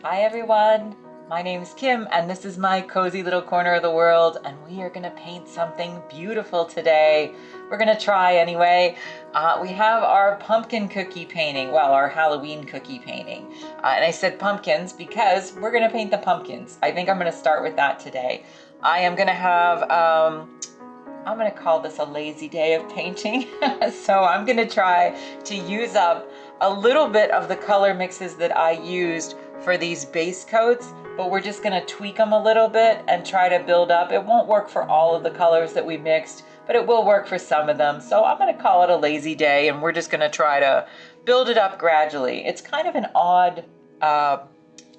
Hi everyone, my name is Kim and this is my cozy little corner of the world, and we are gonna paint something beautiful today. We're gonna try anyway. We have our pumpkin cookie painting, well, our Halloween cookie painting. And I said pumpkins because we're gonna paint the pumpkins. I think I'm gonna start with that today. I am gonna have, I'm gonna call this a lazy day of painting. So I'm gonna try to use up a little bit of the color mixes that I used for these base coats, but we're just gonna tweak them a little bit and try to build up. It won't work for all of the colors that we mixed, but it will work for some of them. So I'm gonna call it a lazy day and we're just gonna try to build it up gradually. It's kind of an odd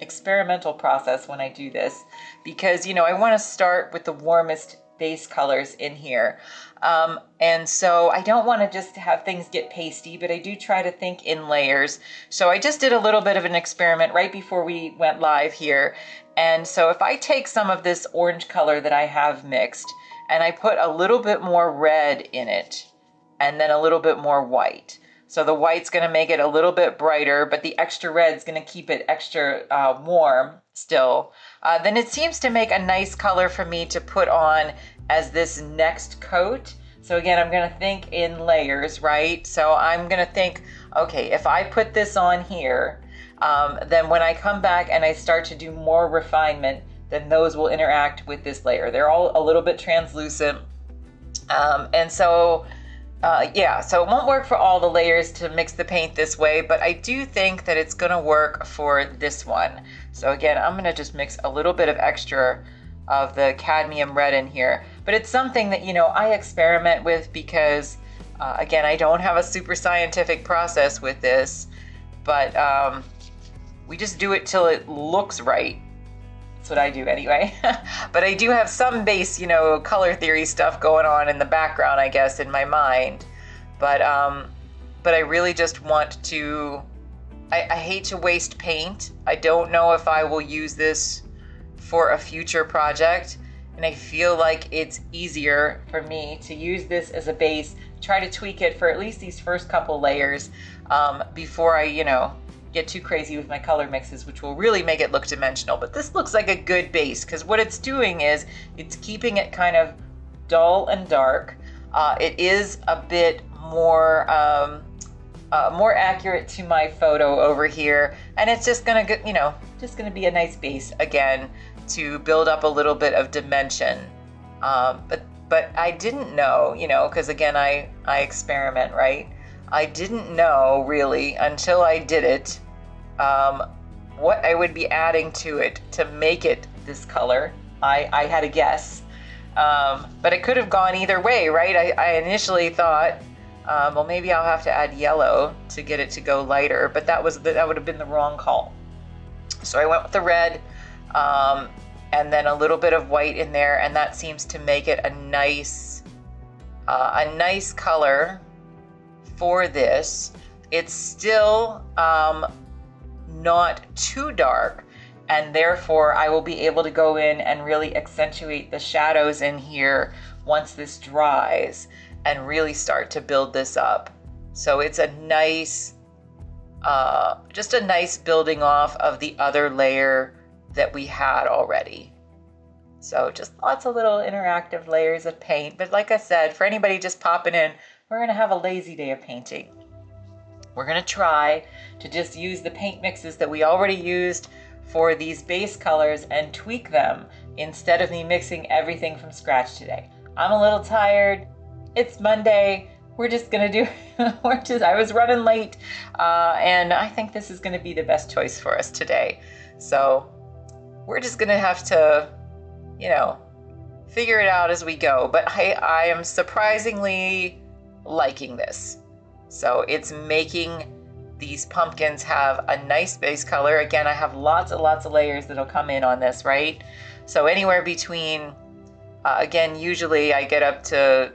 experimental process when I do this because, I wanna start with the warmest base colors in here. And so I don't want to just have things get pasty, but I do try to think in layers. So I just did a little bit of an experiment right before we went live here. And so if I take some of this orange color that I have mixed and I put a little bit more red in it and then a little bit more white. So the white's going to make it a little bit brighter, but the extra red's going to keep it extra warm still. Then it seems to make a nice color for me to put on as this next coat. So again, I'm going to think in layers, right? So I'm going to think, okay, if I put this on here, then when I come back and I start to do more refinement, then those will interact with this layer. They're all a little bit translucent. And so yeah, so it won't work for all the layers to mix the paint this way, but I do think that it's gonna work for this one. So again, I'm gonna just mix a little bit of extra of the cadmium red in here, but it's something that, I experiment with because, again, I don't have a super scientific process with this, but we just do it till it looks right. That's what I do anyway. But I do have some base, color theory stuff going on in the background, I guess, in my mind. But I really just want to, I hate to waste paint. I don't know if I will use this for a future project. And I feel like it's easier for me to use this as a base, try to tweak it for at least these first couple layers before I, get too crazy with my color mixes, which will really make it look dimensional. But this looks like a good base because what it's doing is it's keeping it kind of dull and dark. It is a bit more more accurate to my photo over here, and it's just gonna get, just gonna be a nice base again to build up a little bit of dimension. But I didn't know, because again I experiment, right? I didn't know really until I did it what I would be adding to it to make it this color. I had a guess, but it could have gone either way, right? I initially thought, well, maybe I'll have to add yellow to get it to go lighter, but that would have been the wrong call. So I went with the red, and then a little bit of white in there, and that seems to make it a nice color for this. It's still not too dark, and therefore I will be able to go in and really accentuate the shadows in here once this dries and really start to build this up. So it's a nice, just a nice building off of the other layer that we had already. So just lots of little interactive layers of paint. But like I said, for anybody just popping in, we're gonna have a lazy day of painting. We're gonna try to just use the paint mixes that we already used for these base colors and tweak them instead of me mixing everything from scratch today. I'm a little tired. It's Monday. We're just gonna do, I was running late, and I think this is gonna be the best choice for us today. So we're just gonna have to, figure it out as we go. But I am surprisingly liking this. So it's making these pumpkins have a nice base color. Again, I have lots and lots of layers that'll come in on this, right? So anywhere between, again, usually I get up to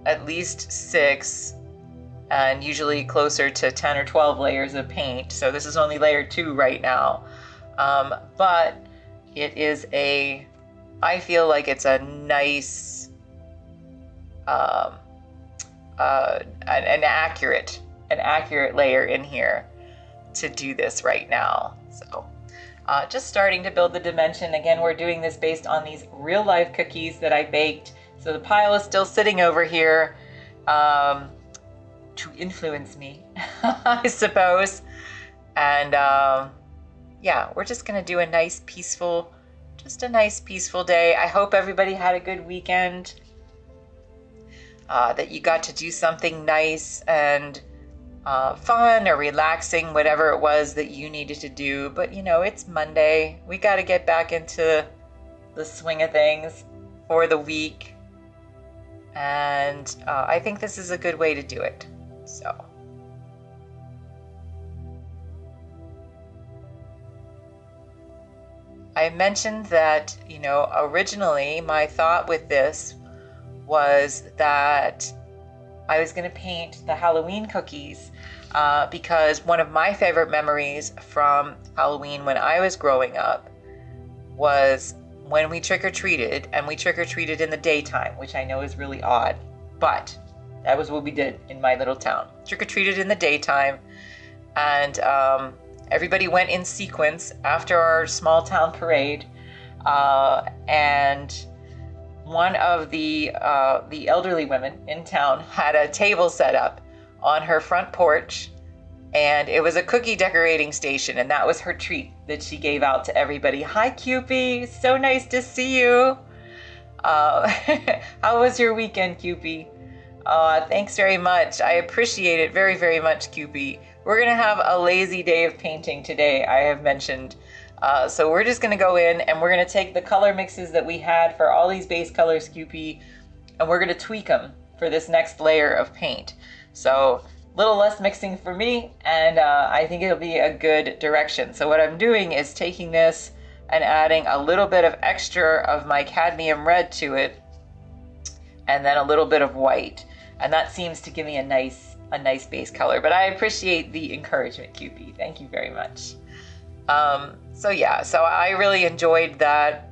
at least 6 and usually closer to 10 or 12 layers of paint. So this is only layer 2 right now. But it is I feel like it's a nice, an accurate layer in here to do this right now. So just starting to build the dimension. Again, we're doing this based on these real life cookies that I baked. So the pile is still sitting over here to influence me, I suppose. And yeah, we're just gonna do a nice peaceful day. I hope everybody had a good weekend, that you got to do something nice and fun or relaxing, whatever it was that you needed to do. But you know, it's Monday. We got to get back into the swing of things for the week. And I think this is a good way to do it. So. I mentioned that, you know, originally my thought with this was that I was going to paint the Halloween cookies because one of my favorite memories from Halloween when I was growing up was when we trick-or-treated, and we trick-or-treated in the daytime, which I know is really odd, but that was what we did in my little town. Trick-or-treated in the daytime, and everybody went in sequence after our small town parade, and one of the elderly women in town had a table set up on her front porch, and it was a cookie decorating station, and that was her treat that she gave out to everybody. Hi, Cupie. So nice to see you. How was your weekend, Cupie? Thanks very much. I appreciate it very, very much, Cupie. We're going to have a lazy day of painting today, I have mentioned. So we're just going to go in and we're going to take the color mixes that we had for all these base colors, Cupie, and we're going to tweak them for this next layer of paint. So a little less mixing for me, and I think it'll be a good direction. So what I'm doing is taking this and adding a little bit of extra of my cadmium red to it, and then a little bit of white. And that seems to give me a nice base color. But I appreciate the encouragement, Cupie. Thank you very much. So yeah, so I really enjoyed that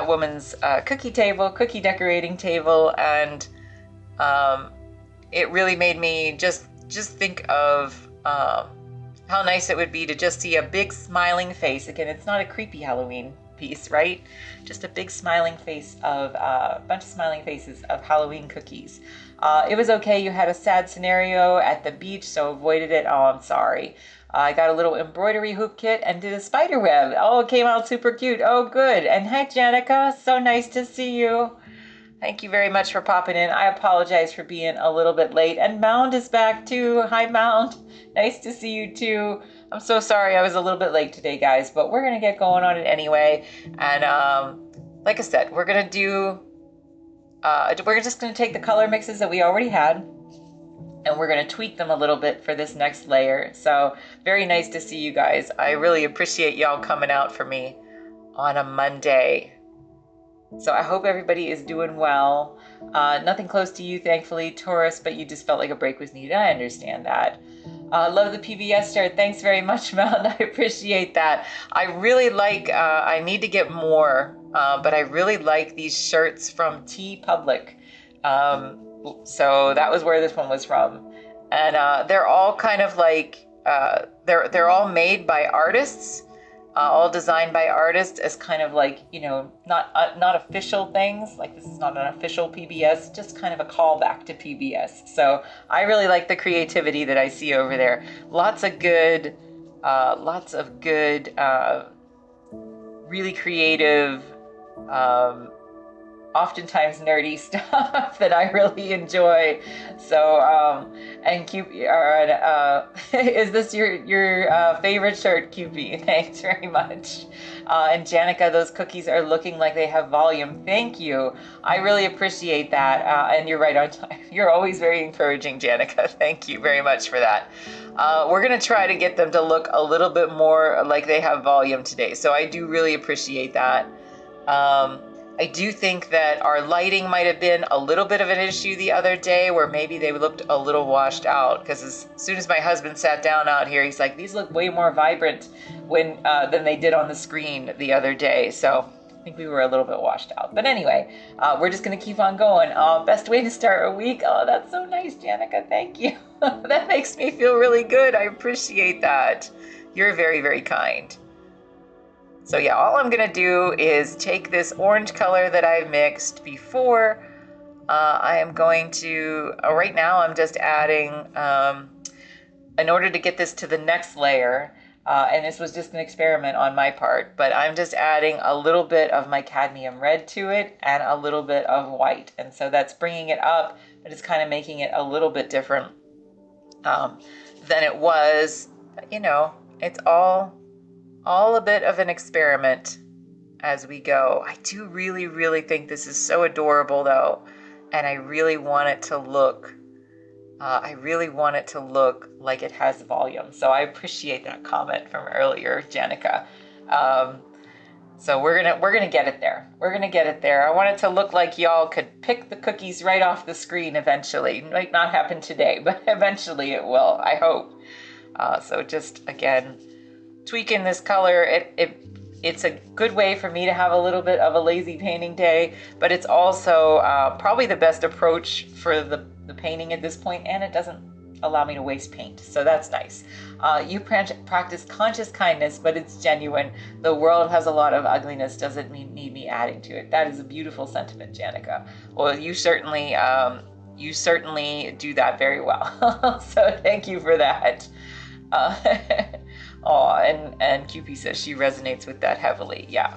woman's cookie decorating table, and it really made me just think of how nice it would be to just see a big smiling face. Again, it's not a creepy Halloween piece, right? Just a big smiling face of a bunch of smiling faces of Halloween cookies. It was okay. You had a sad scenario at the beach, so avoided it. Oh, I'm sorry. I got a little embroidery hoop kit and did a spider web. Oh, it came out super cute. Oh, good. And hi, Janica. So nice to see you. Thank you very much for popping in. I apologize for being a little bit late. And Mound is back too. Hi, Mound. Nice to see you too. I'm so sorry I was a little bit late today, guys, but we're going to get going on it anyway. And like I said, we're going to do, we're just going to take the color mixes that we already had, and we're going to tweak them a little bit for this next layer. So very nice to see you guys. I really appreciate y'all coming out for me on a Monday. So I hope everybody is doing well. Nothing close to you, thankfully, Taurus, but you just felt like a break was needed. I understand that. Love the PBS start. Thanks very much, Mound. I appreciate that. I really like, I need to get more, but I really like these shirts from T Public. So that was where this one was from. And they're all kind of like, they're all made by artists. All designed by artists as kind of like, you know, not official things. Like this is not an official PBS, just kind of a callback to PBS. So I really like the creativity that I see over there. Lots of good, really creative, oftentimes nerdy stuff that I really enjoy. So, and Cupie, is this your favorite shirt, Cupie? Thanks very much. And Janica, those cookies are looking like they have volume. Thank you. I really appreciate that. And you're right on time. You're always very encouraging, Janica. Thank you very much for that. We're going to try to get them to look a little bit more like they have volume today. So I do really appreciate that. I do think that our lighting might have been a little bit of an issue the other day, where maybe they looked a little washed out, because as soon as my husband sat down out here, he's like, these look way more vibrant than they did on the screen the other day. So I think we were a little bit washed out. But anyway, we're just going to keep on going. Best way to start a week. Oh, that's so nice, Janica. Thank you. That makes me feel really good. I appreciate that. You're very, very kind. So yeah, all I'm gonna do is take this orange color that I've mixed before. I am going to, right now I'm just adding, in order to get this to the next layer, and this was just an experiment on my part, but I'm just adding a little bit of my cadmium red to it and a little bit of white. And so that's bringing it up, but it's kind of making it a little bit different than it was. You know, it's all a bit of an experiment as we go. I do really, really think this is so adorable though. And I really want it to look like it has volume. So I appreciate that comment from earlier, Janica. So we're gonna get it there. We're gonna get it there. I want it to look like y'all could pick the cookies right off the screen eventually. It might not happen today, but eventually it will, I hope. So just again, tweaking this color. It's a good way for me to have a little bit of a lazy painting day, but it's also probably the best approach for the painting at this point, and it doesn't allow me to waste paint, so that's nice. You practice conscious kindness, but it's genuine. The world has a lot of ugliness, doesn't need me adding to it. That is a beautiful sentiment, Janica. Well, you certainly do that very well. So thank you for that. And QP says she resonates with that heavily. Yeah,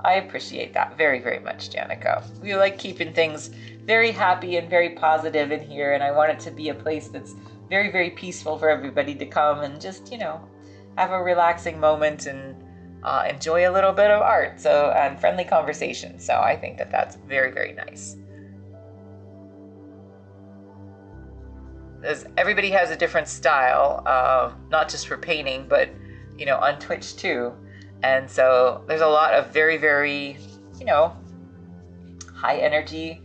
I appreciate that very, very much, Janica. We like keeping things very happy and very positive in here, and I want it to be a place that's very, very peaceful for everybody to come and just, you know, have a relaxing moment and enjoy a little bit of art and friendly conversation. So I think that that's very, very nice. As everybody has a different style, not just for painting, but, you know, on Twitch too. And so there's a lot of very, very, you know, high energy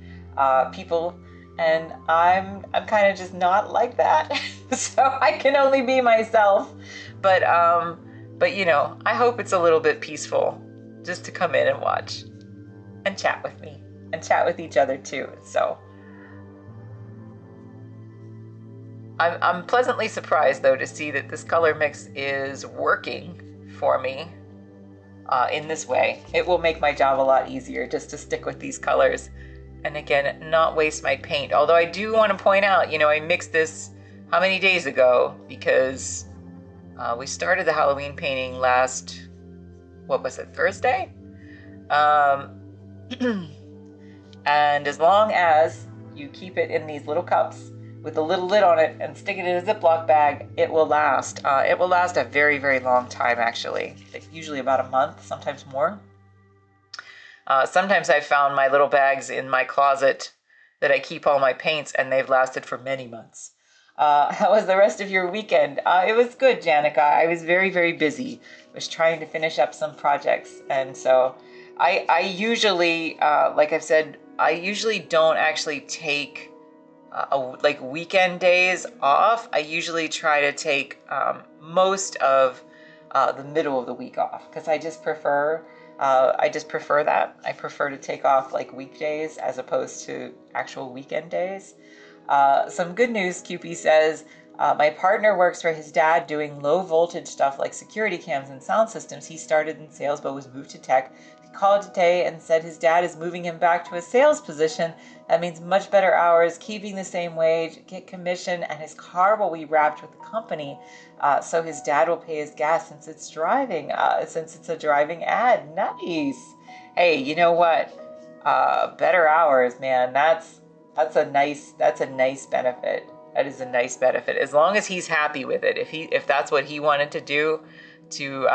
people, and I'm kind of just not like that. So I can only be myself. But you know, I hope it's a little bit peaceful just to come in and watch and chat with me and chat with each other too. So I'm pleasantly surprised though to see that this color mix is working for me in this way. It will make my job a lot easier just to stick with these colors and again, not waste my paint. Although I do want to point out, you know, I mixed this how many days ago, because we started the Halloween painting last, what was it, Thursday? And as long as you keep it in these little cups with a little lid on it and stick it in a Ziploc bag, it will last. It will last a very, very long time, actually. Usually about a month, sometimes more. Sometimes I've found my little bags in my closet that I keep all my paints, and they've lasted for many months. How was the rest of your weekend? It was good, Janica. I was very, very busy. I was trying to finish up some projects, and so I usually, like I've said, I usually don't actually take like weekend days off. I usually try to take most of the middle of the week off, because I just prefer that. I prefer to take off like weekdays as opposed to actual weekend days. Some good news, QP says, my partner works for his dad doing low voltage stuff like security cams and sound systems. He started in sales but was moved to tech. He called today and said his dad is moving him back to a sales position. That means much better hours, keeping the same wage, get commission, and his car will be wrapped with the company. So his dad will pay his gas since it's a driving ad. Nice. Hey, you know what? Better hours, man. That's a nice benefit. That is a nice benefit. As long as he's happy with it. If that's what he wanted to do, to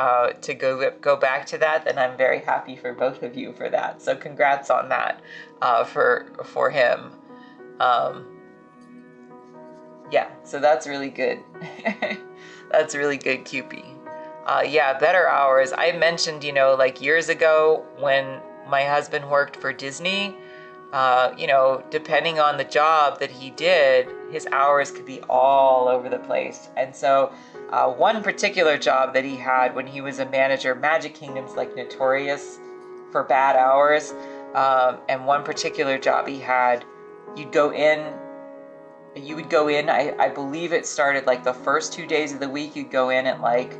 go back to that, then I'm very happy for both of you for that. So congrats on that for him. Yeah, so that's really good. That's really good, QP. Yeah, better hours. I mentioned, you know, like years ago when my husband worked for Disney, you know, depending on the job that he did, his hours could be all over the place. And so one particular job that he had when he was a manager, Magic Kingdom's like notorious for bad hours. And one particular job he had, you would go in, I believe it started like the first 2 days of the week, you'd go in at like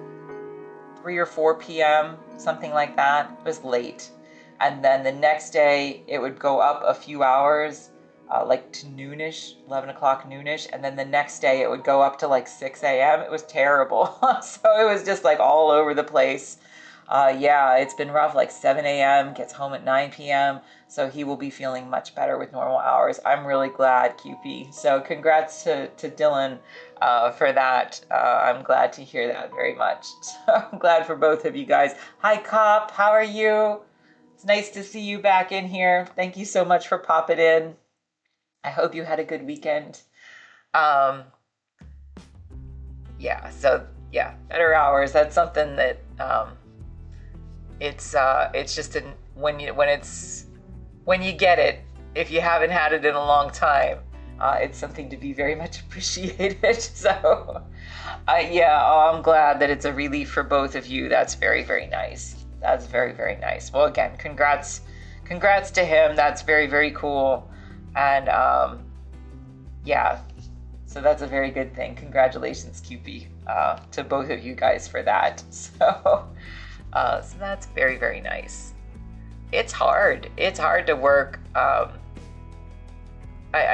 3 or 4 p.m., something like that. It was late. And then the next day it would go up a few hours, like to noonish, 11 o'clock noonish. And then the next day it would go up to like 6 a.m. It was terrible. So it was just like all over the place. Yeah, it's been rough, like 7 a.m., gets home at 9 p.m. So he will be feeling much better with normal hours. I'm really glad, QP. So congrats to Dylan for that. I'm glad to hear that very much. So I'm glad for both of you guys. Hi, Cop. How are you? It's nice to see you back in here. Thank you so much for popping in. I hope you had a good weekend. Yeah, so yeah, better hours. That's something that it's just when you get it, if you haven't had it in a long time, it's something to be very much appreciated. So yeah, I'm glad that it's a relief for both of you. That's very, very nice. That's very, very nice. Well, again, congrats to him. That's very, very cool. And yeah, so that's a very good thing. Congratulations, QP, to both of you guys for that. So that's very, very nice. It's hard. It's hard to work. I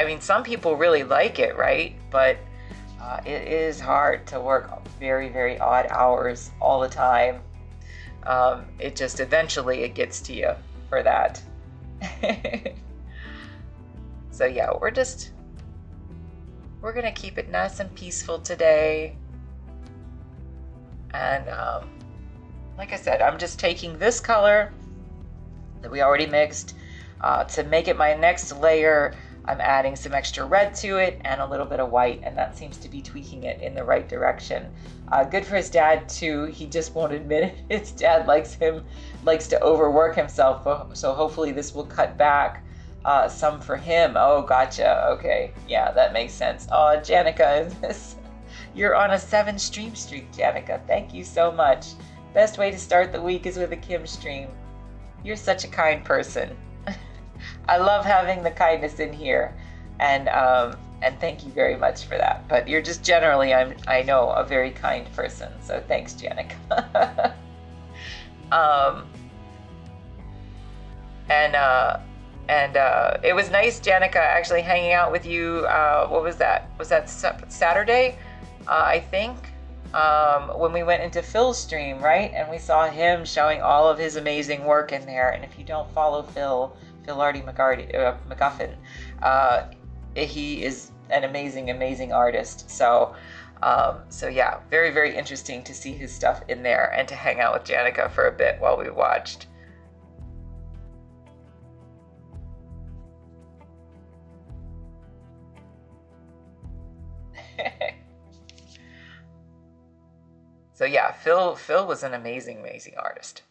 mean, some people really like it, right? But it is hard to work very, very odd hours all the time. It just eventually it gets to you for that. So yeah, we're gonna keep it nice and peaceful today. And like I said, I'm just taking this color that we already mixed to make it my next layer. I'm adding some extra red to it and a little bit of white, and that seems to be tweaking it in the right direction. Good for his dad too. He just won't admit it. His dad likes to overwork himself, so hopefully this will cut back some for him. Oh, gotcha. Okay, yeah, that makes sense. Oh, Janica, you're on a 7 stream streak, Janica. Thank you so much. Best way to start the week is with a Kim stream. You're such a kind person. I love having the kindness in here, and thank you very much for that. But you're just generally, I know, a very kind person. So thanks, Janica. It was nice, Janica, actually hanging out with you. What was that? Was that Saturday? I think. When we went into Phil's stream, right? And we saw him showing all of his amazing work in there. And if you don't follow Phil McGuffin, he is an amazing artist. So yeah, very, very interesting to see his stuff in there and to hang out with Janica for a bit while we watched. So yeah, Phil was an amazing artist.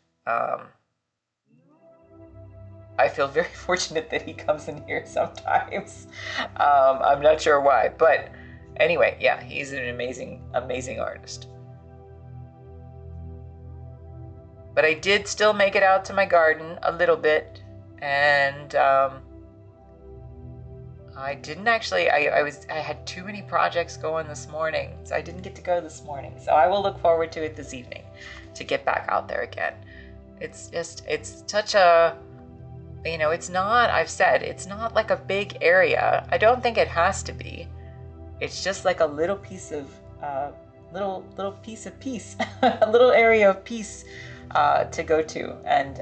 I feel very fortunate that he comes in here sometimes. I'm not sure why, but anyway, yeah, he's an amazing artist. But I did still make it out to my garden a little bit, and I didn't actually, I had too many projects going this morning, so I didn't get to go this morning. So I will look forward to it this evening to get back out there again. It's such a, it's not, I've said, it's not like a big area. I don't think it has to be. It's just like a little piece of, little piece of peace, a little area of peace to go to. And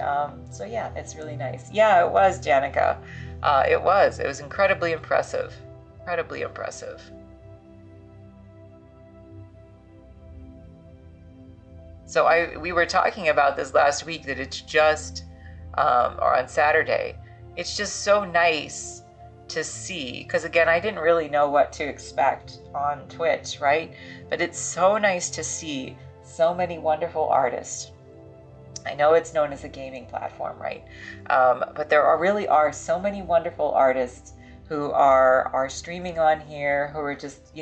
so yeah, it's really nice. Yeah, it was, Janica. It was incredibly impressive. So we were talking about this last week, that it's just, or on Saturday, it's just so nice to see, because again, I didn't really know what to expect on Twitch, right? But it's so nice to see so many wonderful artists. I know it's known as a gaming platform, right? But there really are so many wonderful artists who are streaming on here, who are just,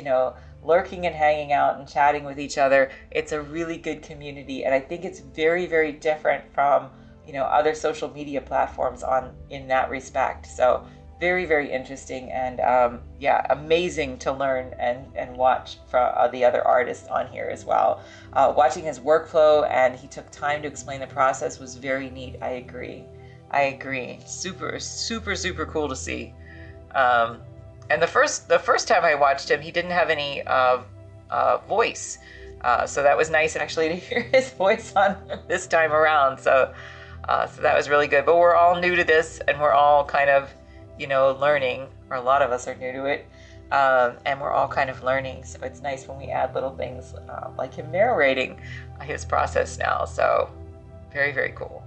lurking and hanging out and chatting with each other. It's a really good community, and I think it's very, very different from, other social media platforms in that respect. So very, very interesting, and yeah, amazing to learn and watch from the other artists on here as well. Watching his workflow, and he took time to explain the process, was very neat. I agree. Super, super, super cool to see. And the first time I watched him, he didn't have any voice, so that was nice actually to hear his voice on this time around. So that was really good. But we're all new to this, and we're all kind of, learning, or a lot of us are new to it, and we're all kind of learning. So it's nice when we add little things like him narrating his process now. So very, very cool.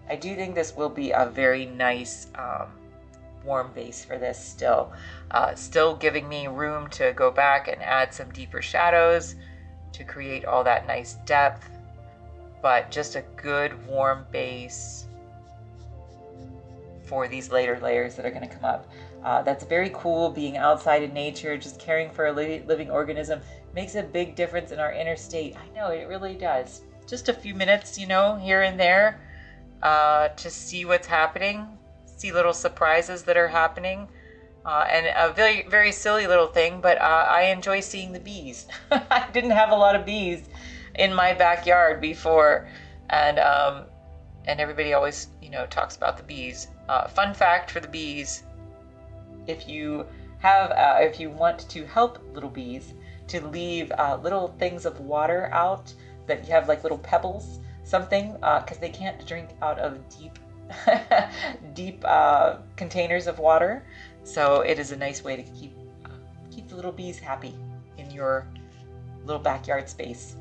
I do think this will be a very nice warm base for this still. Still giving me room to go back and add some deeper shadows to create all that nice depth, but just a good warm base for these later layers that are going to come up. That's very cool, being outside in nature, just caring for a living organism makes a big difference in our inner state. I know, it really does. Just a few minutes, here and there, to see what's happening, see little surprises that are happening, and a very, very silly little thing, but I enjoy seeing the bees. I didn't have a lot of bees in my backyard before, and everybody always, talks about the bees. Fun fact for the bees: if you want to help little bees, to leave little things of water out, that you have like little pebbles, something, because they can't drink out of deep containers of water. So it is a nice way to keep the little bees happy in your little backyard space.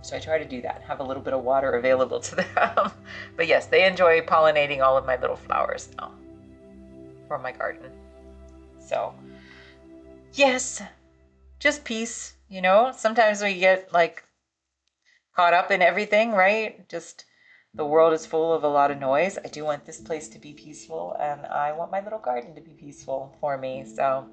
So I try to do that, have a little bit of water available to them. But yes, they enjoy pollinating all of my little flowers now from my garden. So yes, just peace. Sometimes we get like caught up in everything, right? Just the world is full of a lot of noise. I do want this place to be peaceful, and I want my little garden to be peaceful for me. So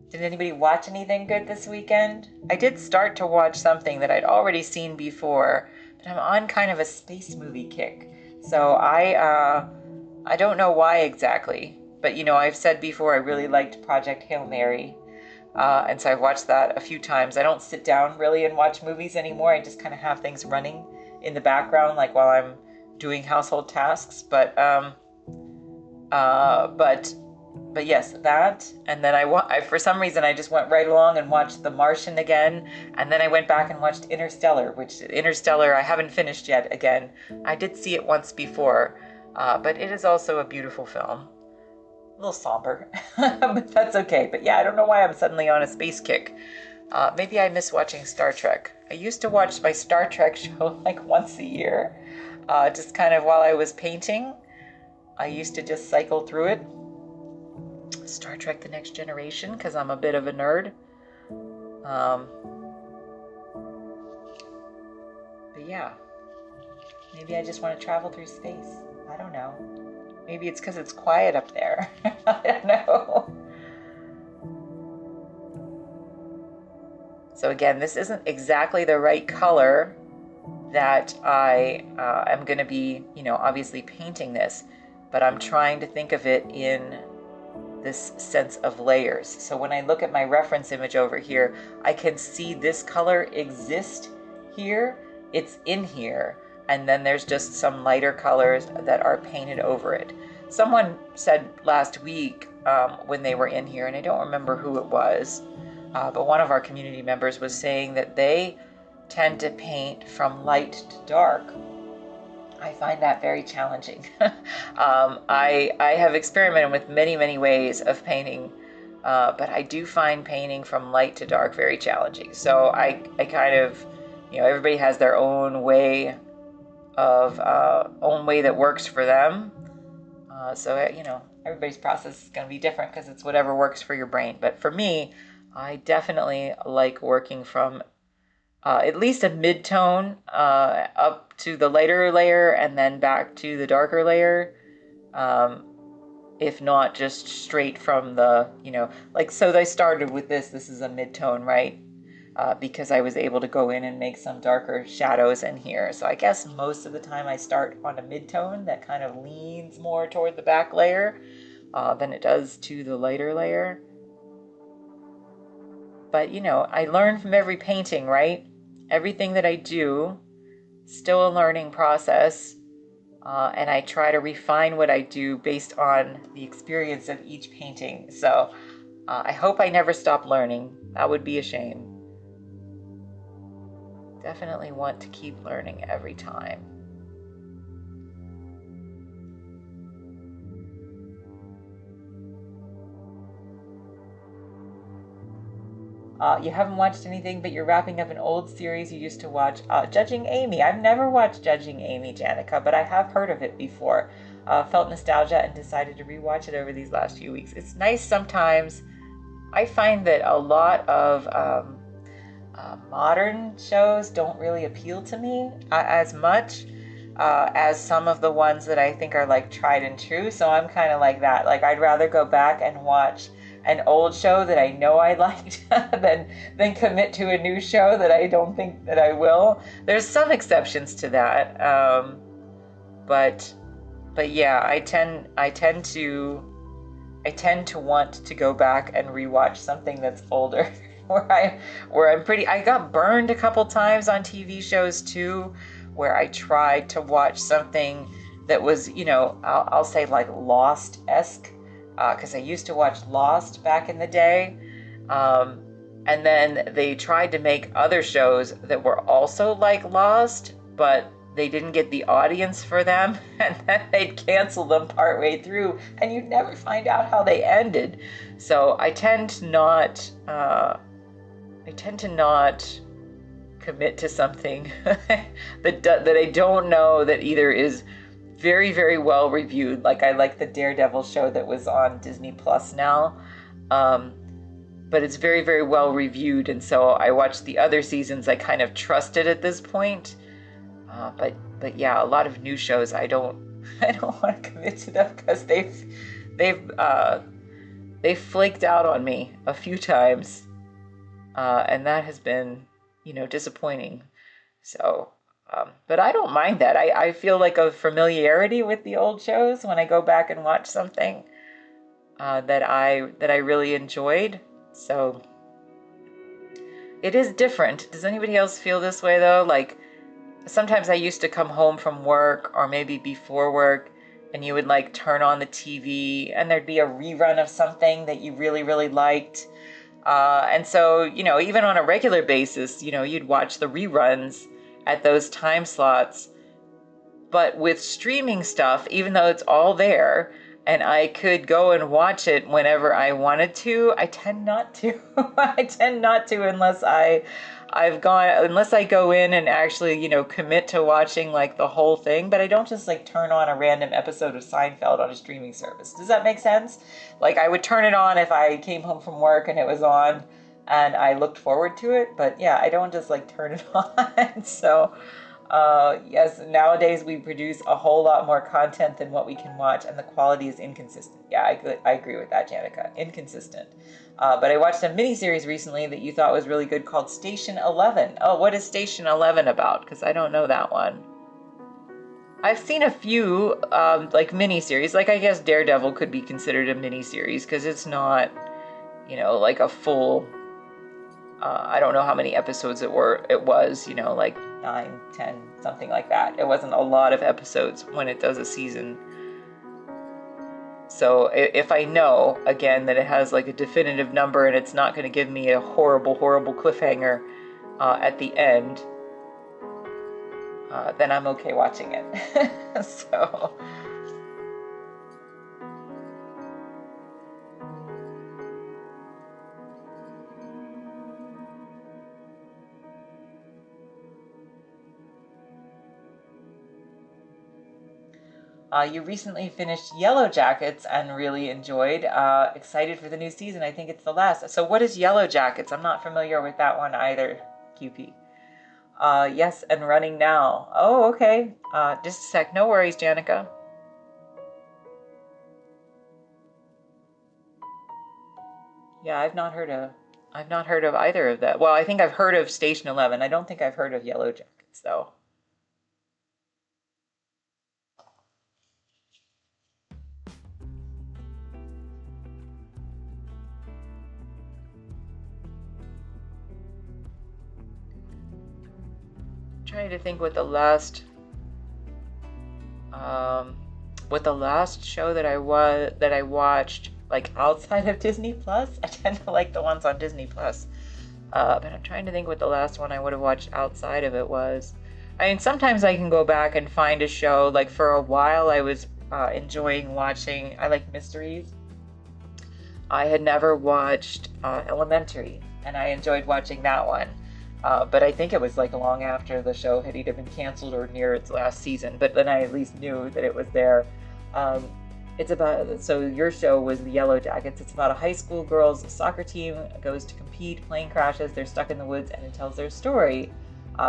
did anybody watch anything good this weekend? I did start to watch something that I'd already seen before, but I'm on kind of a space movie kick. So I don't know why exactly, but I've said before I really liked Project Hail Mary. And so I've watched that a few times. I don't sit down really and watch movies anymore. I just kind of have things running in the background, like while I'm doing household tasks. But yes, that. And then I for some reason I just went right along and watched The Martian again, and then I went back and watched Interstellar, which I haven't finished yet. Again, I did see it once before, but it is also a beautiful film. A little somber, but that's okay. But yeah, I don't know why I'm suddenly on a space kick. Maybe I miss watching Star Trek. I used to watch my Star Trek show like once a year, just kind of while I was painting. I used to just cycle through it. Star Trek: The Next Generation, because I'm a bit of a nerd. But yeah, maybe I just want to travel through space. I don't know. Maybe it's because it's quiet up there. I don't know. So again, this isn't exactly the right color that I am going to be, obviously painting this, but I'm trying to think of it in this sense of layers. So when I look at my reference image over here, I can see this color exist here. It's in here. And then there's just some lighter colors that are painted over it. Someone said last week when they were in here, and I don't remember who it was, but one of our community members was saying that they tend to paint from light to dark. I find that very challenging. I have experimented with many, many ways of painting, but I do find painting from light to dark very challenging. So I kind of, everybody has their own way that works for them. So everybody's process is going to be different because it's whatever works for your brain. But for me, I definitely like working from at least a mid-tone up to the lighter layer and then back to the darker layer. if not just straight from the, like, so I started with this is a mid-tone, right? Because I was able to go in and make some darker shadows in here. So I guess most of the time I start on a mid-tone that kind of leans more toward the back layer than it does to the lighter layer. But, I learn from every painting, right? Everything that I do, still a learning process. And I try to refine what I do based on the experience of each painting. So I hope I never stop learning. That would be a shame. Definitely want to keep learning every time. You haven't watched anything, but you're wrapping up an old series you used to watch, Judging Amy. I've never watched Judging Amy, Janica, but I have heard of it before. Felt nostalgia and decided to rewatch it over these last few weeks. It's nice sometimes. I find that a lot of modern shows don't really appeal to me as much as some of the ones that I think are like tried and true. So I'm kind of like that. Like, I'd rather go back and watch an old show that I know I liked than commit to a new show that I don't think that I will. There's some exceptions to that, but yeah, I tend to want to go back and rewatch something that's older. I got burned a couple times on TV shows too, where I tried to watch something that was, I'll say like Lost-esque, because I used to watch Lost back in the day. And then they tried to make other shows that were also like Lost, but they didn't get the audience for them, and then they'd cancel them partway through, and you'd never find out how they ended. So I tend to not commit to something that I don't know that either is very, very well reviewed. Like, I like the Daredevil show that was on Disney Plus now, but it's very, very well reviewed, and so I watched the other seasons. I kind of trust it at this point. But yeah, a lot of new shows I don't want to commit to them because they've flaked out on me a few times, and that has been disappointing. So, but I don't mind that. I feel like a familiarity with the old shows when I go back and watch something that I really enjoyed. So it is different. Does anybody else feel this way though? Like, sometimes I used to come home from work or maybe before work, and you would like turn on the TV and there'd be a rerun of something that you really, really liked. And so, even on a regular basis, you'd watch the reruns at those time slots. But with streaming stuff, even though it's all there and I could go and watch it whenever I wanted to, I tend not to. I tend not to unless unless I go in and actually, commit to watching like the whole thing. But I don't just like turn on a random episode of Seinfeld on a streaming service. Does that make sense? Like, I would turn it on if I came home from work and it was on and I looked forward to it. But yeah, I don't just like turn it on. So yes, nowadays we produce a whole lot more content than what we can watch, and the quality is inconsistent. Yeah, I agree with that, Janica. Inconsistent. But I watched a miniseries recently that you thought was really good called Station 11. Oh, what is Station 11 about? Because I don't know that one. I've seen a few like miniseries. Like, I guess Daredevil could be considered a miniseries because it's not, like a full. I don't know how many episodes it was, like 9, 10, something like that. It wasn't a lot of episodes when it does a season. So if I know, again, that it has like a definitive number and it's not going to give me a horrible, horrible cliffhanger at the end, then I'm okay watching it. So... you recently finished Yellow Jackets and really enjoyed. Excited for the new season. I think it's the last. So what is Yellow Jackets? I'm not familiar with that one either, QP. Yes, and running now. Oh, okay. Just a sec. No worries, Janica. Yeah, I've not heard of either of that. Well, I think I've heard of Station 11. I don't think I've heard of Yellow Jackets though. I'm trying to think what the last show that I watched like outside of Disney Plus. I tend to like the ones on Disney Plus. But I'm trying to think what the last one I would have watched outside of it was. I mean, sometimes I can go back and find a show. Like for a while, I was enjoying watching. I like mysteries. I had never watched Elementary, and I enjoyed watching that one. But I think it was like long after the show had either been canceled or near its last season. But then I at least knew that it was there. So your show was the Yellow Jackets. It's about a high school girls soccer team goes to compete, plane crashes, they're stuck in the woods, and it tells their story,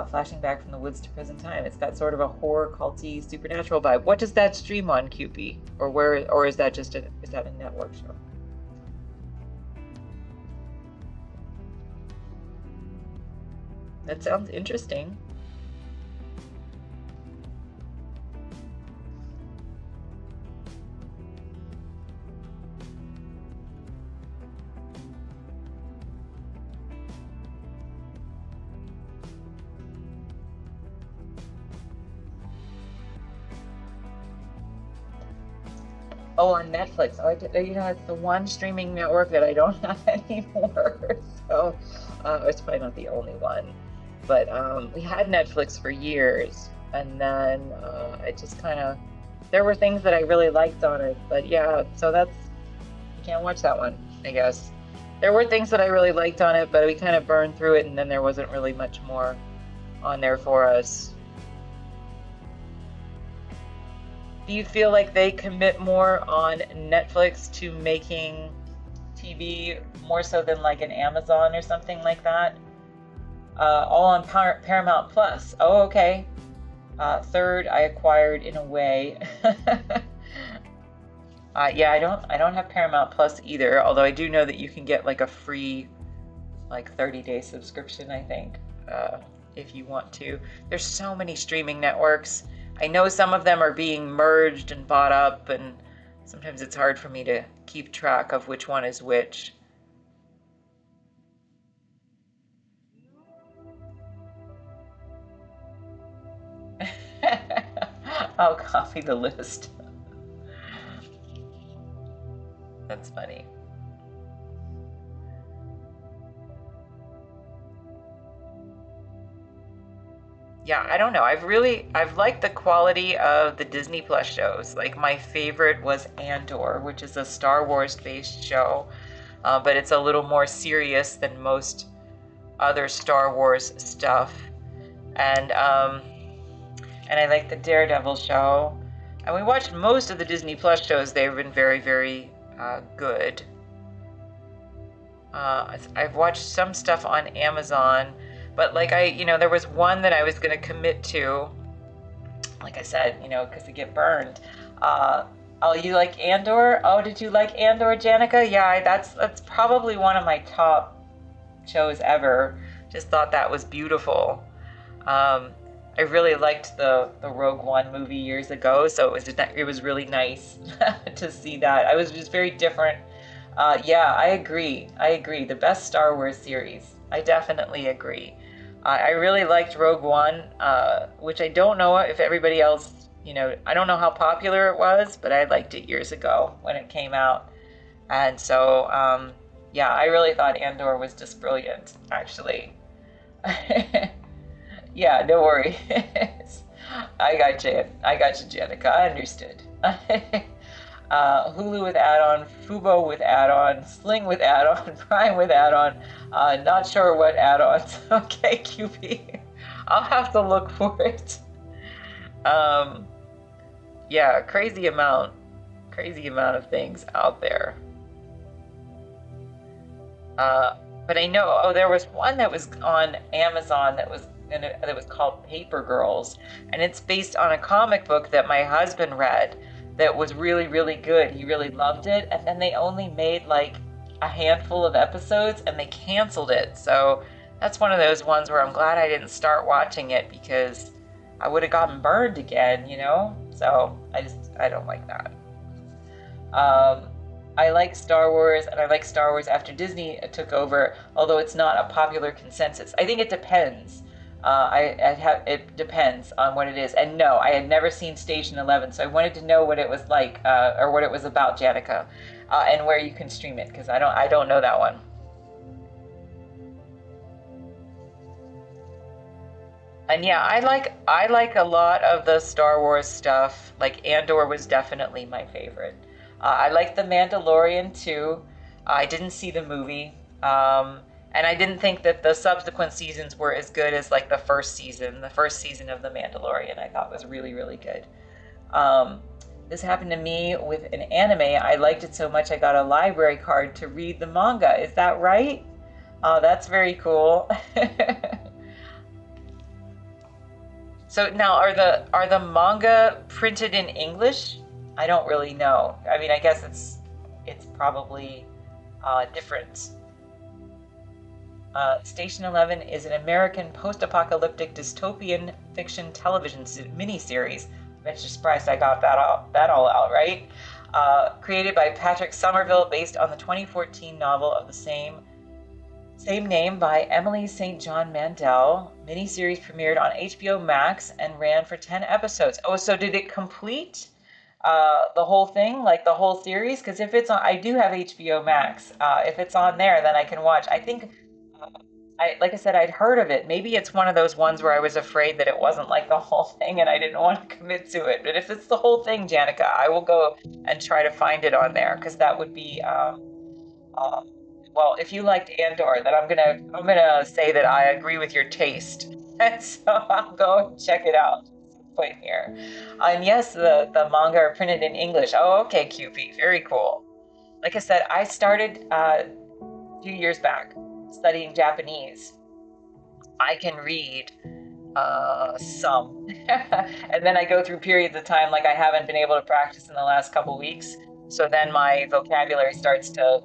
flashing back from the woods to present time. It's got sort of a horror, culty, supernatural vibe. What does that stream on, QP? Or is that just is that a network show? That sounds interesting. Oh, on Netflix. Oh, it's the one streaming network that I don't have anymore. So, it's probably not the only one. But we had Netflix for years, and then it just kind of, there were things that I really liked on it, but yeah, so you can't watch that one, I guess. There were things that I really liked on it, but we kind of burned through it, and then there wasn't really much more on there for us. Do you feel like they commit more on Netflix to making TV more so than like an Amazon or something like that? All on Paramount Plus. Oh, okay. Third, I acquired in a way. Yeah, I don't have Paramount Plus either. Although I do know that you can get like a free, like 30-day subscription. I think, if you want to. There's so many streaming networks. I know some of them are being merged and bought up, and sometimes it's hard for me to keep track of which one is which. I'll copy the list. That's funny. Yeah, I don't know. I've liked the quality of the Disney Plus shows. Like my favorite was Andor, which is a Star Wars based show, but it's a little more serious than most other Star Wars stuff. And and I like the Daredevil show. And we watched most of the Disney Plus shows. They've been very, very good. I've watched some stuff on Amazon, but like there was one that I was going to commit to. Like I said, because they get burned. Oh, you like Andor? Oh, did you like Andor, Janica? Yeah, that's probably one of my top shows ever. Just thought that was beautiful. I really liked the Rogue One movie years ago, so it was really nice to see that. I was just very different. Yeah, I agree. The best Star Wars series. I definitely agree. I really liked Rogue One, which I don't know if everybody else, I don't know how popular it was, but I liked it years ago when it came out. And so, yeah, I really thought Andor was just brilliant, actually. Yeah, no worries. I got you. Janica. I understood. Hulu with add-on, Fubo with add-on, Sling with add-on, Prime with add-on. Not sure what add-ons. Okay, QP. I'll have to look for it. Yeah, crazy amount of things out there. But I know, there was one that was on Amazon that was called Paper Girls, and it's based on a comic book that my husband read that was really, really good. He really loved it, and then they only made like a handful of episodes and they canceled it. So that's one of those ones where I'm glad I didn't start watching it because I would have gotten burned again, you know? So I don't like that. I like Star Wars, and I like Star Wars after Disney took over, although it's not a popular consensus. I think it depends. It depends on what it is. And no, I had never seen Station 11, so I wanted to know what it was like, or what it was about, Janica, and where you can stream it, because I don't know that one. And yeah, I like a lot of the Star Wars stuff. Like Andor was definitely my favorite. I like The Mandalorian too. I didn't see the movie, and I didn't think that the subsequent seasons were as good as like the first season. The first season of The Mandalorian I thought was really really good. Um, this happened to me with an anime. I liked it so much I got a library card to read the manga. Is that right? That's very cool. So now, are the manga printed in English? I don't really know. I mean, I guess it's probably different. Station 11 is an American post-apocalyptic dystopian fiction television miniseries. I'm just surprised I got that all out right. Created by Patrick Somerville, based on the 2014 novel of the same name by Emily St. John Mandel. Miniseries premiered on HBO Max and ran for 10 episodes. Oh, so did it complete the whole thing, like the whole series? Because if it's on, I do have HBO Max. If it's on there, then I can watch. I think, like I said, I'd heard of it. Maybe it's one of those ones where I was afraid that it wasn't like the whole thing and I didn't want to commit to it. But if it's the whole thing, Janica, I will go and try to find it on there because that would be well, if you liked Andor, then I'm gonna say that I agree with your taste, and so I'll go and check it out. Point here, and yes, the manga are printed in English. Oh, okay, QP, very cool. Like I said, I started a few years back studying Japanese. I can read some, and then I go through periods of time like I haven't been able to practice in the last couple weeks. So then my vocabulary starts to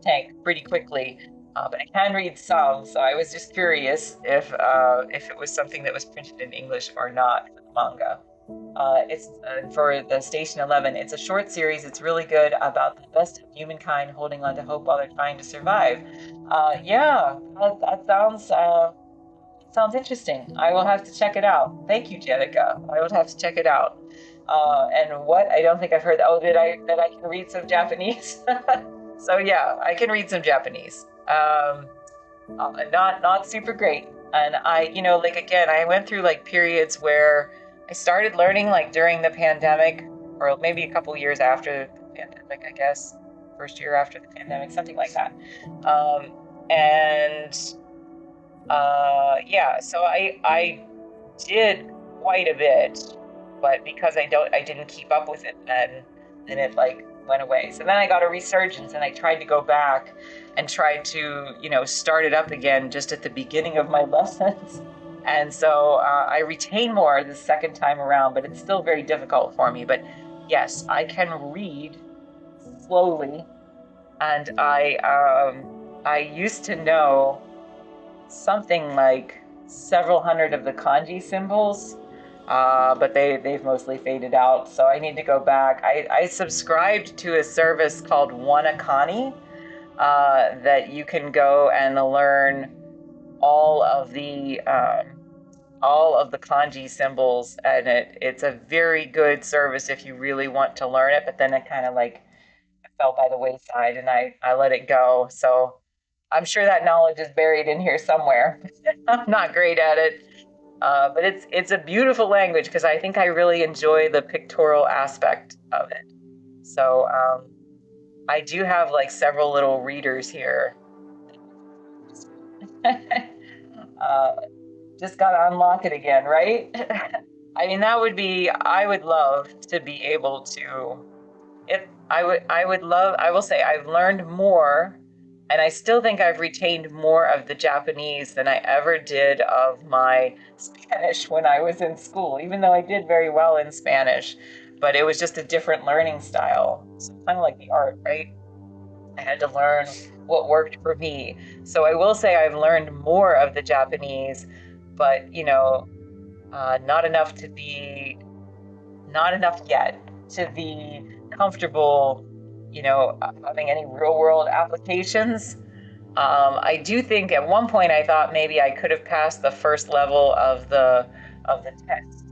tank pretty quickly, but I can read some. So I was just curious if it was something that was printed in English or not for the manga. It's for the Station 11. It's a short series. It's really good about the best of humankind holding on to hope while they're trying to survive. Yeah, that sounds interesting. I will have to check it out. Thank you, Jenica. I will have to check it out. And what? I don't think I've heard. Oh, that I can read some Japanese? So yeah, I can read some Japanese. Not super great. And like again, I went through like periods where I started learning like during the pandemic, or maybe a couple years after the pandemic, I guess, first year after the pandemic, something like that. And yeah, so I did quite a bit, but because I didn't keep up with it, then it like went away. So then I got a resurgence and I tried to go back and tried to, start it up again just at the beginning of my lessons. And so I retain more the second time around, but it's still very difficult for me. But yes, I can read slowly, and I used to know something like several hundred of the kanji symbols, but they've mostly faded out. So I need to go back. I subscribed to a service called Wanakani that you can go and learn all of the kanji symbols, and it's a very good service if you really want to learn it. But then it kind of like fell by the wayside, and I let it go. So I'm sure that knowledge is buried in here somewhere. I'm not great at it, but it's a beautiful language because I think I really enjoy the pictorial aspect of it. So I do have like several little readers here. Just gotta unlock it again, right? I mean, I would love to be able to, I will say I've learned more, and I still think I've retained more of the Japanese than I ever did of my Spanish when I was in school, even though I did very well in Spanish, but it was just a different learning style. So kind of like the art, right? I had to learn what worked for me. So I will say I've learned more of the Japanese, but not enough not enough yet to be comfortable, having any real world applications. I do think at one point I thought maybe I could have passed the first level of the test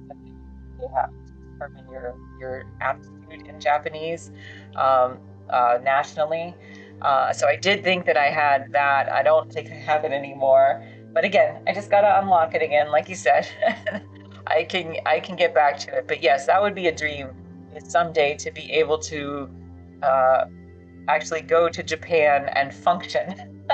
you have to determine your aptitude in Japanese um, nationally. So I did think that I had that. I don't think I have it anymore. But again, I just gotta unlock it again, like you said. I can get back to it. But yes, that would be a dream, is someday to be able to uh, actually go to Japan and function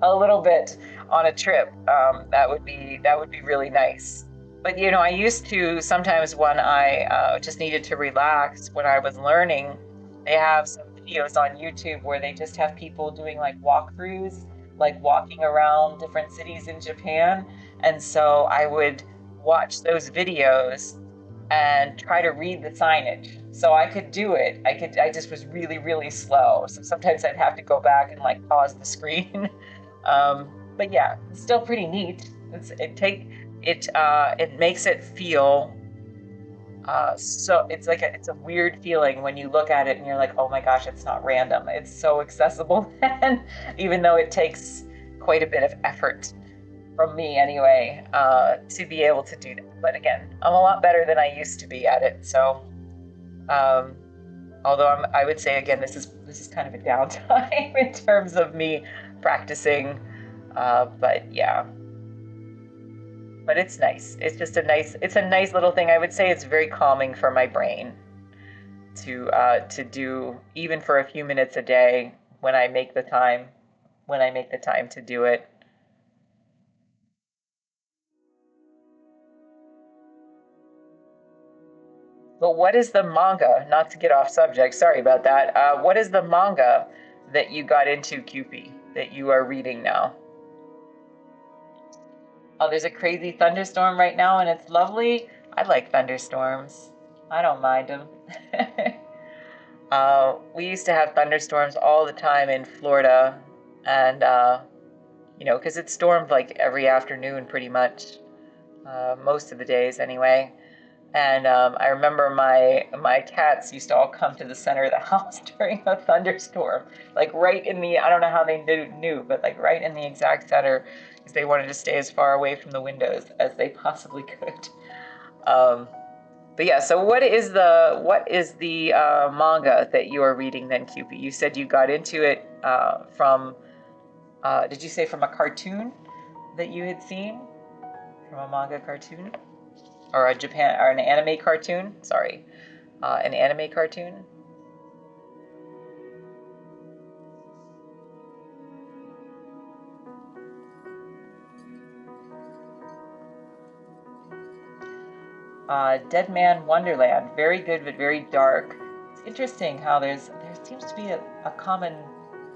a little bit on a trip. That would be really nice. But I used to sometimes when I just needed to relax when I was learning. They have some videos on YouTube where they just have people doing like walkthroughs, like walking around different cities in Japan. And so I would watch those videos and try to read the signage. So I could do it. I just was really, really slow. So sometimes I'd have to go back and like pause the screen. But yeah, it's still pretty neat. It makes it feel so it's a weird feeling when you look at it and you're like, oh my gosh, it's not random. It's so accessible, and even though it takes quite a bit of effort from me anyway, to be able to do that. But again, I'm a lot better than I used to be at it. So, although I would say again, this is kind of a downtime in terms of me practicing. But yeah. But it's nice. It's a nice little thing. I would say it's very calming for my brain to do even for a few minutes a day when I make the time to do it. But what is the manga? Not to get off subject, sorry about that. What is the manga that you got into, Cupie, that you are reading now? Oh, there's a crazy thunderstorm right now, and it's lovely. I like thunderstorms. I don't mind them. We used to have thunderstorms all the time in Florida, and because it stormed like every afternoon, pretty much, most of the days anyway. And I remember my cats used to all come to the center of the house during a thunderstorm, like right in the, I don't know how they knew, but like right in the exact center, because they wanted to stay as far away from the windows as they possibly could. Um, but yeah, so what is the manga that you are reading then, Cupid? You said you got into it from, did you say from a cartoon that you had seen? From a manga cartoon? Or an anime cartoon? Sorry, an anime cartoon. Dead Man Wonderland, very good but very dark. It's interesting how there seems to be a common.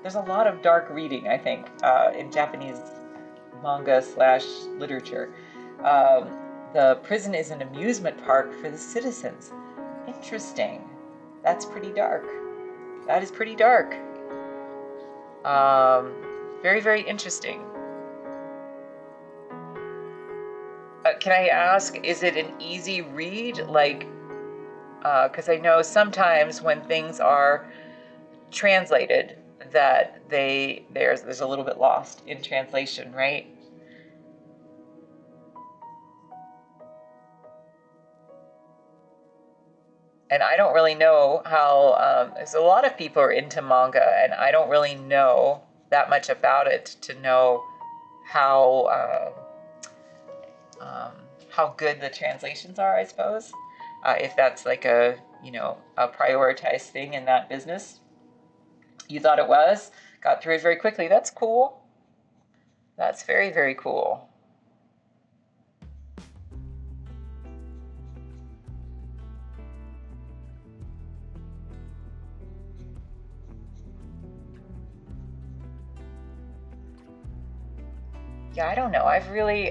There's a lot of dark reading, I think, in Japanese manga slash literature. The prison is an amusement park for the citizens. Interesting. That's pretty dark. That is pretty dark. Very, very interesting. Can I ask, is it an easy read? Like, because I know sometimes when things are translated, that there's a little bit lost in translation, right? And I don't really know how, there's a lot of people are into manga, and I don't really know that much about it to know how how good the translations are, I suppose. If that's like a prioritized thing in that business. You thought it was, got through it very quickly. That's cool. That's very, very cool. Yeah, I don't know. I've really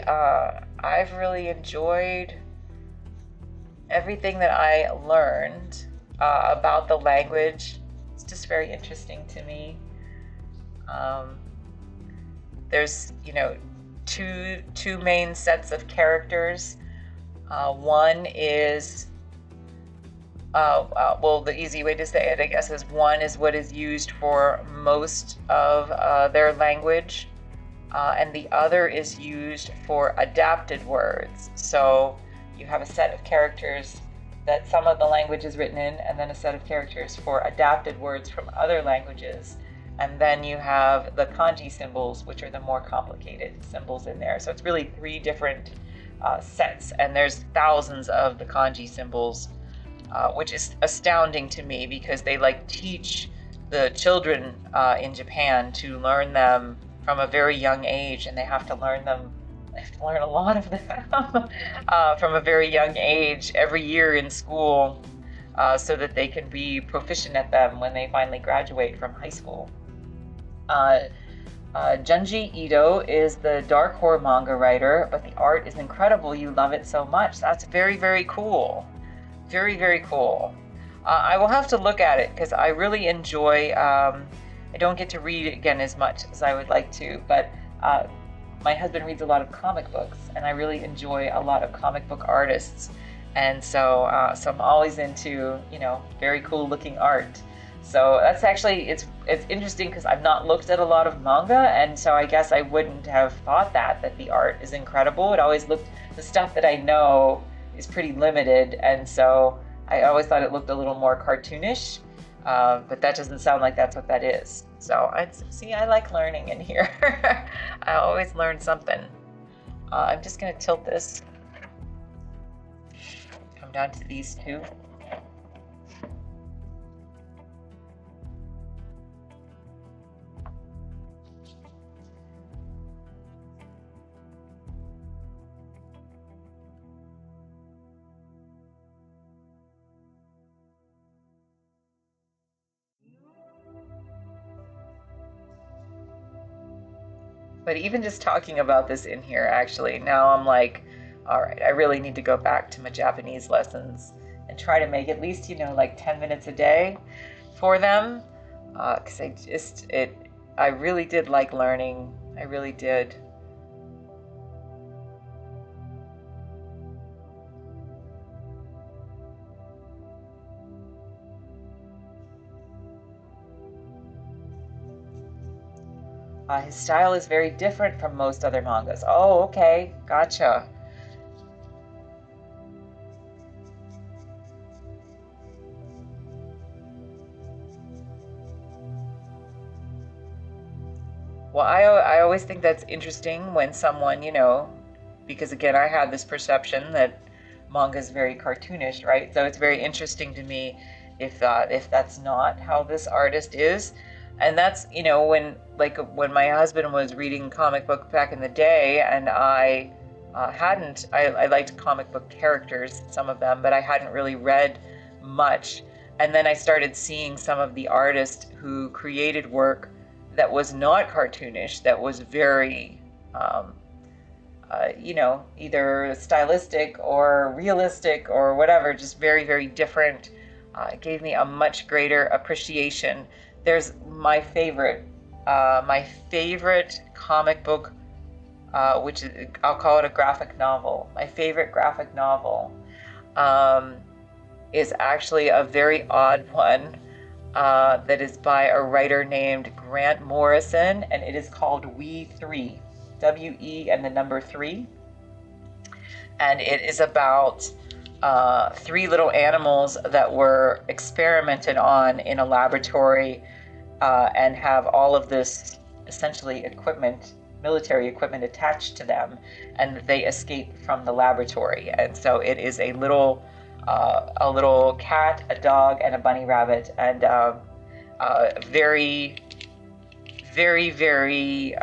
enjoyed everything that I learned about the language. It's just very interesting to me. Um, there's, two main sets of characters. One is, well, the easy way to say it, I guess, is one is what is used for most of their language, and the other is used for adapted words. So you have a set of characters that some of the language is written in, and then a set of characters for adapted words from other languages. And then you have the kanji symbols, which are the more complicated symbols in there. So it's really three different sets, and there's thousands of the kanji symbols, which is astounding to me because they teach the children in Japan to learn them from a very young age, and they have to learn a lot of them from a very young age every year in school, so that they can be proficient at them when they finally graduate from high school. Junji Ito is the dark horror manga writer, but the art is incredible. You love it so much. That's very, very cool. Very, very cool. I will have to look at it because I really enjoy, I don't get to read it again as much as I would like to, but my husband reads a lot of comic books, and I really enjoy a lot of comic book artists. And so I'm always into, very cool looking art. So that's actually, it's interesting because I've not looked at a lot of manga, and so I guess I wouldn't have thought that the art is incredible. It always looked, the stuff that I know is pretty limited, and so I always thought it looked a little more cartoonish, but that doesn't sound like that's what that is. So I like learning in here. I always learn something. I'm just going to tilt this, come down to these two. But even just talking about this in here, actually, now I'm like, all right, I really need to go back to my Japanese lessons and try to make at least, 10 minutes a day for them. Because I really did like learning. I really did. His style is very different from most other mangas. Oh, okay, gotcha. Well, I always think that's interesting when someone, because again, I had this perception that manga is very cartoonish, right? So it's very interesting to me if that's not how this artist is. And that's, when my husband was reading comic book back in the day, and I liked comic book characters, some of them, but I hadn't really read much. And then I started seeing some of the artists who created work that was not cartoonish, that was very, either stylistic or realistic or whatever, just very, very different. It gave me a much greater appreciation. There's my favorite comic book, which is, I'll call it a graphic novel. My favorite graphic novel is actually a very odd one that is by a writer named Grant Morrison, and it is called We 3, W-E and the number 3. And it is about 3 little animals that were experimented on in a laboratory, and have all of this essentially military equipment attached to them, and they escape from the laboratory. And so it is a little cat, a dog, and a bunny rabbit, and very, very, very,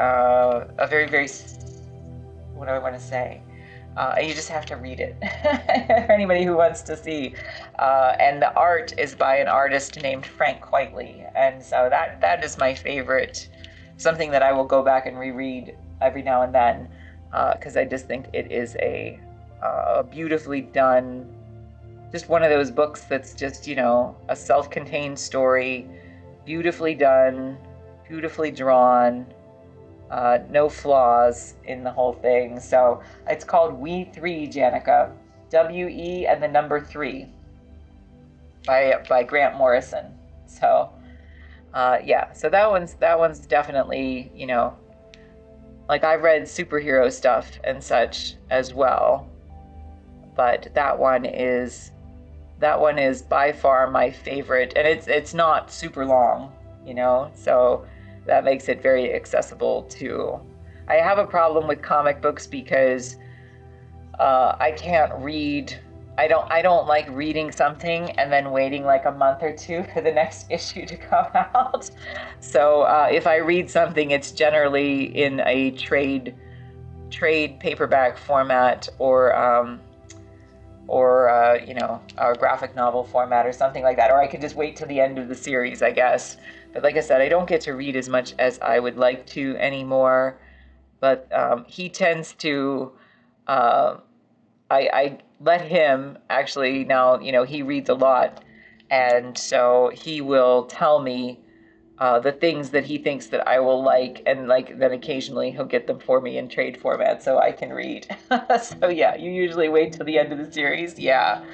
what do I want to say? You just have to read it for anybody who wants to see. And the art is by an artist named Frank Quitely. And so that is my favorite, something that I will go back and reread every now and then, because I just think it is a beautifully done, just one of those books that's just, a self-contained story, beautifully done, beautifully drawn, no flaws in the whole thing. So it's called We Three, Janica, WE and the number 3 by Grant Morrison. So yeah, so that one's definitely, you know, like I've read superhero stuff and such as well, but that one is by far my favorite, and it's not super long, you know, so that makes it very accessible too. I have a problem with comic books because I can't read. I don't like reading something and then waiting like a month or two for the next issue to come out. So if I read something, it's generally in a trade paperback format, or you know, a graphic novel format or something like that. Or I could just wait till the end of the series, I guess. But like I said, I don't get to read as much as I would like to anymore. But he tends to. I let him actually now, you know, he reads a lot, and so he will tell me the things that he thinks that I will like, and like then occasionally he'll get them for me in trade format so I can read. So yeah, you usually wait till the end of the series. Yeah,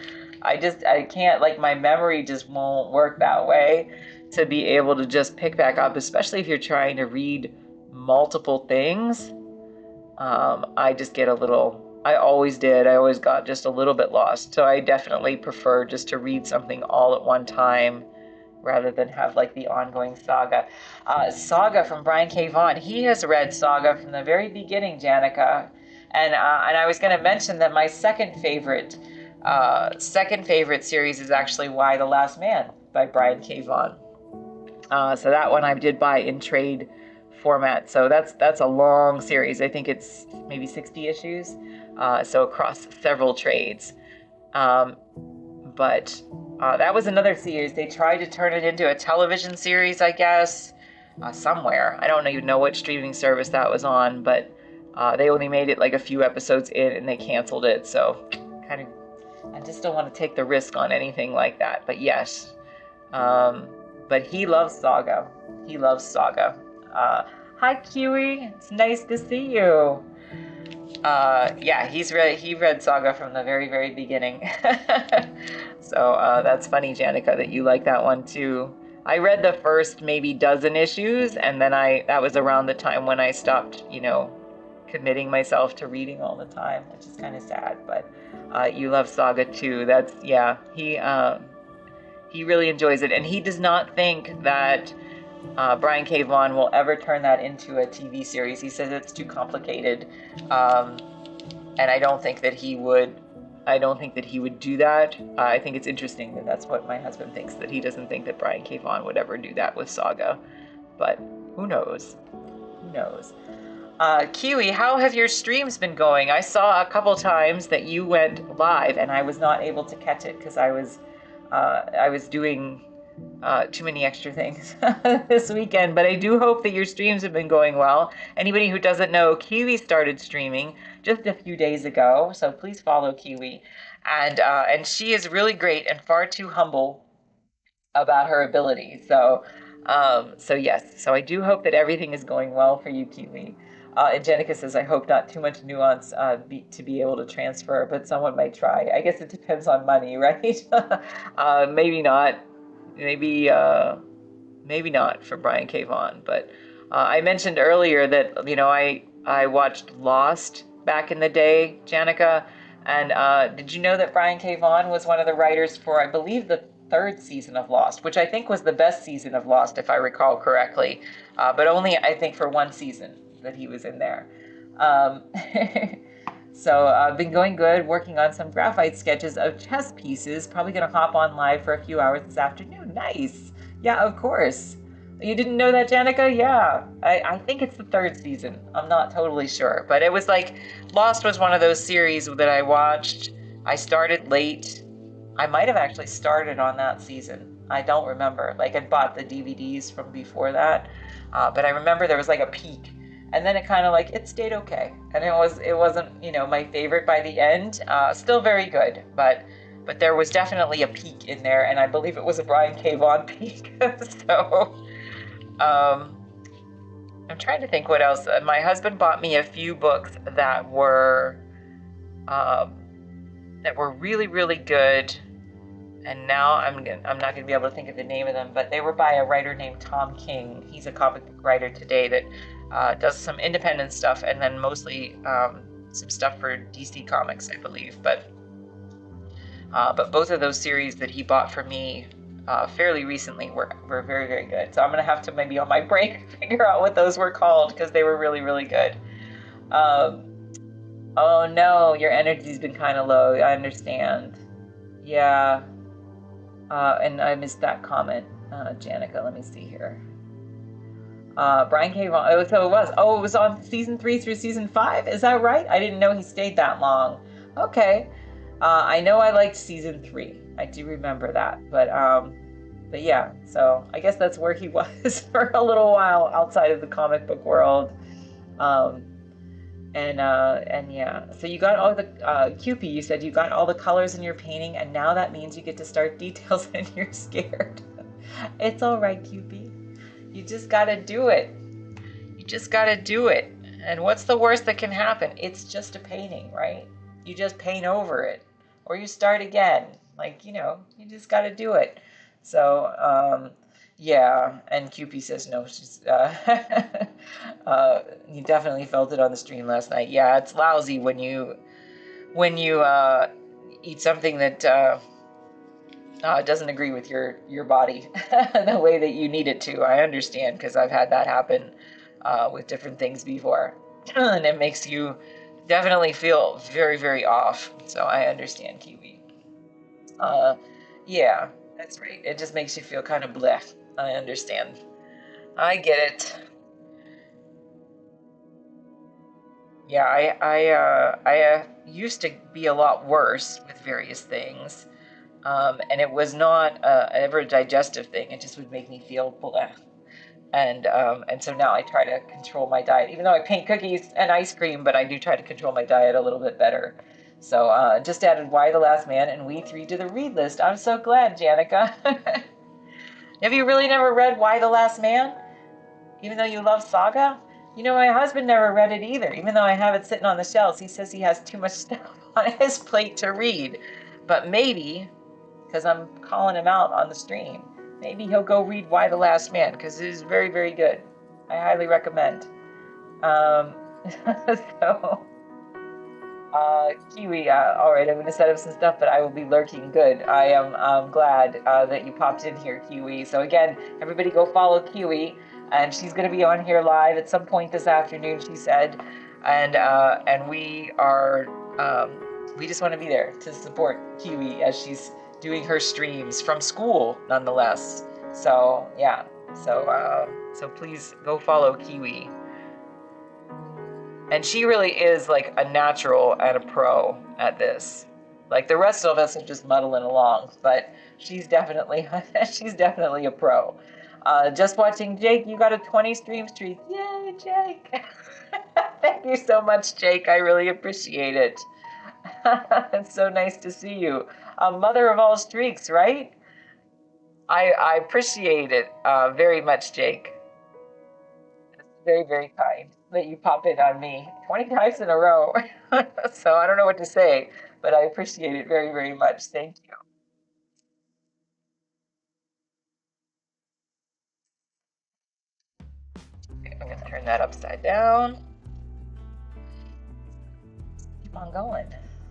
I can't, like, my memory just won't work that way to be able to just pick back up, especially if you're trying to read multiple things. I just get a little, I always did, I always got just a little bit lost. So I definitely prefer just to read something all at one time rather than have like the ongoing saga. Saga from Brian K. Vaughan. He has read Saga from the very beginning, Janica. And I was going to mention that my second favorite series is actually Why the Last Man by Brian K. Vaughan. So that one I did buy in trade format. So that's a long series. I think it's maybe 60 issues. So across several trades. But that was another series. They tried to turn it into a television series, I guess, somewhere. I don't even know what streaming service that was on, but they only made it like a few episodes in and they canceled it. So kind of, I just don't want to take the risk on anything like that. But yes, but he loves Saga. He loves Saga. Hi, Kiwi. It's nice to see you. Yeah, he read Saga from the very, very beginning. So that's funny, Janica, that you like that one too. I read the first maybe dozen issues, and then that was around the time when I stopped, you know, committing myself to reading all the time, which is kind of sad. But you love Saga too. That's, yeah, he really enjoys it, and he does not think that Brian K. Vaughan will ever turn that into a TV series. He says it's too complicated, and I don't think that he would do that. I think it's interesting that that's what my husband thinks, that he doesn't think that Brian K. Vaughan would ever do that with Saga. But who knows? Who knows? Kiwi, how have your streams been going? I saw a couple times that you went live, and I was not able to catch it because I was doing too many extra things this weekend, but I do hope that your streams have been going well. Anybody who doesn't know, Kiwi started streaming just a few days ago, so please follow Kiwi. And she is really great and far too humble about her ability. So yes, so I do hope that everything is going well for you, Kiwi. And Jenica says, I hope not too much nuance to be able to transfer, but someone might try. I guess it depends on money, right? Maybe not. Maybe not for Brian K. Vaughan, but I mentioned earlier that, you know, I watched Lost back in the day, Janica, and did you know that Brian K. Vaughan was one of the writers for, I believe, the 3rd season of Lost, which I think was the best season of Lost, if I recall correctly, but only, I think, for one season that he was in there. So I've been going good, working on some graphite sketches of chess pieces. Probably going to hop on live for a few hours this afternoon. Nice. Yeah, of course. You didn't know that, Janica? Yeah. I think it's the 3rd season. I'm not totally sure. But it was like, Lost was one of those series that I watched. I started late. I might have actually started on that season. I don't remember. Like, I bought the DVDs from before that. But I remember there was like a peak. And then it kind of like, it stayed okay. And it wasn't, you know, my favorite by the end. Still very good, but there was definitely a peak in there, and I believe it was a Brian K. Vaughan peak. So, I'm trying to think what else. My husband bought me a few books that were really, really good. And now I'm not going to be able to think of the name of them, but they were by a writer named Tom King. He's a comic book writer today that does some independent stuff, and then mostly some stuff for DC Comics, I believe. But both of those series that he bought for me fairly recently were very, very good. So I'm going to have to maybe on my break figure out what those were called, because they were really, really good. Oh no, your energy's been kind of low. I understand. Yeah. And I missed that comment, Janica. Let me see here. Brian K. Vaughan. Oh, so it was. Oh, it was on season 3 through season 5. Is that right? I didn't know he stayed that long. Okay. I know I liked season 3. I do remember that. But yeah. So I guess that's where he was for a little while outside of the comic book world. And yeah, so you got all the QP, you said you got all the colors in your painting, and now that means you get to start details and you're scared. It's all right, QP. You just got to do it. You just got to do it. And what's the worst that can happen? It's just a painting, right? You just paint over it, or you start again. Like, you just got to do it. So, yeah, and QP says no. She's you definitely felt it on the stream last night. Yeah, it's lousy when you eat something that doesn't agree with your body the way that you need it to. I understand, because I've had that happen with different things before, and it makes you definitely feel very, very off. So I understand, Kiwi. Yeah, that's right. It just makes you feel kind of bleh. I understand. I get it. Yeah, I used to be a lot worse with various things, and it was not ever a digestive thing. It just would make me feel bleh. And so now I try to control my diet, even though I paint cookies and ice cream, but I do try to control my diet a little bit better. So just added Y the Last Man and We Three to the read list. I'm so glad, Janica. Have you really never read Y the Last Man? Even though you love Saga? My husband never read it either, even though I have it sitting on the shelves. He says he has too much stuff on his plate to read. But maybe, because I'm calling him out on the stream, maybe he'll go read Y the Last Man, because it is very, very good. I highly recommend. Kiwi, all right, I'm going to set up some stuff, but I will be lurking. Good. I am glad that you popped in here, Kiwi. So again, everybody go follow Kiwi, and she's going to be on here live at some point this afternoon, she said, and we are, we just want to be there to support Kiwi as she's doing her streams from school, nonetheless. So yeah, so please go follow Kiwi. And she really is like a natural and a pro at this. Like the rest of us are just muddling along, but she's definitely a pro. Just watching Jake, you got a 20 stream streak. Yay, Jake! Thank you so much, Jake. I really appreciate it. It's so nice to see you. Mother of all streaks, right? I appreciate it very much, Jake. It's very, very kind that you pop in on me 20 times in a row. So I don't know what to say, but I appreciate it very, very much. Thank you. Okay, I'm going to turn that upside down. Keep on going.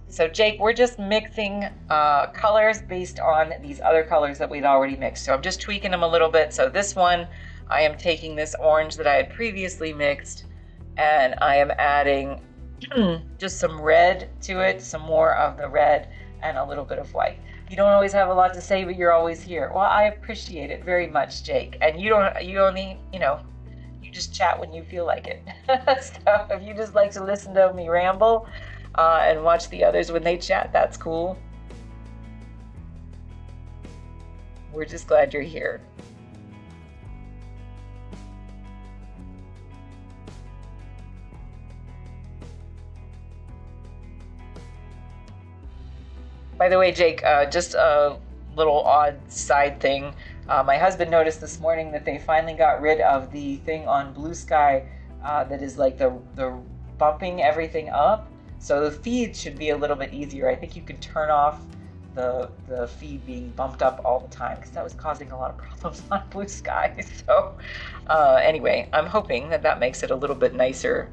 So Jake, we're just mixing colors based on these other colors that we'd already mixed. So I'm just tweaking them a little bit. So this one, I am taking this orange that I had previously mixed, and I am adding just some red to it, some more of the red, and a little bit of white. You don't always have a lot to say, but you're always here. Well, I appreciate it very much, Jake. And you only, you just chat when you feel like it. So if you just like to listen to me ramble and watch the others when they chat, that's cool. We're just glad you're here. By the way, Jake, just a little odd side thing. My husband noticed this morning that they finally got rid of the thing on BlueSky that is like the bumping everything up. So the feed should be a little bit easier. I think you can turn off the feed being bumped up all the time, because that was causing a lot of problems on BlueSky. So anyway, I'm hoping that that makes it a little bit nicer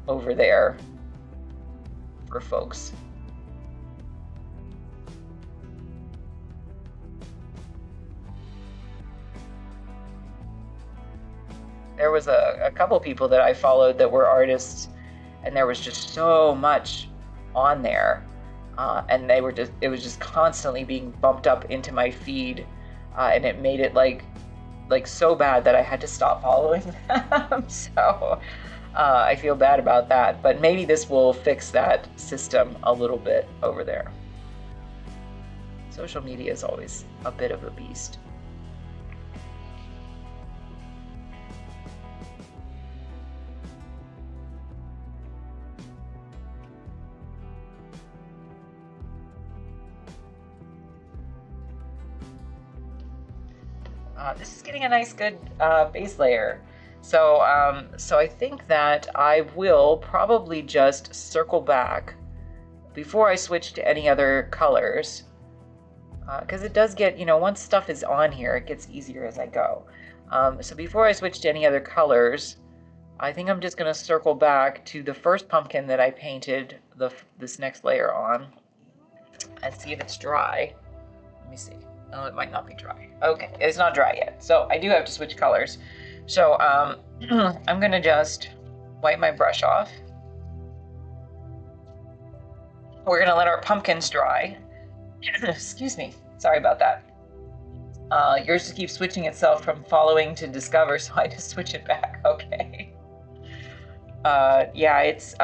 over there for folks. There was a couple people that I followed that were artists, and there was just so much on there, and it was just constantly being bumped up into my feed, and it made it like so bad that I had to stop following them. So I feel bad about that, but maybe this will fix that system a little bit over there. Social media is always a bit of a beast. This is getting a nice good base layer. So I think that I will probably just circle back before I switch to any other colors, because it does get, once stuff is on here, it gets easier as I go. So before I switch to any other colors, I think I'm just going to circle back to the first pumpkin that I painted this next layer on and see if it's dry. Let me see. Oh, it might not be dry. Okay, it's not dry yet. So I do have to switch colors. So I'm gonna just wipe my brush off. We're gonna let our pumpkins dry. Excuse me, sorry about that. Yours just keeps switching itself from following to discover, so I just switch it back. Okay. Yeah, it's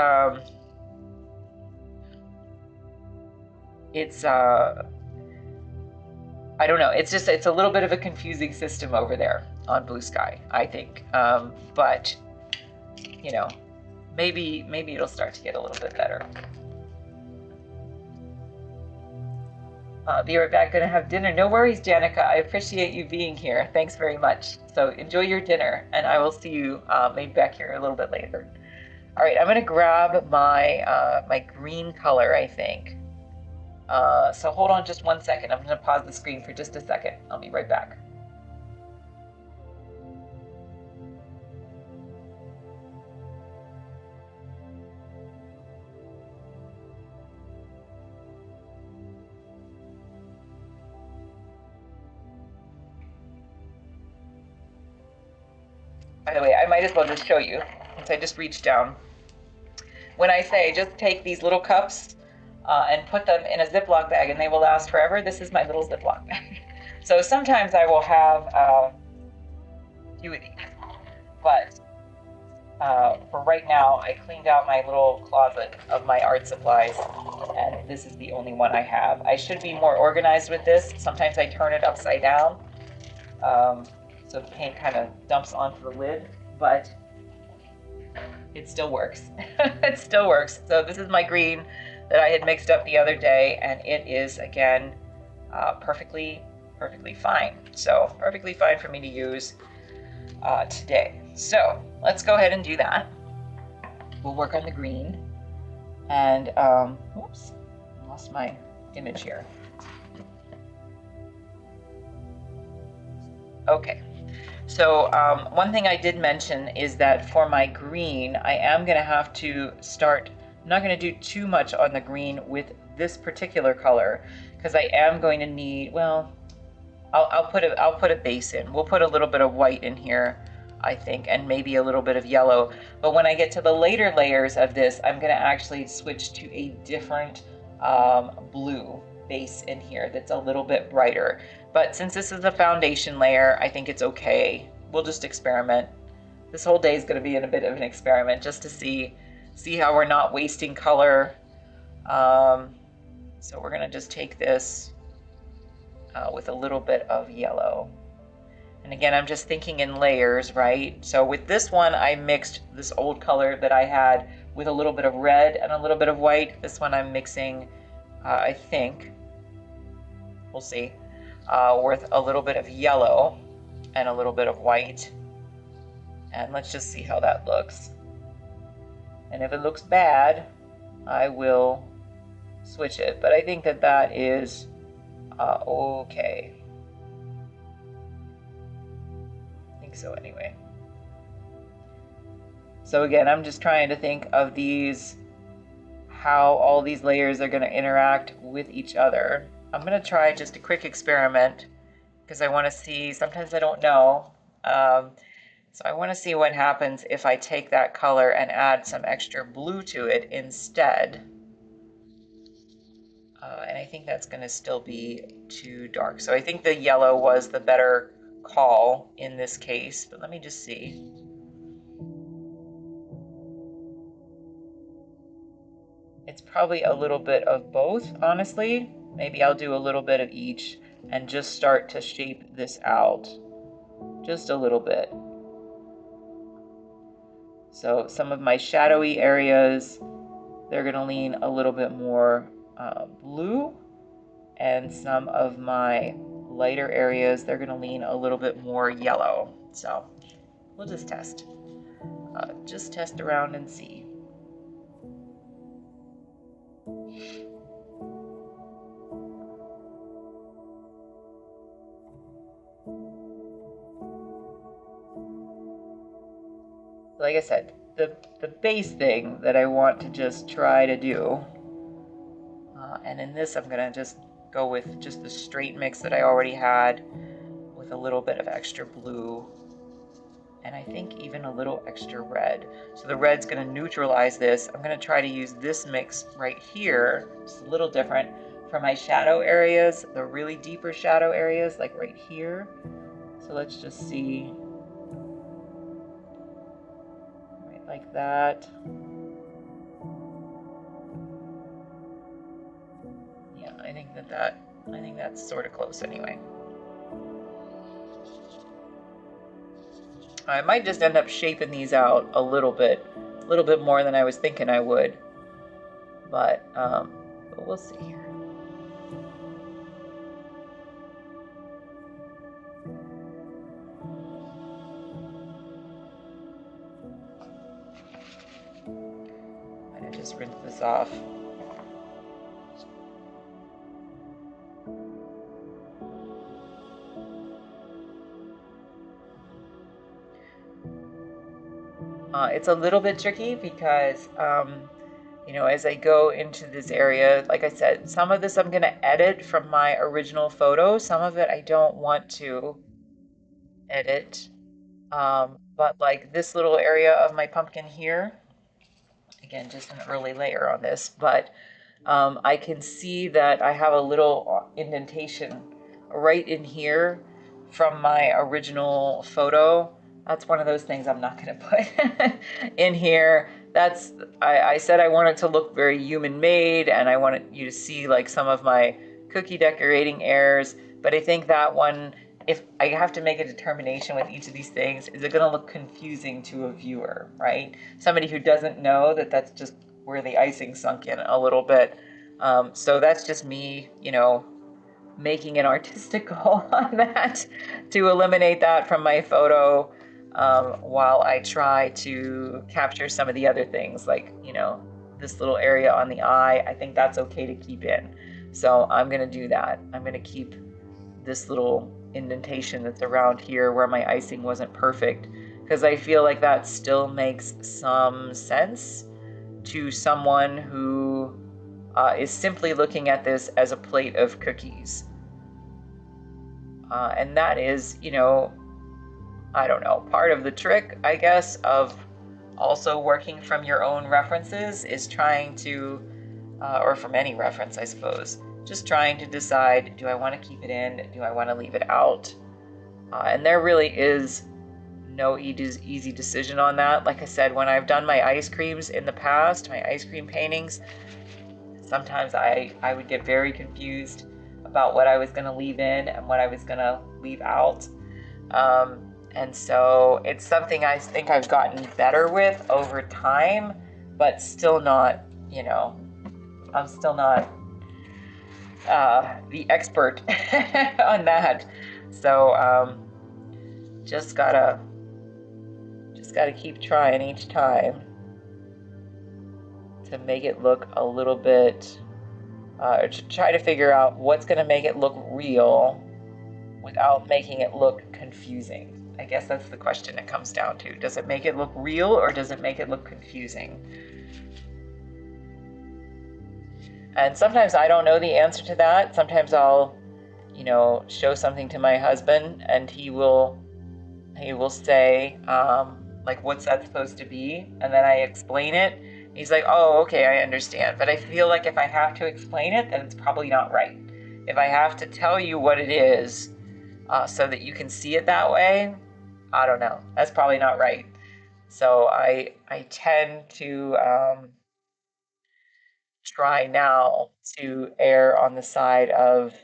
I don't know. It's a little bit of a confusing system over there on BlueSky, I think. But maybe it'll start to get a little bit better. Be right back. Gonna have dinner. No worries, Janica. I appreciate you being here. Thanks very much. So enjoy your dinner, and I will see you maybe back here a little bit later. All right, I'm gonna grab my my green color, I think. So hold on just 1 second. I'm going to pause the screen for just a second. I'll be right back. By the way, I might as well just show you, since I just reached down. When I say just take these little cups and put them in a Ziploc bag and they will last forever, this is my little Ziploc bag. So sometimes I will have a few of these, but for right now, I cleaned out my little closet of my art supplies, and this is the only one I have. I should be more organized with this. Sometimes I turn it upside down, so the paint kind of dumps onto the lid, but it still works. It still works. So this is my green that I had mixed up the other day, and it is, again, perfectly fine. So perfectly fine for me to use today. So let's go ahead and do that. We'll work on the green. And, oops, lost my image here. Okay. So one thing I did mention is that for my green, I am going to have to start. I'm not going to do too much on the green with this particular color, because I am going to need, well, I'll put a base in. We'll put a little bit of white in here, I think, and maybe a little bit of yellow. But when I get to the later layers of this, I'm going to actually switch to a different blue base in here that's a little bit brighter. But since this is a foundation layer, I think it's okay. We'll just experiment. This whole day is going to be a bit of an experiment, just to see how we're not wasting color. So we're going to just take this with a little bit of yellow. And again, I'm just thinking in layers, right? So with this one, I mixed this old color that I had with a little bit of red and a little bit of white. This one I'm mixing, I think, we'll see, with a little bit of yellow and a little bit of white. And let's just see how that looks. And if it looks bad, I will switch it. But I think that that is okay. I think so anyway. So again, I'm just trying to think of these, how all these layers are going to interact with each other. I'm going to try just a quick experiment because I want to see, sometimes I don't know. So I want to see what happens if I take that color and add some extra blue to it instead. And I think that's going to still be too dark. So I think the yellow was the better call in this case, but let me just see. It's probably a little bit of both, honestly. Maybe I'll do a little bit of each and just start to shape this out just a little bit. So some of my shadowy areas, they're going to lean a little bit more blue, and some of my lighter areas, they're going to lean a little bit more yellow. So we'll just test around and see. Like I said, the base thing that I want to just try to do, and in this I'm gonna just go with just the straight mix that I already had with a little bit of extra blue, and I think even a little extra red. So the red's gonna neutralize this. I'm gonna try to use this mix right here, just a little different, for my shadow areas, the really deeper shadow areas, like right here. So let's just see. Like that. Yeah, I think that's sort of close anyway. I might just end up shaping these out a little bit more than I was thinking I would, but we'll see here. I'm gonna just rinse this off. It's a little bit tricky because, you know, as I go into this area, like I said, some of this I'm going to edit from my original photo. Some of it I don't want to edit. But like this little area of my pumpkin here, again, just an early layer on this, but I can see that I have a little indentation right in here from my original photo. That's one of those things I'm not going to put in here. That's, I said I wanted to look very human made, and I wanted you to see like some of my cookie decorating errors, but I think that one, if I have to make a determination with each of these things, is it going to look confusing to a viewer, right? Somebody who doesn't know that that's just where the icing sunk in a little bit. So that's just me, you know, making an artistic call on that to eliminate that from my photo, while I try to capture some of the other things, like, you know, this little area on the eye. I think that's okay to keep in. So I'm going to do that. I'm going to keep this little indentation that's around here where my icing wasn't perfect, because I feel like that still makes some sense to someone who is simply looking at this as a plate of cookies. And that is, you know, I don't know, part of the trick, I guess, of also working from your own references is trying to, or from any reference, I suppose, just trying to decide, do I want to keep it in? Do I want to leave it out? And there really is no easy decision on that. Like I said, when I've done my ice creams in the past, my ice cream paintings, sometimes I would get very confused about what I was going to leave in and what I was going to leave out. And so it's something I think I've gotten better with over time, but still not, you know, I'm still not the expert on that. So just gotta keep trying each time to make it look a little bit, to try to figure out what's gonna make it look real without making it look confusing. I guess that's the question it comes down to. Does it make it look real or does it make it look confusing? And sometimes I don't know the answer to that. Sometimes I'll, show something to my husband and he will say, like, what's that supposed to be? And then I explain it. He's like, oh, okay, I understand. But I feel like if I have to explain it, then it's probably not right. If I have to tell you what it is, so that you can see it that way, I don't know. That's probably not right. So I tend to try now to err on the side of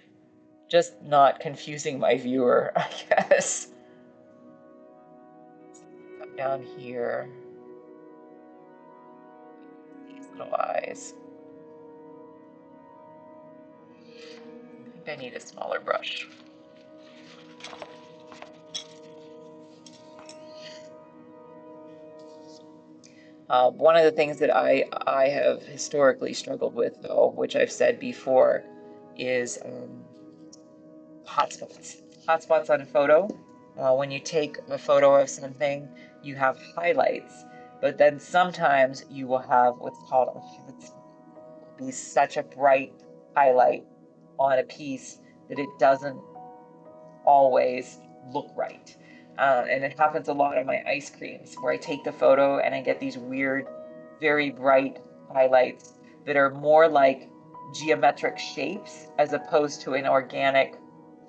just not confusing my viewer, I guess. Come down here. These little eyes. I think I need a smaller brush. One of the things that I have historically struggled with, though, which I've said before, is hotspots. Hotspots on a photo. When you take a photo of something, you have highlights, but then sometimes you will have what's called a hotspot. It will be such a bright highlight on a piece that it doesn't always look right. And it happens a lot on my ice creams where I take the photo and I get these weird, very bright highlights that are more like geometric shapes as opposed to an organic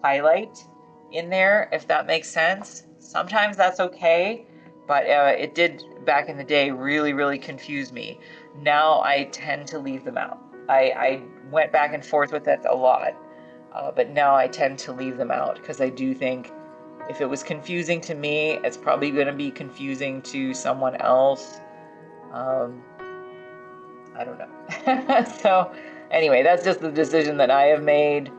highlight in there, if that makes sense. Sometimes that's okay, but it did back in the day really, really confuse me. Now I tend to leave them out. I went back and forth with it a lot, but now I tend to leave them out because I do think if it was confusing to me, it's probably going to be confusing to someone else. I don't know. So anyway, that's just the decision that I have made.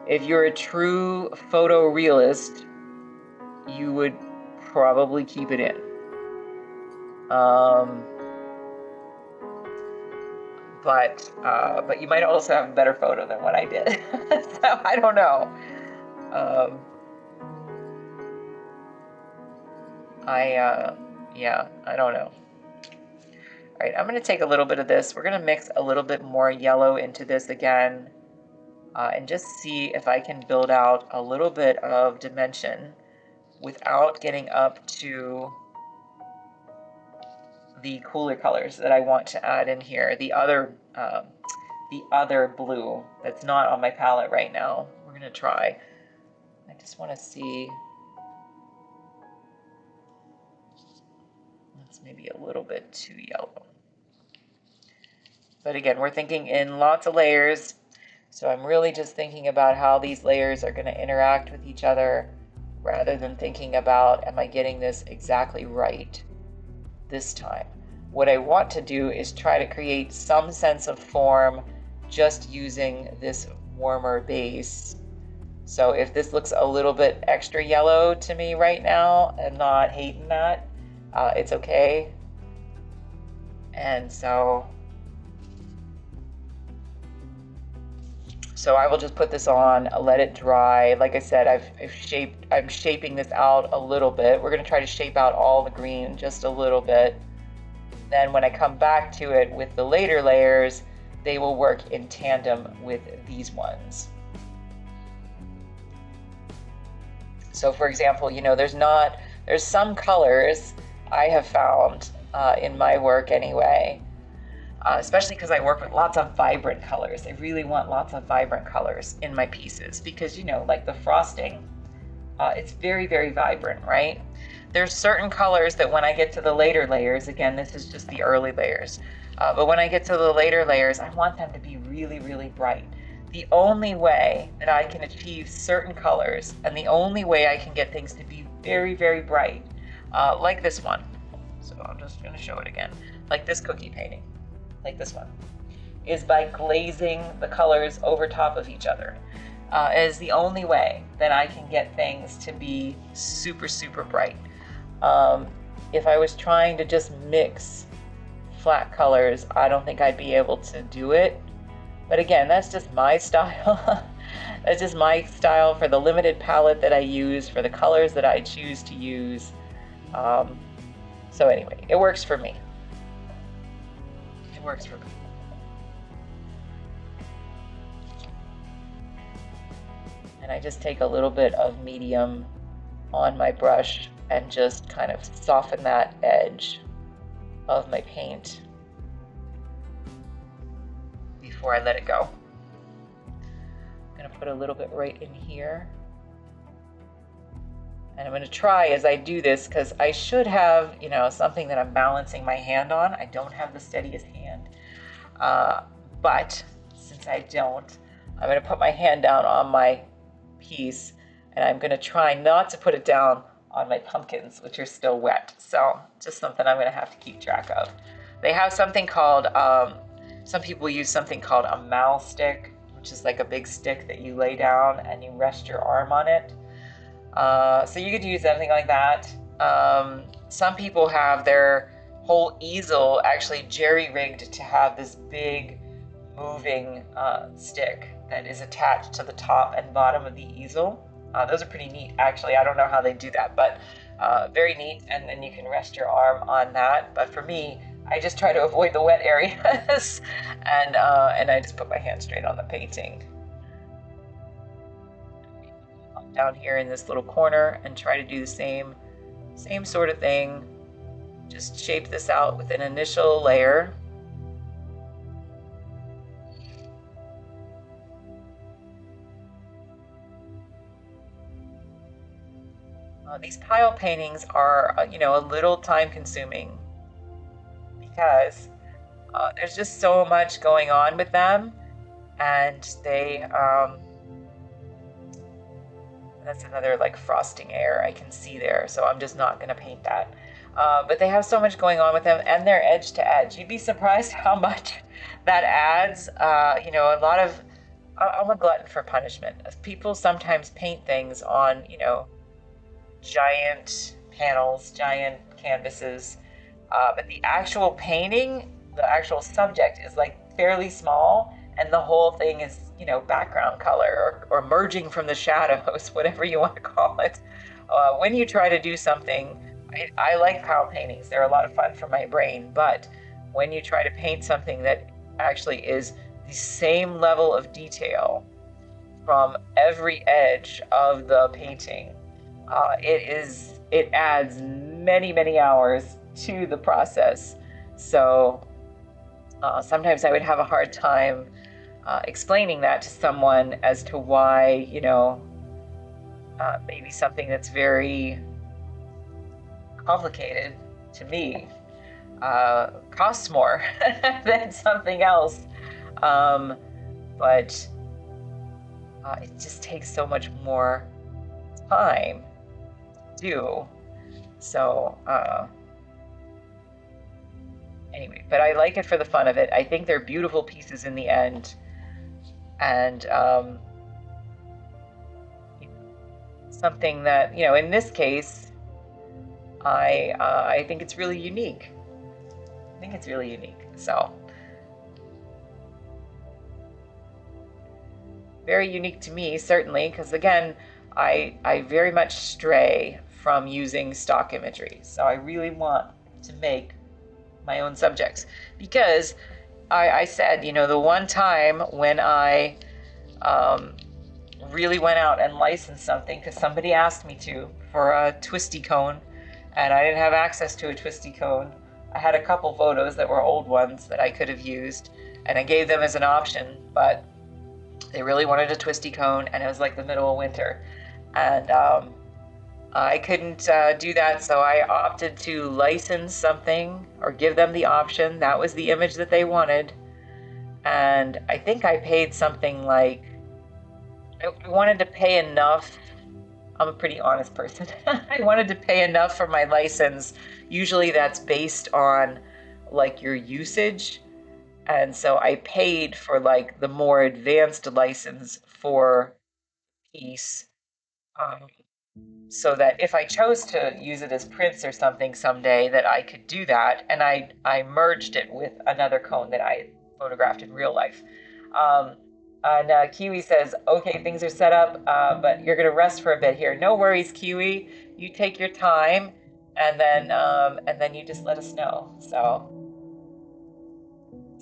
If you're a true photorealist, you would probably keep it in. But you might also have a better photo than what I did. So I don't know. Yeah, I don't know. All right, I'm going to take a little bit of this. We're going to mix a little bit more yellow into this again, and just see if I can build out a little bit of dimension without getting up to the cooler colors that I want to add in here. The other blue that's not on my palette right now. We're going to try. I just want to see. That's maybe a little bit too yellow. But again, we're thinking in lots of layers. So I'm really just thinking about how these layers are going to interact with each other rather than thinking about, am I getting this exactly right this time? What I want to do is try to create some sense of form just using this warmer base. So if this looks a little bit extra yellow to me right now, I'm not hating that. It's okay. And so I will just put this on, let it dry. Like I said, I'm shaping this out a little bit. We're going to try to shape out all the green just a little bit. Then when I come back to it with the later layers, they will work in tandem with these ones. So for example, there's some colors I have found in my work anyway, especially because I work with lots of vibrant colors. I really want lots of vibrant colors in my pieces because, like the frosting, it's very, very vibrant, right? There's certain colors that when I get to the later layers, again, this is just the early layers, but when I get to the later layers, I want them to be really, really bright. The only way that I can achieve certain colors and the only way I can get things to be very, very bright, like this one. So I'm just going to show it again, like this cookie painting, like this one. is by glazing the colors over top of each other. It is the only way that I can get things to be super, super bright. If I was trying to just mix flat colors, I don't think I'd be able to do it. But again, that's just my style. That's just my style for the limited palette that I use, for the colors that I choose to use. So anyway, it works for me. It works for me. And I just take a little bit of medium on my brush and just kind of soften that edge of my paint before I let it go. I'm going to put a little bit right in here. And I'm going to try as I do this, because I should have, you know, something that I'm balancing my hand on. I don't have the steadiest hand. But since I don't, I'm going to put my hand down on my piece, and I'm going to try not to put it down on my pumpkins, which are still wet. So just something I'm going to have to keep track of. They have something called, some people use something called a mal stick, which is like a big stick that you lay down and you rest your arm on it. So you could use something like that. Some people have their whole easel actually jerry-rigged to have this big moving stick that is attached to the top and bottom of the easel. Those are pretty neat, actually. I don't know how they do that, but very neat. And then you can rest your arm on that. But for me, I just try to avoid the wet areas, and I just put my hand straight on the painting. Down here in this little corner, and try to do the same sort of thing. Just shape this out with an initial layer. These pile paintings are, you know, a little time consuming, because there's just so much going on with them, and they, that's another like frosting air I can see there, so I'm just not going to paint that. But they have so much going on with them, and they're edge to edge. You'd be surprised how much that adds. You know, a lot of, I'm a glutton for punishment. People sometimes paint things on, you know, giant panels, giant canvases, but the actual painting, the actual subject is like fairly small, and the whole thing is, you know, background color or merging from the shadows, whatever you want to call it. When you try to do something, I like pile paintings. They're a lot of fun for my brain, but when you try to paint something that actually is the same level of detail from every edge of the painting, it adds many hours to the process. So sometimes I would have a hard time explaining that to someone as to why, you know, maybe something that's very complicated to me costs more than something else. But it just takes so much more time to do. So anyway, but I like it for the fun of it. I think they're beautiful pieces in the end, and something that, you know, in this case, I think it's really unique. I think it's really unique. So very unique to me, certainly, because again, I very much stray from using stock imagery. So I really want to make my own subjects, because I said, you know, the one time when I really went out and licensed something, because somebody asked me to, for a twisty cone, and I didn't have access to a twisty cone. I had a couple photos that were old ones that I could have used, and I gave them as an option, but they really wanted a twisty cone, and it was like the middle of winter, and I couldn't do that, so I opted to license something or give them the option. That was the image that they wanted, and I think I paid something like, I wanted to pay enough. I'm a pretty honest person. I wanted to pay enough for my license. Usually that's based on like your usage, And so I paid for like the more advanced license for piece, um, so that if I chose to use it as prints or something someday, that I could do that. And I merged it with another cone that I photographed in real life. Um, and Kiwi says, okay, things are set up, but you're going to rest for a bit here. No worries, Kiwi. You take your time, and then you just let us know. So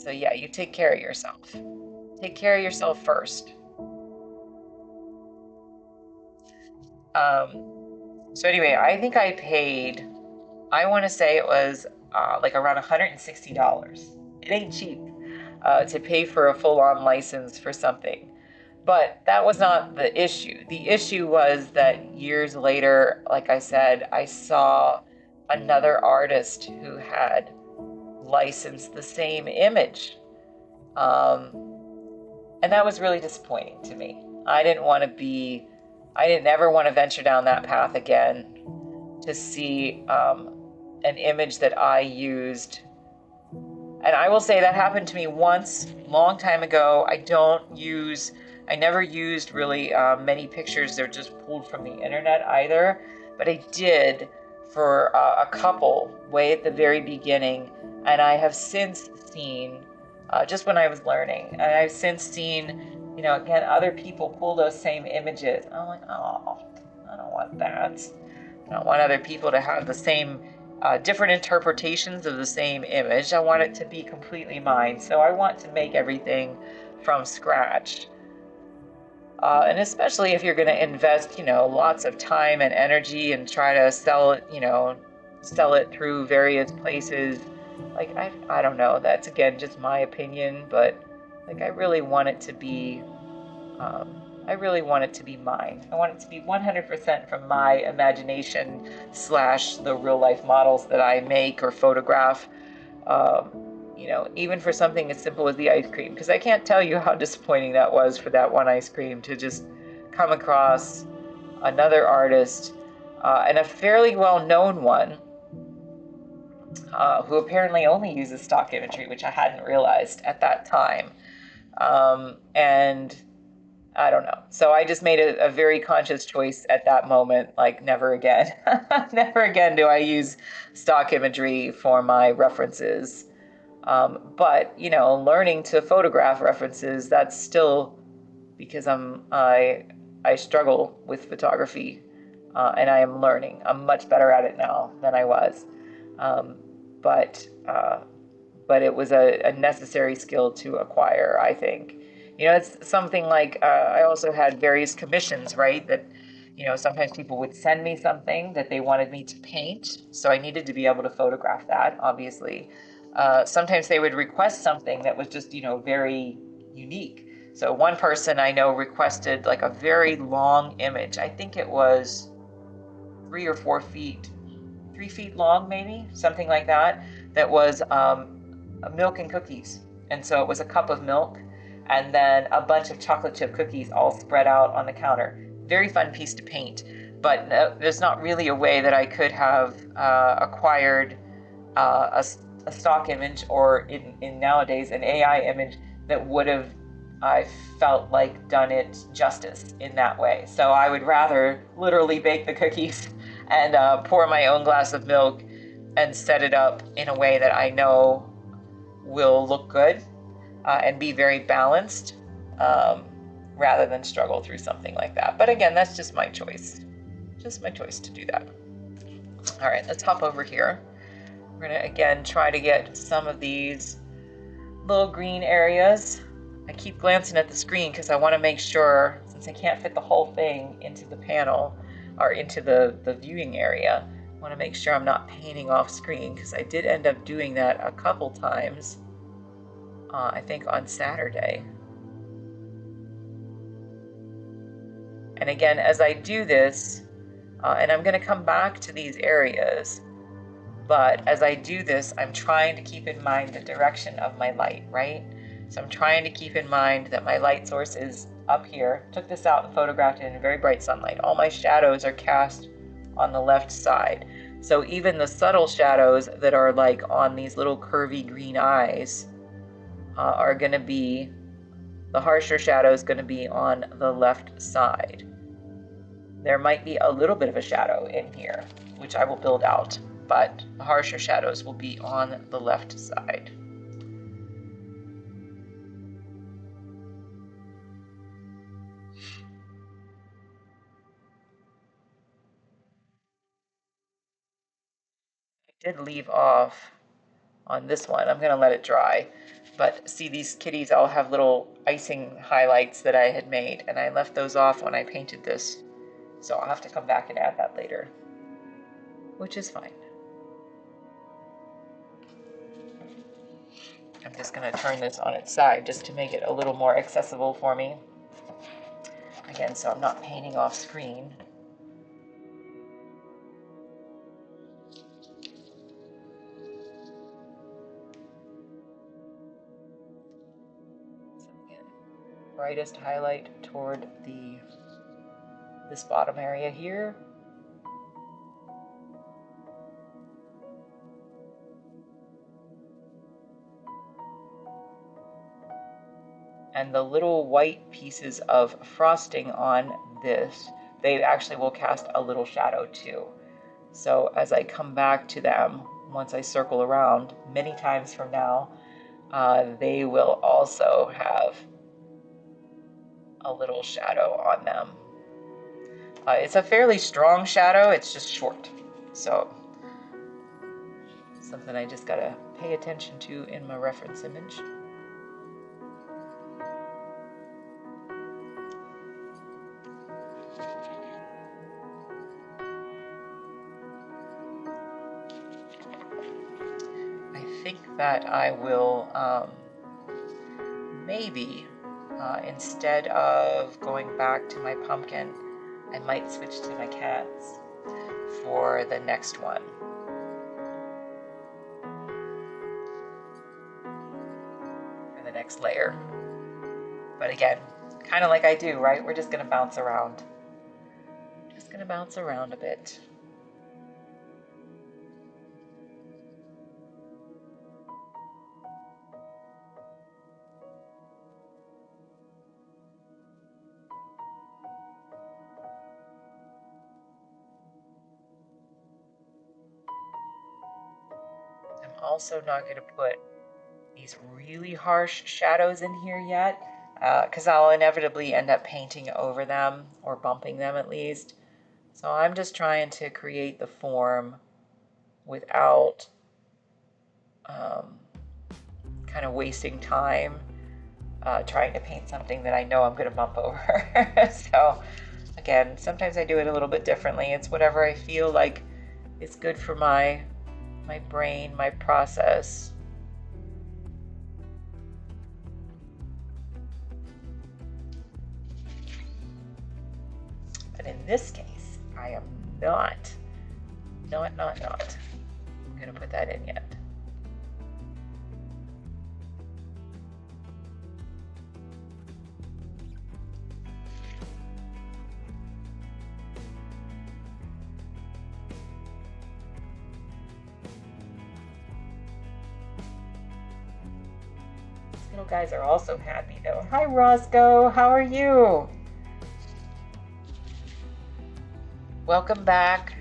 yeah, you take care of yourself. Take care of yourself first. So anyway, I think I paid, I want to say it was like around $160. It ain't cheap to pay for a full-on license for something. But that was not the issue. The issue was that years later, like I said, I saw another artist who had licensed the same image. And that was really disappointing to me. I didn't ever want to venture down that path again to see an image that I used. And I will say that happened to me once, long time ago. I never used really many pictures. They're just pulled from the internet either. But I did for a couple way at the very beginning. And I have since seen, just when I was learning, and I've since seen, again, other people pull those same images. I'm like, oh, I don't want that. I don't want other people to have the same different interpretations of the same image. I want it to be completely mine. So I want to make everything from scratch. And especially if you're going to invest, lots of time and energy and try to sell it through various places. Like, I don't know, that's again, just my opinion, but like, I really want it to be mine. I want it to be 100% from my imagination / the real life models that I make or photograph. Even for something as simple as the ice cream, because I can't tell you how disappointing that was for that one ice cream to just come across another artist, and a fairly well-known one, who apparently only uses stock imagery, which I hadn't realized at that time. And I don't know. So I just made a very conscious choice at that moment, like never again. Never again do I use stock imagery for my references. But, learning to photograph references, that's still because I struggle with photography, and I am learning. I'm much better at it now than I was. But it was a necessary skill to acquire, I think. It's something like, I also had various commissions, right? That, sometimes people would send me something that they wanted me to paint. So I needed to be able to photograph that, obviously. Sometimes they would request something that was just, very unique. So one person I know requested like a very long image. I think it was 3 or 4 feet, 3 feet long, maybe, something like that. That was milk and cookies. And so it was a cup of milk and then a bunch of chocolate chip cookies all spread out on the counter. Very fun piece to paint, but there's not really a way that I could have acquired a stock image, or in nowadays an AI image, that would have, I felt like, done it justice in that way. So I would rather literally bake the cookies and pour my own glass of milk and set it up in a way that I know will look good and be very balanced, rather than struggle through something like that. But again, that's just my choice. Just my choice to do that. All right, let's hop over here. We're gonna again try to get some of these little green areas. I keep glancing at the screen because I want to make sure, since I can't fit the whole thing into the panel or into the viewing area, I want to make sure I'm not painting off screen, because I did end up doing that a couple times, I think on Saturday. And again, as I do this, and I'm going to come back to these areas, but as I do this, I'm trying to keep in mind the direction of my light, right? So I'm trying to keep in mind that my light source is up here. Took this out and photographed it in very bright sunlight. All my shadows are cast on the left side. So even the subtle shadows that are like on these little curvy green eyes are going to be, the harsher shadow is going to be on the left side. There might be a little bit of a shadow in here, which I will build out, but the harsher shadows will be on the left side. I did leave off on this one. I'm going to let it dry. But see, these kitties all have little icing highlights that I had made, and I left those off when I painted this. So I'll have to come back and add that later, which is fine. I'm just going to turn this on its side just to make it a little more accessible for me. Again, so I'm not painting off screen. So again, brightest highlight toward this bottom area here. And the little white pieces of frosting on this, they actually will cast a little shadow too. So as I come back to them, once I circle around many times from now, they will also have a little shadow on them. It's a fairly strong shadow, it's just short. So something I just gotta pay attention to in my reference image. I think that I will maybe instead of going back to my pumpkin, I might switch to my cats for the next one. For the next layer. But again, kind of like I do, right? We're just gonna bounce around. Just gonna bounce around a bit. I'm also not going to put these really harsh shadows in here yet, because I'll inevitably end up painting over them, or bumping them at least. So I'm just trying to create the form without kind of wasting time trying to paint something that I know I'm going to bump over. So again, sometimes I do it a little bit differently. It's whatever I feel like is good for my brain, my process. But in this case, I am not going to put that in yet. Little guys are also happy though. Hi Roscoe, how are you? Welcome back.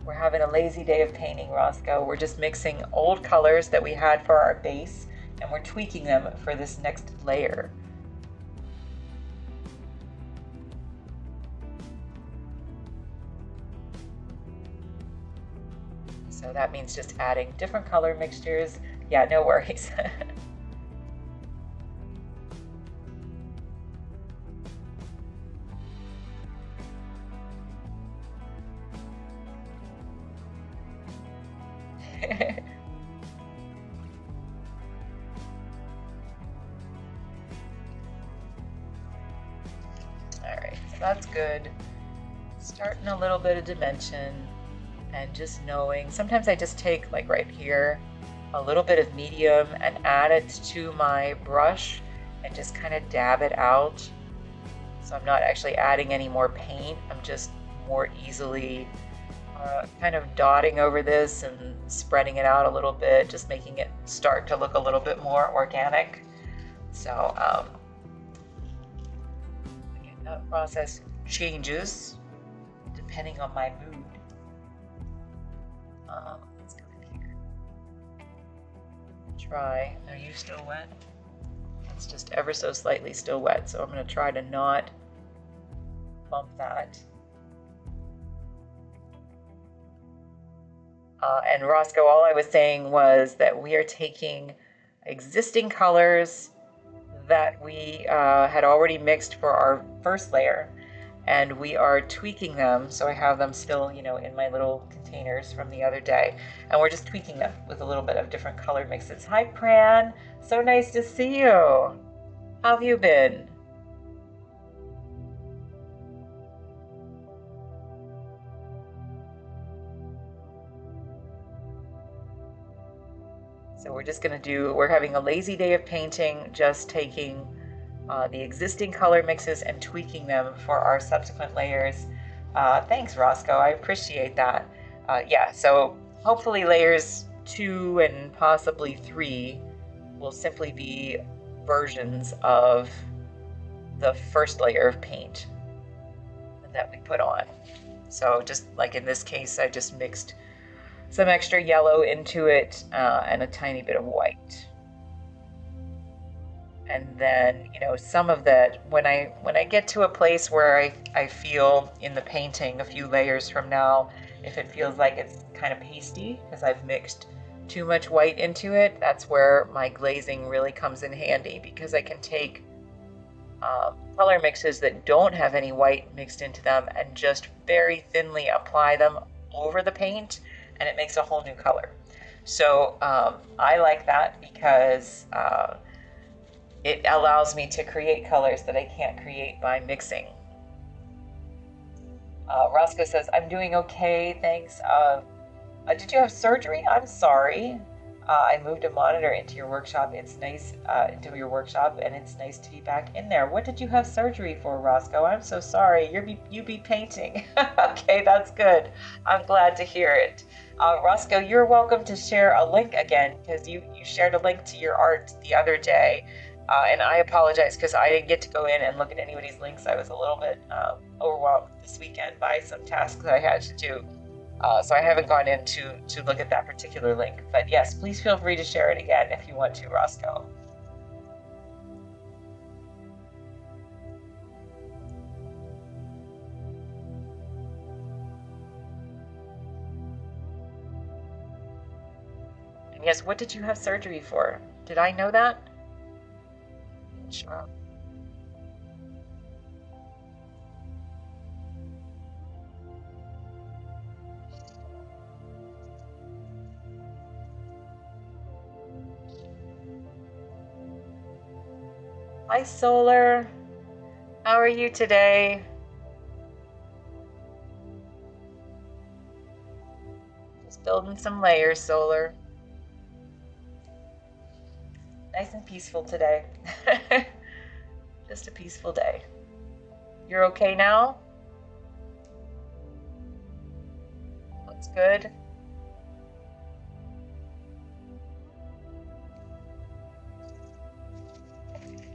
We're having a lazy day of painting, Roscoe. We're just mixing old colors that we had for our base and we're tweaking them for this next layer. So that means just adding different color mixtures. Yeah, no worries. Alright, so that's good. Starting a little bit of dimension. And just knowing, sometimes I just take, like right here, a little bit of medium and add it to my brush and just kind of dab it out. So I'm not actually adding any more paint, I'm just more easily kind of dotting over this and spreading it out a little bit, just making it start to look a little bit more organic. So again, that process changes depending on my mood. Let's go in here. Try. Are you still wet? It's just ever so slightly still wet, so I'm going to try to not bump that. And Roscoe, all I was saying was that we are taking existing colors that we had already mixed for our first layer, and we are tweaking them. So I have them still, you know, in my little containers from the other day, and we're just tweaking them with a little bit of different color mixes. Hi, Pran. So nice to see you. How have you been? So we're just gonna we're having a lazy day of painting, just taking the existing color mixes and tweaking them for our subsequent layers. Thanks, Roscoe, I appreciate that. Yeah, so hopefully layers 2 and possibly 3 will simply be versions of the first layer of paint that we put on. So just like in this case, I just mixed some extra yellow into it and a tiny bit of white. And then, you know, some of that, when I get to a place where I feel in the painting a few layers from now, if it feels like it's kind of pasty because I've mixed too much white into it, that's where my glazing really comes in handy, because I can take color mixes that don't have any white mixed into them and just very thinly apply them over the paint, and it makes a whole new color. So I like that because it allows me to create colors that I can't create by mixing. Roscoe says, I'm doing okay, thanks. Did you have surgery? I'm sorry. I moved a monitor into your workshop. It's nice, into your workshop, and it's nice to be back in there. What did you have surgery for, Roscoe? I'm so sorry. You be painting. Okay, that's good. I'm glad to hear it. Roscoe, you're welcome to share a link again, because you shared a link to your art the other day. And I apologize because I didn't get to go in and look at anybody's links. I was a little bit overwhelmed this weekend by some tasks I had to do. So I haven't gone in to look at that particular link. But yes, please feel free to share it again if you want to, Roscoe. And yes, what did you have surgery for? Did I know that? Sure. Hi, Solar. How are you today? Just building some layers, Solar. Nice and peaceful today. Just a peaceful day. You're okay now? Looks good.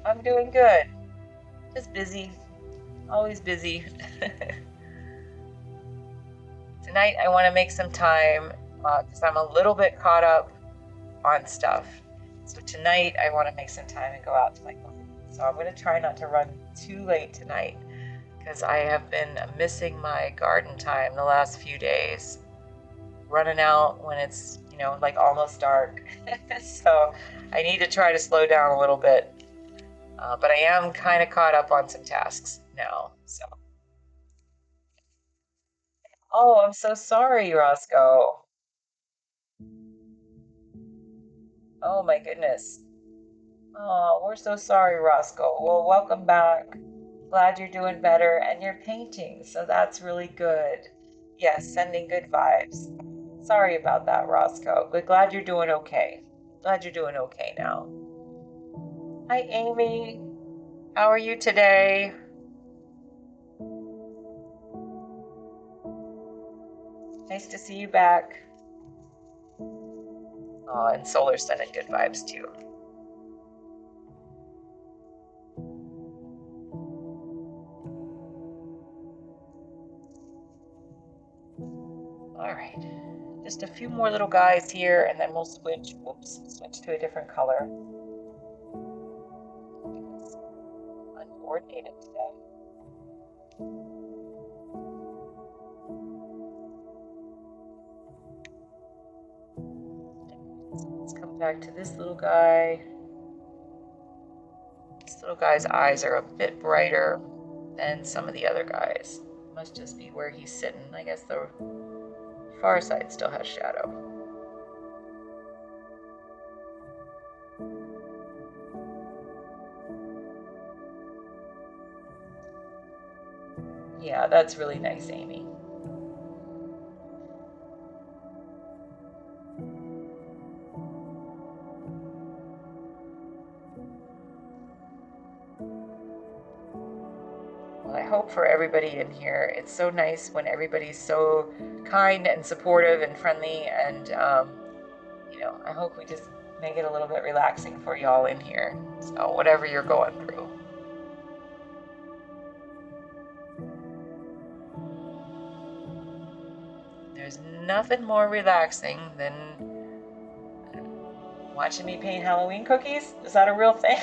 I'm doing good. Just busy. Always busy. Tonight I want to make some time because I'm a little bit caught up on stuff. So tonight I want to make some time and go out to my coffee. So I'm going to try not to run too late tonight because I have been missing my garden time the last few days. Running out when it's, you know, like almost dark. So I need to try to slow down a little bit. But I am kind of caught up on some tasks now. So. Oh, I'm so sorry, Roscoe. Oh my goodness. Oh, we're so sorry, Roscoe. Well, welcome back. Glad you're doing better and you're painting, so that's really good. Yes, sending good vibes. Sorry about that, Roscoe, but glad you're doing okay. Glad you're doing okay now. Hi, Amy. How are you today? Nice to see you back. Oh, and Solar's sending good vibes too. All right, just a few more little guys here, and then we'll switch to a different color. It's uncoordinated today. So let's come back to this little guy. This little guy's eyes are a bit brighter than some of the other guys. Must just be where he's sitting. I guess the far side still has shadow. Yeah, that's really nice, Amy. Well, I hope for everybody in here, it's so nice when everybody's so kind and supportive and friendly, and you know, I hope we just make it a little bit relaxing for y'all in here. So whatever you're going through. There's nothing more relaxing than watching me paint Halloween cookies. Is that a real thing?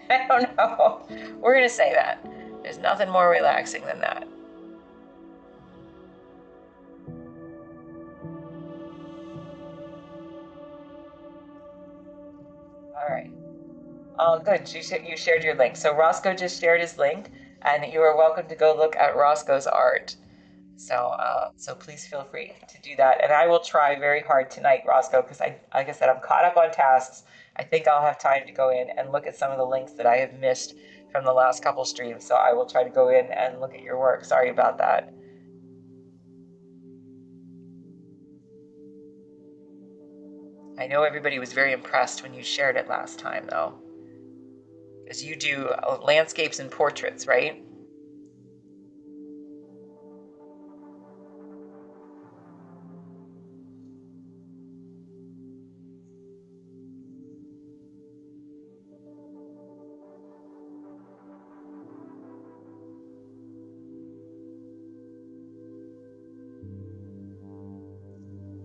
I don't know. We're gonna say that. There's nothing more relaxing than that. All right. Oh, good. You shared your link. So Roscoe just shared his link, and you are welcome to go look at Roscoe's art. So please feel free to do that. And I will try very hard tonight, Roscoe, because like I said, I'm caught up on tasks. I think I'll have time to go in and look at some of the links that I have missed from the last couple streams. So I will try to go in and look at your work. Sorry about that. I know everybody was very impressed when you shared it last time, though, because you do landscapes and portraits, right?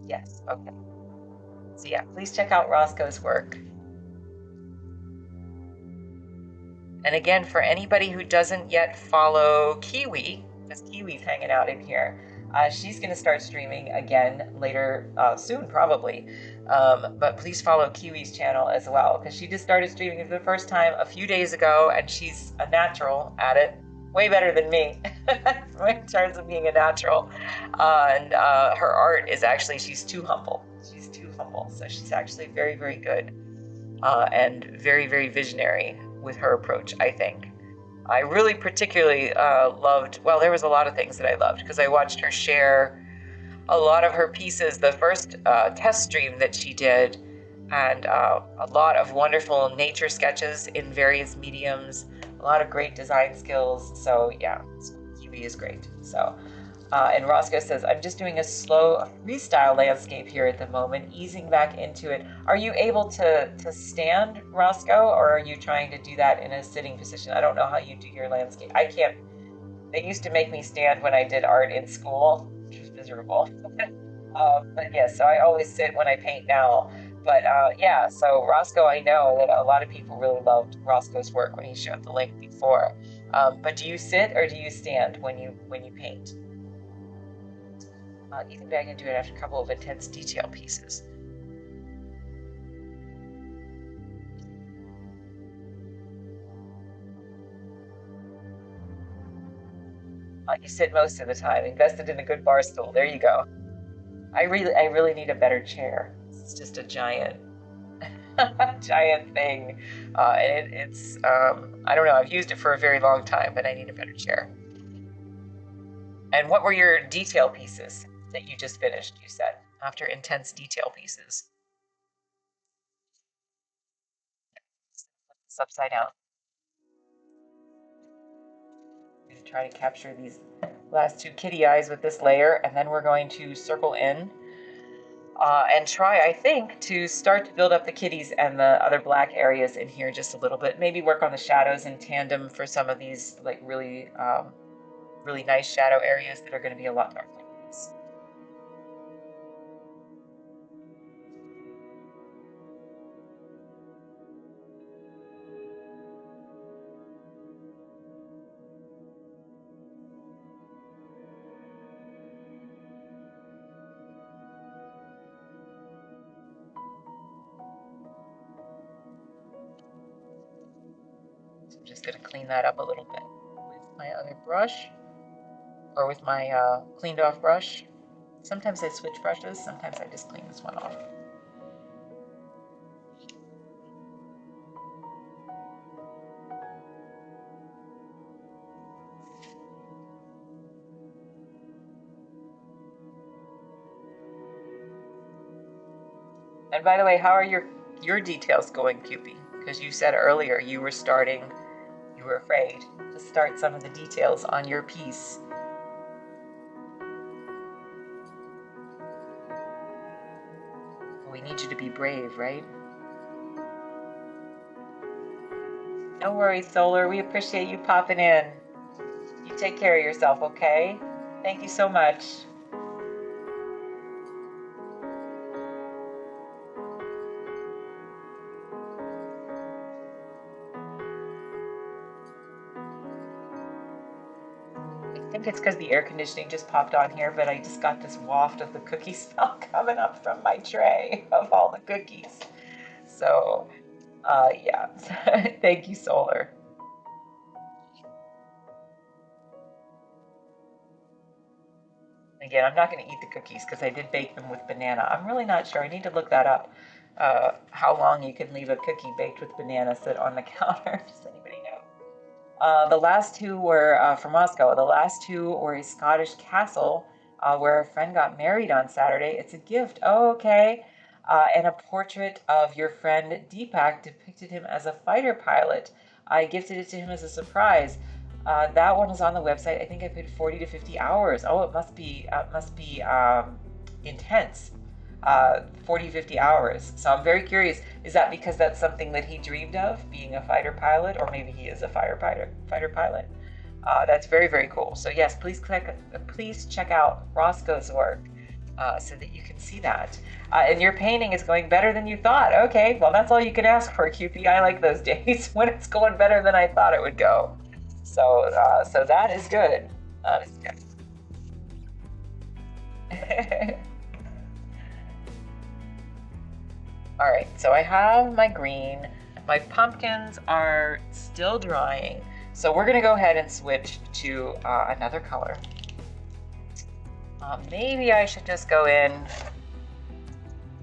Yes. Okay. So yeah, please check out Roscoe's work. And again, for anybody who doesn't yet follow Kiwi, because Kiwi's hanging out in here, she's going to start streaming again later, soon probably. But please follow Kiwi's channel as well, because she just started streaming for the first time a few days ago, and she's a natural at it, way better than me in terms of being a natural. And her art is actually, she's too humble. She's too humble. So she's actually very, very good and very, very visionary with her approach, I think. I really particularly loved, well, there was a lot of things that I loved because I watched her share a lot of her pieces, the first test stream that she did, and a lot of wonderful nature sketches in various mediums, a lot of great design skills. So yeah, Kiwi is great. So and Roscoe says, I'm just doing a slow freestyle landscape here at the moment, easing back into it. Are you able to stand, Roscoe, or are you trying to do that in a sitting position? I don't know how you do your landscape. I can't. They used to make me stand when I did art in school, which was miserable. But yes, so I always sit when I paint now. But yeah, so Roscoe, I know that a lot of people really loved Roscoe's work when he showed the link before. But do you sit or do you stand when you paint? Easing back into it after a couple of intense detail pieces. You sit most of the time. Invested in a good bar stool. There you go. I really need a better chair. It's just a giant, giant thing, and it's I don't know. I've used it for a very long time, but I need a better chair. And what were your detail pieces that you just finished? You said after intense detail pieces. It's upside down. I'm gonna try to capture these last two kitty eyes with this layer, and then we're going to circle in and try, I think, to start to build up the kitties and the other black areas in here just a little bit. Maybe work on the shadows in tandem for some of these like really, really nice shadow areas that are going to be a lot darker. So I'm just going to clean that up a little bit with my other brush, or with my cleaned off brush. Sometimes I switch brushes, sometimes I just clean this one off. And by the way, how are your details going, Cupie? Because you said earlier you were afraid to start some of the details on your piece. We need you to be brave, right? No worries, Solar. We appreciate you popping in. You take care of yourself, okay? Thank you so much. I think it's because the air conditioning just popped on here, but I just got this waft of the cookie smell coming up from my tray of all the cookies. So, yeah. Thank you, Solar. Again, I'm not going to eat the cookies because I did bake them with banana. I'm really not sure. I need to look that up. How long you can leave a cookie baked with banana sit on the counter. Does anybody know? The last two were from Moscow. The last two were a Scottish castle where a friend got married on Saturday. It's a gift. Oh, okay. And a portrait of your friend Deepak depicted him as a fighter pilot. I gifted it to him as a surprise. That one is on the website. I think I paid 40 to 50 hours. Oh, it must be intense. 40, 50 hours. So I'm very curious. Is that because that's something that he dreamed of, being a fighter pilot, or maybe he is a fighter pilot? That's very, very cool. So yes, please check out Roscoe's work so that you can see that. And your painting is going better than you thought. Okay, well that's all you can ask for, Cupie. I like those days when it's going better than I thought it would go. So that is good. That is good. All right, so I have my green. My pumpkins are still drying. So we're gonna go ahead and switch to another color. Maybe I should just go in.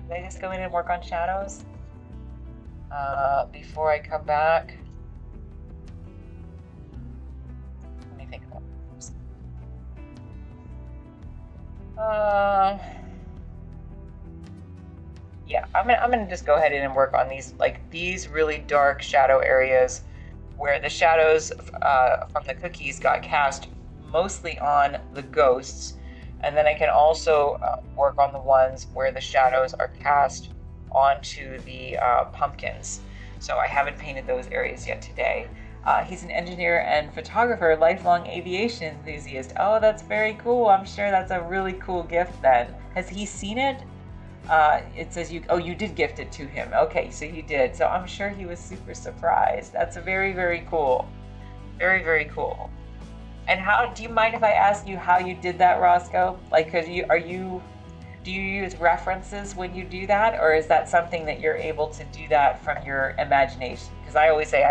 Did I just go in and work on shadows before I come back? Let me think about this. Yeah, I'm gonna just go ahead and work on these really dark shadow areas where the shadows from the cookies got cast mostly on the ghosts, and then I can also work on the ones where the shadows are cast onto the pumpkins. So I haven't painted those areas yet today. He's an engineer and photographer, lifelong aviation enthusiast. Oh, that's very cool. I'm sure that's a really cool gift then. Has he seen it? It says you did gift it to him. Okay, so you did. So I'm sure he was super surprised. That's very, very cool. Very, very cool. And do you mind if I ask you how you did that, Roscoe? Like, do you use references when you do that, or is that something that you're able to do that from your imagination? Because I always say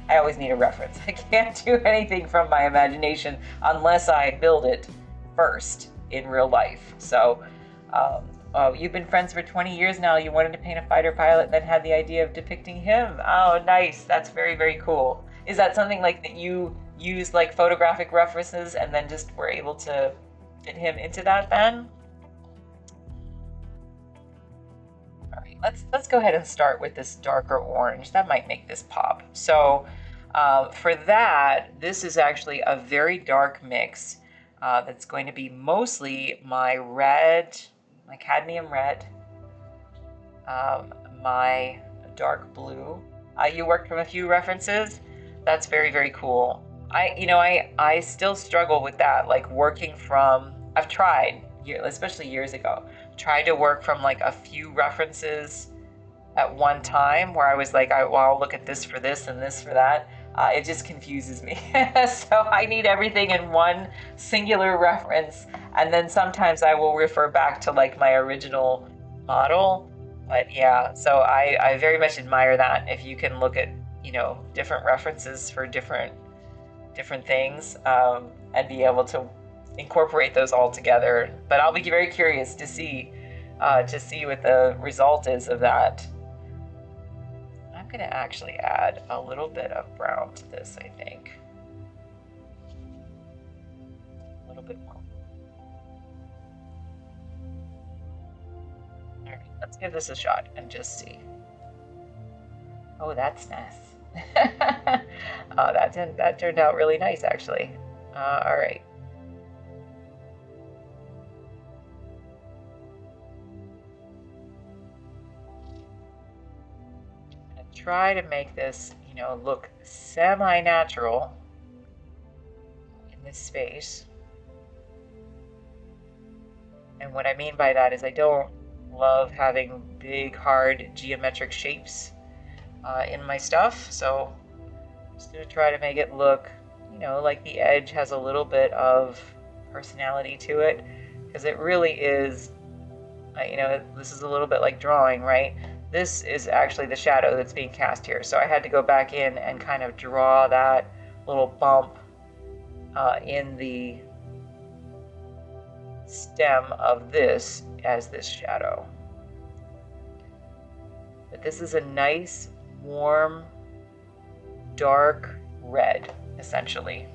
I always need a reference. I can't do anything from my imagination unless I build it first in real life. So, you've been friends for 20 years now. You wanted to paint a fighter pilot, then had the idea of depicting him. Oh, nice. That's very, very cool. Is that something like that you use like photographic references and then just were able to fit him into that then? All right, let's go ahead and start with this darker orange. That might make this pop. So for that, this is actually a very dark mix That's going to be mostly my red, my cadmium red, my dark blue. You worked from a few references. That's very, very cool. I still struggle with that, like working from, I've tried, especially years ago, tried to work from like a few references at one time where I was like, I'll look at this for this and this for that. It just confuses me. So I need everything in one singular reference. And then sometimes I will refer back to like my original model. But yeah, so I very much admire that. If you can look at, different references for different things, and be able to incorporate those all together. But I'll be very curious to see what the result is of that. I'm going to actually add a little bit of brown to this, I think. A little bit more. All right, let's give this a shot and just see. Oh, that's nice. Oh, that turned out really nice, actually. All right. I'm going to try to make this, look semi-natural in this space. And what I mean by that is I don't love having big, hard geometric shapes in my stuff. So I'm just going to try to make it look, like the edge has a little bit of personality to it, because it really is, this is a little bit like drawing, right? This is actually the shadow that's being cast here. So I had to go back in and kind of draw that little bump in the stem of this as this shadow. But this is a nice, warm, dark red, essentially.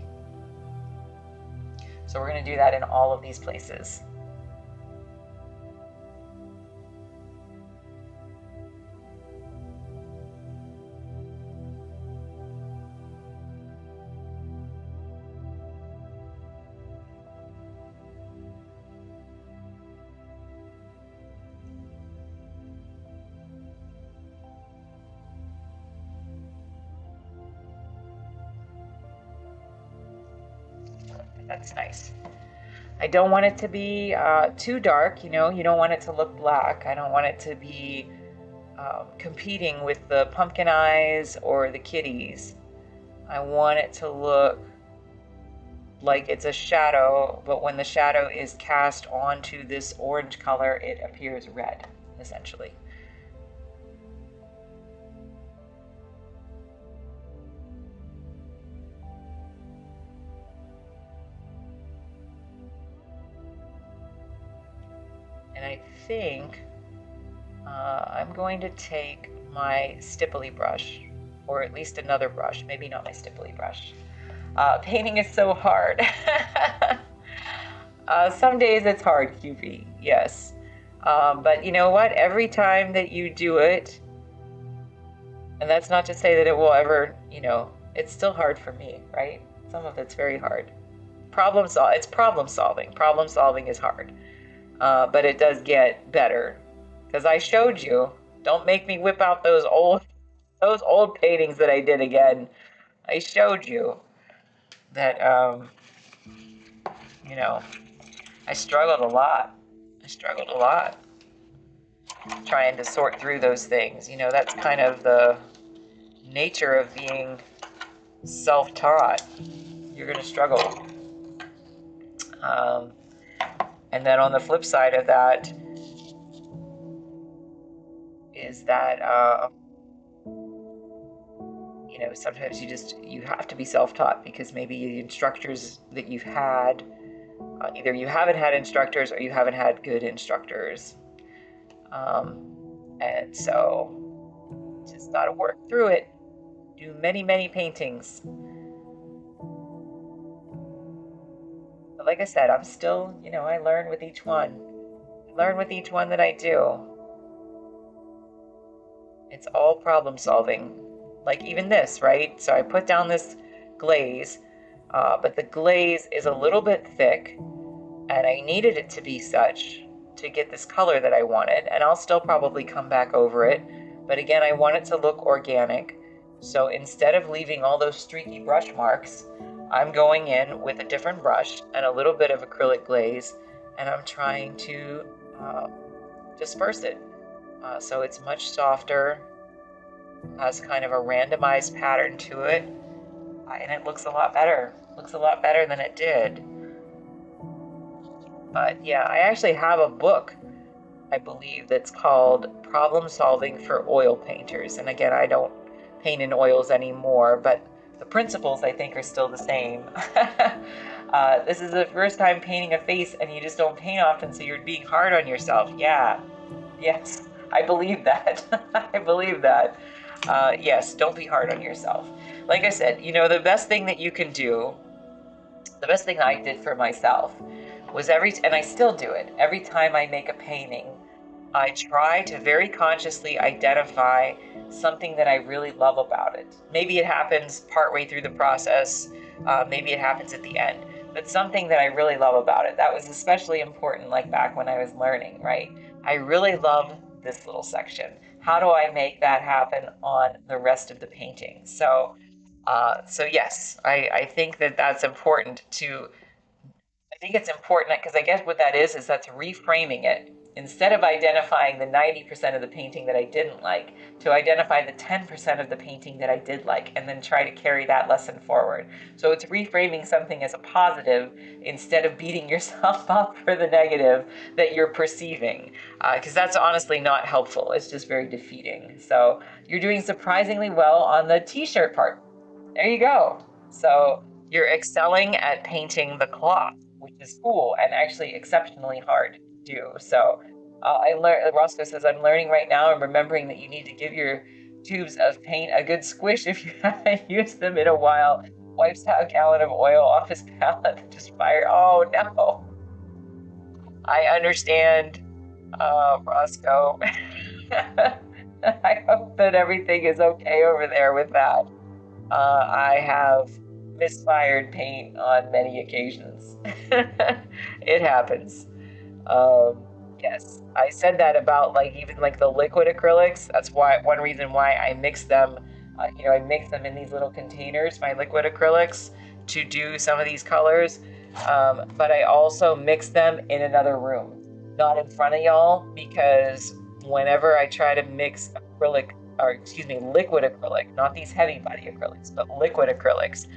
So we're going to do that in all of these places. That's nice. I don't want it to be too dark, you don't want it to look black. I don't want it to be competing with the pumpkin eyes or the kitties. I want it to look like it's a shadow, but when the shadow is cast onto this orange color, it appears red, essentially. And I think I'm going to take my stipply brush, or at least another brush, maybe not my stipply brush. Painting is so hard. Some days it's hard, QP, yes. But you know what? Every time that you do it, and that's not to say that it will ever, it's still hard for me, right? Some of it's very hard. It's problem solving. Problem solving is hard. But it does get better, because I showed you. Don't make me whip out those old paintings that I did again. I showed you that, I struggled a lot. Trying to sort through those things. That's kind of the nature of being self-taught. You're going to struggle. And then on the flip side of that is that, sometimes you have to be self-taught, because maybe the instructors that you've had, either you haven't had instructors or you haven't had good instructors. And so just got to work through it. Do many, many paintings. But like I said, I'm still, I learn with each one. I learn with each one that I do. It's all problem solving. Like even this, right? So I put down this glaze. but the glaze is a little bit thick, and I needed it to be such to get this color that I wanted, and I'll still probably come back over it, but again, I want it to look organic. So instead of leaving all those streaky brush marks, I'm going in with a different brush and a little bit of acrylic glaze, and I'm trying to disperse it. So it's much softer, has kind of a randomized pattern to it, and it looks a lot better. Looks a lot better than it did. But yeah, I actually have a book, I believe, that's called Problem Solving for Oil Painters. And again, I don't paint in oils anymore, but the principles I think are still the same. This is the first time painting a face and you just don't paint often, so you're being hard on yourself. Yeah, yes, I believe that. I believe that. Yes, don't be hard on yourself. Like I said, you know, the best thing that you can do, the best thing I did for myself was and I still do it, every time I make a painting, I try to very consciously identify something that I really love about it. Maybe it happens partway through the process, maybe it happens at the end, but something that I really love about it. That was especially important, like back when I was learning, right? I really love this little section. How do I make that happen on the rest of the painting? So yes, I think that that's important to I think it's important because I guess what that is that's reframing it. Instead of identifying the 90% of the painting that I didn't like, to identify the 10% of the painting that I did like, and then try to carry that lesson forward. So it's reframing something as a positive instead of beating yourself up for the negative that you're perceiving, because that's honestly not helpful. It's just very defeating. So you're doing surprisingly well on the t-shirt part. There you go. So you're excelling at painting the cloth, which is cool and actually exceptionally hard to do. So I learned, Roscoe says, I'm learning right now and remembering that you need to give your tubes of paint a good squish if you haven't used them in a while. Wipes out a gallon of oil off his palette and just fire. Oh no. I understand, Roscoe. I hope that everything is okay over there with that. I have misfired paint on many occasions. It happens. Yes, I said that about like even like the liquid acrylics. That's one reason why I mix them. I mix them in these little containers, my liquid acrylics, to do some of these colors. But I also mix them in another room, not in front of y'all, because whenever I try to mix liquid acrylic, not these heavy body acrylics, but liquid acrylics.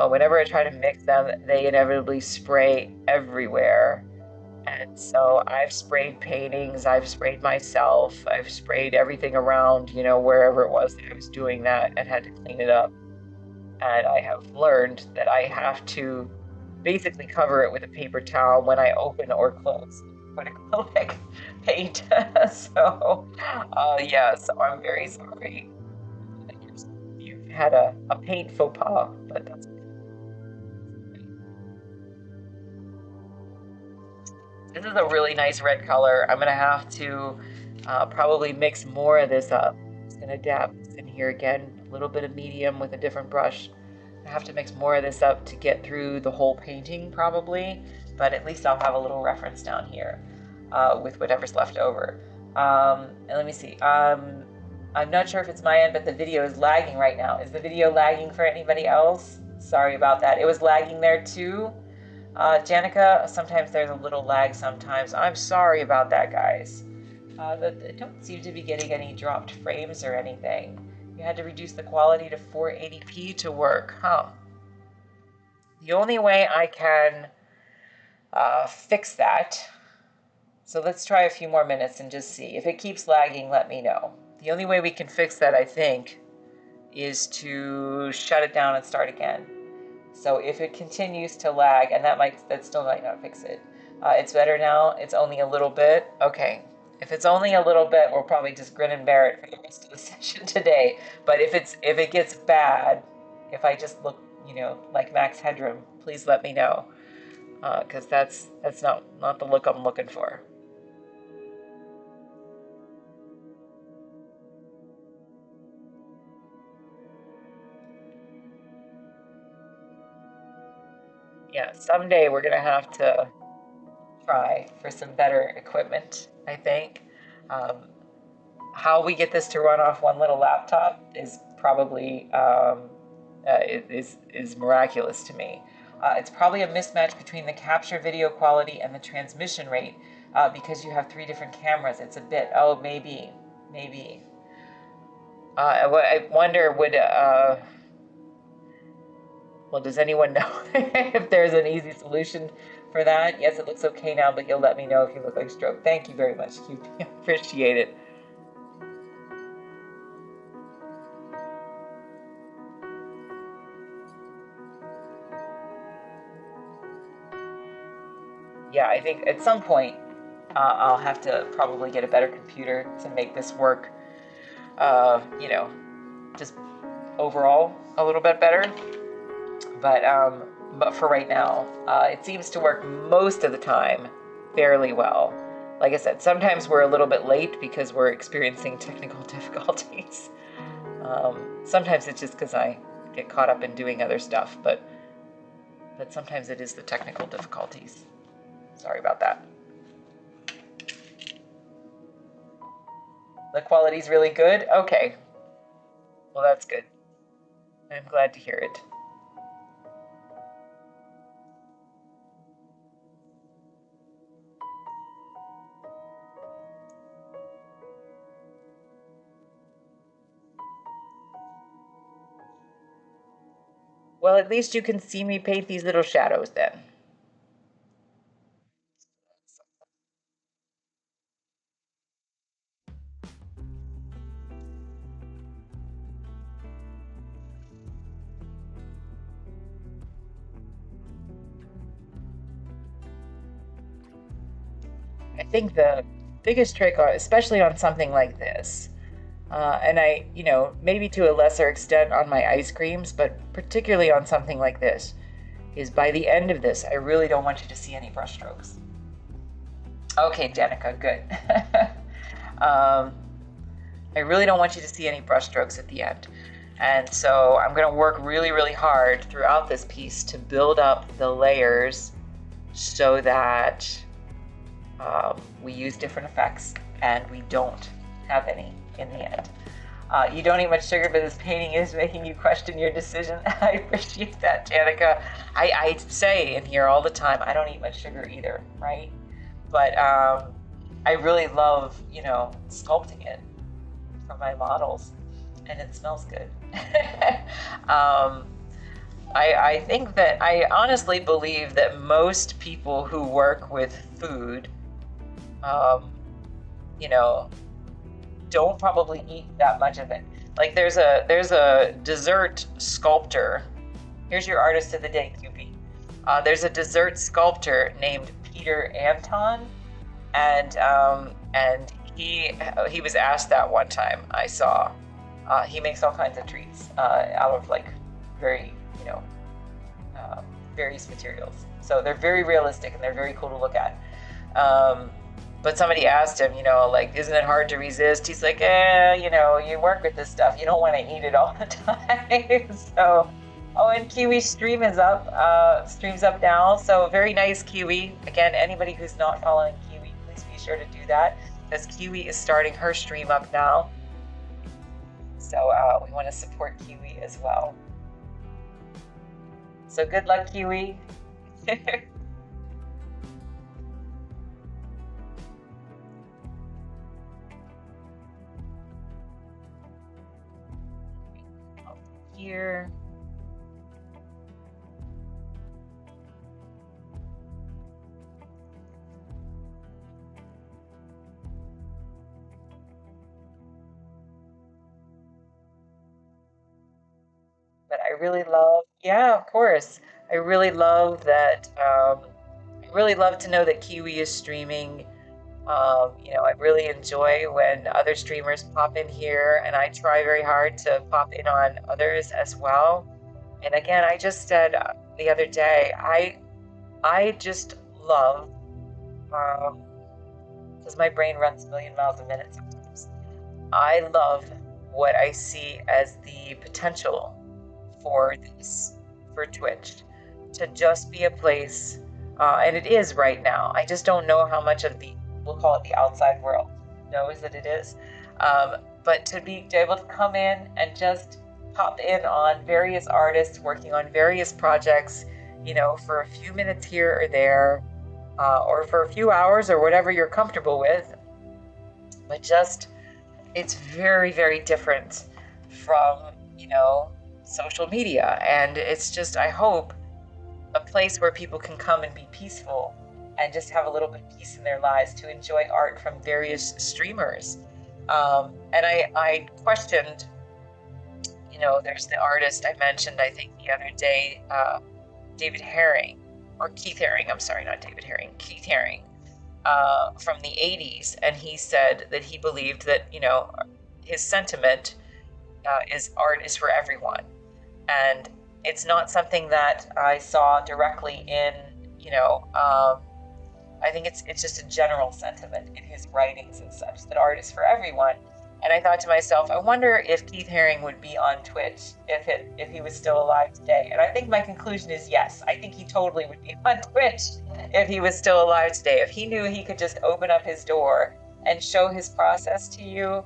Whenever I try to mix them, they inevitably spray everywhere. And so I've sprayed paintings, I've sprayed myself, I've sprayed everything around, wherever it was that I was doing that, and had to clean it up. And I have learned that I have to basically cover it with a paper towel when I open or close with acrylic paint. So I'm very sorry. You've had a paint faux pas, but that's okay. This is a really nice red color. I'm gonna have to probably mix more of this up. I'm just gonna dab in here again, a little bit of medium with a different brush. I have to mix more of this up to get through the whole painting probably, but at least I'll have a little reference down here with whatever's left over. And let me see. I'm not sure if it's my end, but the video is lagging right now. Is the video lagging for anybody else? Sorry about that. It was lagging there too. Janica, sometimes there's a little lag sometimes. I'm sorry about that, guys. I don't seem to be getting any dropped frames or anything. You had to reduce the quality to 480p to work, huh? The only way I can fix that, so let's try a few more minutes and just see. If it keeps lagging, let me know. The only way we can fix that, I think, is to shut it down and start again. So if it continues to lag, and that still might not fix it. It's better now. It's only a little bit. Okay. If it's only a little bit, we'll probably just grin and bear it for the rest of the session today. But if it gets bad, if I just look, like max headroom, please let me know, because that's not the look I'm looking for. Yeah, someday we're gonna have to try for some better equipment, I think. Um, how we get this to run off one little laptop is probably is miraculous to me. It's probably a mismatch between the capture video quality and the transmission rate because you have 3 different cameras. It's a bit, oh, maybe. I wonder, well, does anyone know if there's an easy solution for that? Yes, it looks okay now, but you'll let me know if you look like stroke. Thank you very much, QP. Appreciate it. Yeah, I think at some point I'll have to probably get a better computer to make this work, just overall a little bit better. But for right now, it seems to work most of the time fairly well. Like I said, sometimes we're a little bit late because we're experiencing technical difficulties. Sometimes it's just because I get caught up in doing other stuff, but sometimes it is the technical difficulties. Sorry about that. The quality's really good? Okay. Well, that's good. I'm glad to hear it. Well, at least you can see me paint these little shadows then. I think the biggest trick, especially on something like this, and maybe to a lesser extent on my ice creams, but particularly on something like this, is by the end of this, I really don't want you to see any brush strokes. Okay, Danica, good. I really don't want you to see any brush strokes at the end. And so I'm going to work really, really hard throughout this piece to build up the layers so that we use different effects and we don't have any in the end. You don't eat much sugar, but this painting is making you question your decision. I appreciate that, Danica. I say in here all the time, I don't eat much sugar either, right? But I really love, sculpting it for my models, and it smells good. I think that I honestly believe that most people who work with food, don't probably eat that much of it. Like there's a dessert sculptor. Here's your artist of the day, QP. There's a dessert sculptor named Peter Anton, and he was asked that one time. I saw. He makes all kinds of treats out of like very various materials. So they're very realistic and they're very cool to look at. But somebody asked him, isn't it hard to resist? He's like, you work with this stuff. You don't want to eat it all the time. So, and Kiwi's stream is up. Stream's up now. So very nice, Kiwi. Again, anybody who's not following Kiwi, please be sure to do that because Kiwi is starting her stream up now. So we want to support Kiwi as well. So good luck, Kiwi. Here. But I really love, yeah, of course. I really love that. I really love to know that Kiwi is streaming. I really enjoy when other streamers pop in here, and I try very hard to pop in on others as well. And again, I just said the other day, I just love, because my brain runs a million miles a minute sometimes. I love what I see as the potential for this, for Twitch. to just be a place, and it is right now. I just don't know how much of the, we'll call it the outside world, knows that it is. But to be able to come in and just pop in on various artists working on various projects, for a few minutes here or there, or for a few hours or whatever you're comfortable with. But just, it's very, very different from, social media. And it's just, I hope, a place where people can come and be peaceful and just have a little bit of peace in their lives, to enjoy art from various streamers. And I questioned, there's the artist I mentioned, I think the other day, David Herring, or Keith Haring, I'm sorry, not David Herring, Keith Haring, from the 80s. And he said that he believed that, his sentiment is art is for everyone. And it's not something that I saw directly in, I think it's just a general sentiment in his writings and such, that art is for everyone. And I thought to myself, I wonder if Keith Haring would be on Twitch if he was still alive today. And I think my conclusion is yes. I think he totally would be on Twitch if he was still alive today. If he knew he could just open up his door and show his process to you,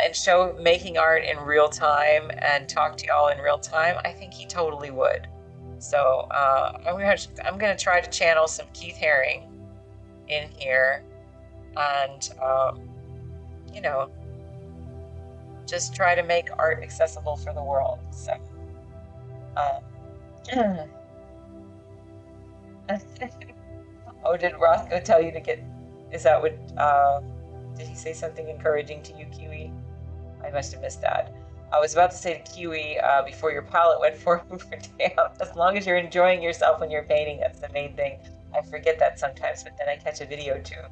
and show making art in real time and talk to y'all in real time, I think he totally would. So I'm gonna try to channel some Keith Haring in here, and just try to make art accessible for the world. So oh, did Roscoe tell you to get, is that what, did he say something encouraging to you, Kiwi? I must have missed that. I was about to say to Kiwi, before your palette went forward for damn, as long as you're enjoying yourself when you're painting, that's the main thing. I forget that sometimes, but then I catch a video to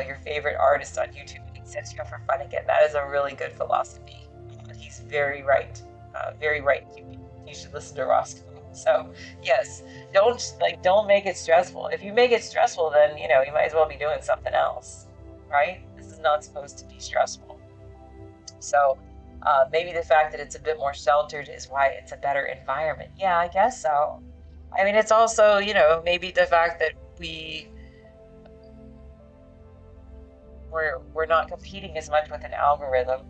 your favorite artist on YouTube, and it sets you up for fun again. That is a really good philosophy. He's very right, Kiwi. You should listen to Roscoe. So yes, don't make it stressful. If you make it stressful, then you might as well be doing something else, right? This is not supposed to be stressful. So maybe the fact that it's a bit more sheltered is why it's a better environment. Yeah, I guess so. I mean, it's also, maybe the fact that we're not competing as much with an algorithm.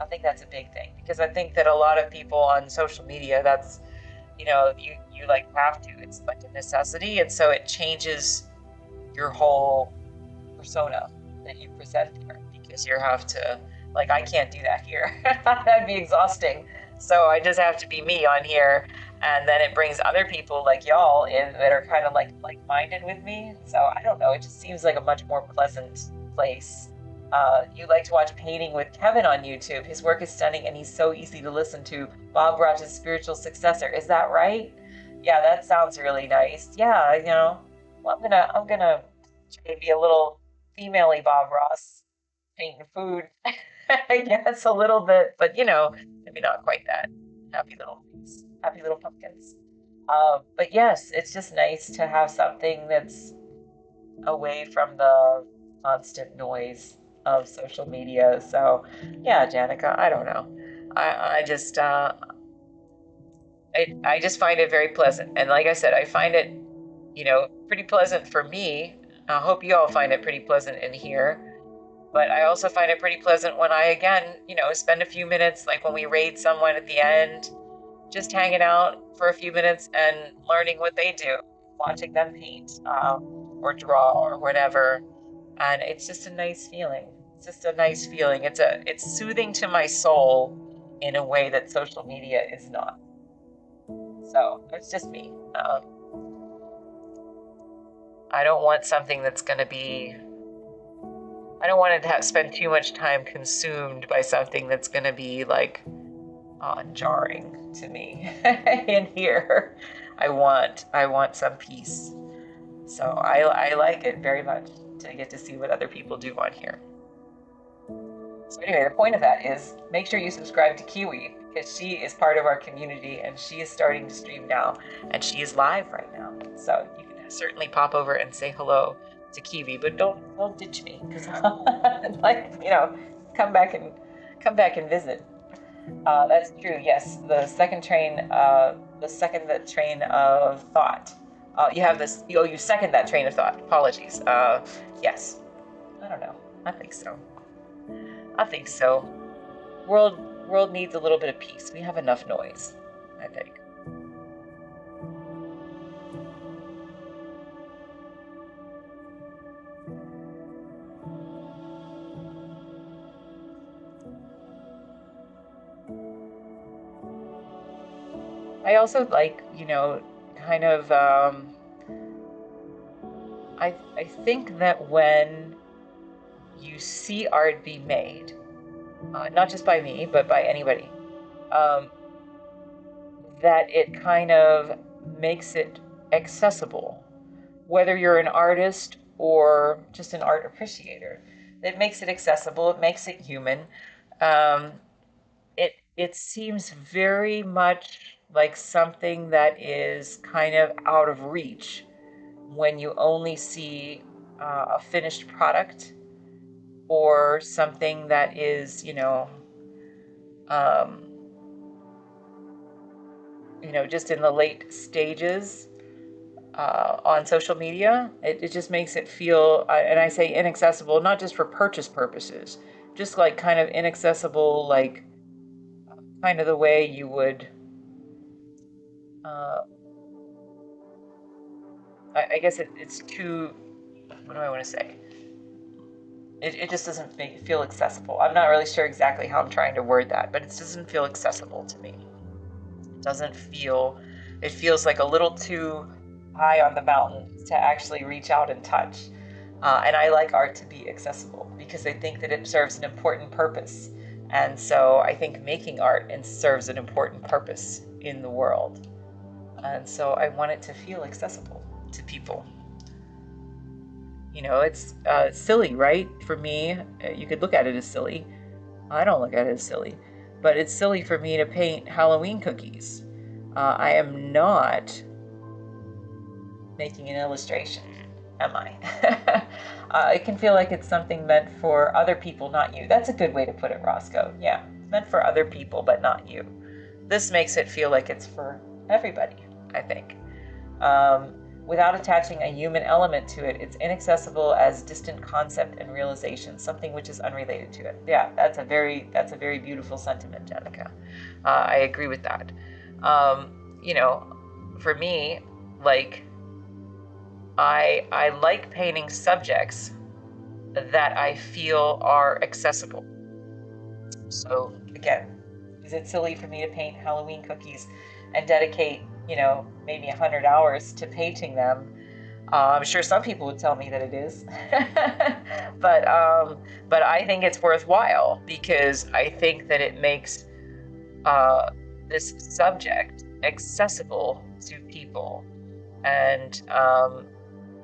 I think that's a big thing, because I think that a lot of people on social media, that's, you have to, it's like a necessity. And so it changes your whole persona that you present here, because you have to, I can't do that here. That'd be exhausting. So I just have to be me on here. And then it brings other people like y'all in that are kind of like-minded with me. So I don't know, it just seems like a much more pleasant place. You like to watch painting with Kevin on YouTube. His work is stunning and he's so easy to listen to. Bob Ross's spiritual successor. Is that right? Yeah, that sounds really nice. Yeah, well, I'm gonna try to be a little female-y Bob Ross, painting food. I guess a little bit, but maybe not quite that. Happy little things, happy little pumpkins. But yes, it's just nice to have something that's away from the constant noise of social media. So yeah, Janica, I don't know. I just I just find it very pleasant. And like I said, I find it, pretty pleasant for me. I hope you all find it pretty pleasant in here. But I also find it pretty pleasant when I, again, spend a few minutes, like when we raid someone at the end, just hanging out for a few minutes and learning what they do, watching them paint or draw or whatever. And it's just a nice feeling. It's just a nice feeling. It's soothing to my soul in a way that social media is not. So it's just me. I don't want something that's going to be, I don't want to spend too much time consumed by something that's going to be jarring to me in here. I want some peace. So I like it very much to get to see what other people do on here. So anyway, the point of that is make sure you subscribe to Kiwi, because she is part of our community and she is starting to stream now and she is live right now. So you can certainly pop over and say hello to Kiwi, but don't ditch me, because come back and visit. That's true. Yes, the second train second that train of thought. You have this. Oh, you second that train of thought. Apologies. Yes. I don't know. I think so. I think so. World needs a little bit of peace. We have enough noise, I think. I also like, kind of. I think that when you see art be made, not just by me, but by anybody, um, that it kind of makes it accessible, whether you're an artist or just an art appreciator. It makes it accessible. It makes it human. Um, it seems very much like something that is kind of out of reach when you only see a finished product or something that is, um, just in the late stages on social media. It just makes it feel, and I say inaccessible, not just for purchase purposes, just like kind of inaccessible, like kind of the way you would, uh, I guess it's too, what do I want to say? It just doesn't make it feel accessible. I'm not really sure exactly how I'm trying to word that, but it doesn't feel accessible to me. It doesn't feel, it feels like a little too high on the mountain to actually reach out and touch. And I like art to be accessible because I think that it serves an important purpose. And so I think making art serves an important purpose in the world. And so I want it to feel accessible to people. It's silly, right? For me, you could look at it as silly. I don't look at it as silly, but it's silly for me to paint Halloween cookies. I am not making an illustration, am I? It can feel like it's something meant for other people, not you. That's a good way to put it, Roscoe. Yeah, meant for other people, but not you. This makes it feel like it's for everybody, I think. Without attaching a human element to it, it's inaccessible as distant concept and realization, something which is unrelated to it. Yeah, that's a very beautiful sentiment, Jenica. I agree with that. For me, like, I like painting subjects that I feel are accessible. So again, is it silly for me to paint Halloween cookies and dedicate, maybe 100 hours to painting them? I'm sure some people would tell me that it is, but I think it's worthwhile because I think that it makes this subject accessible to people, and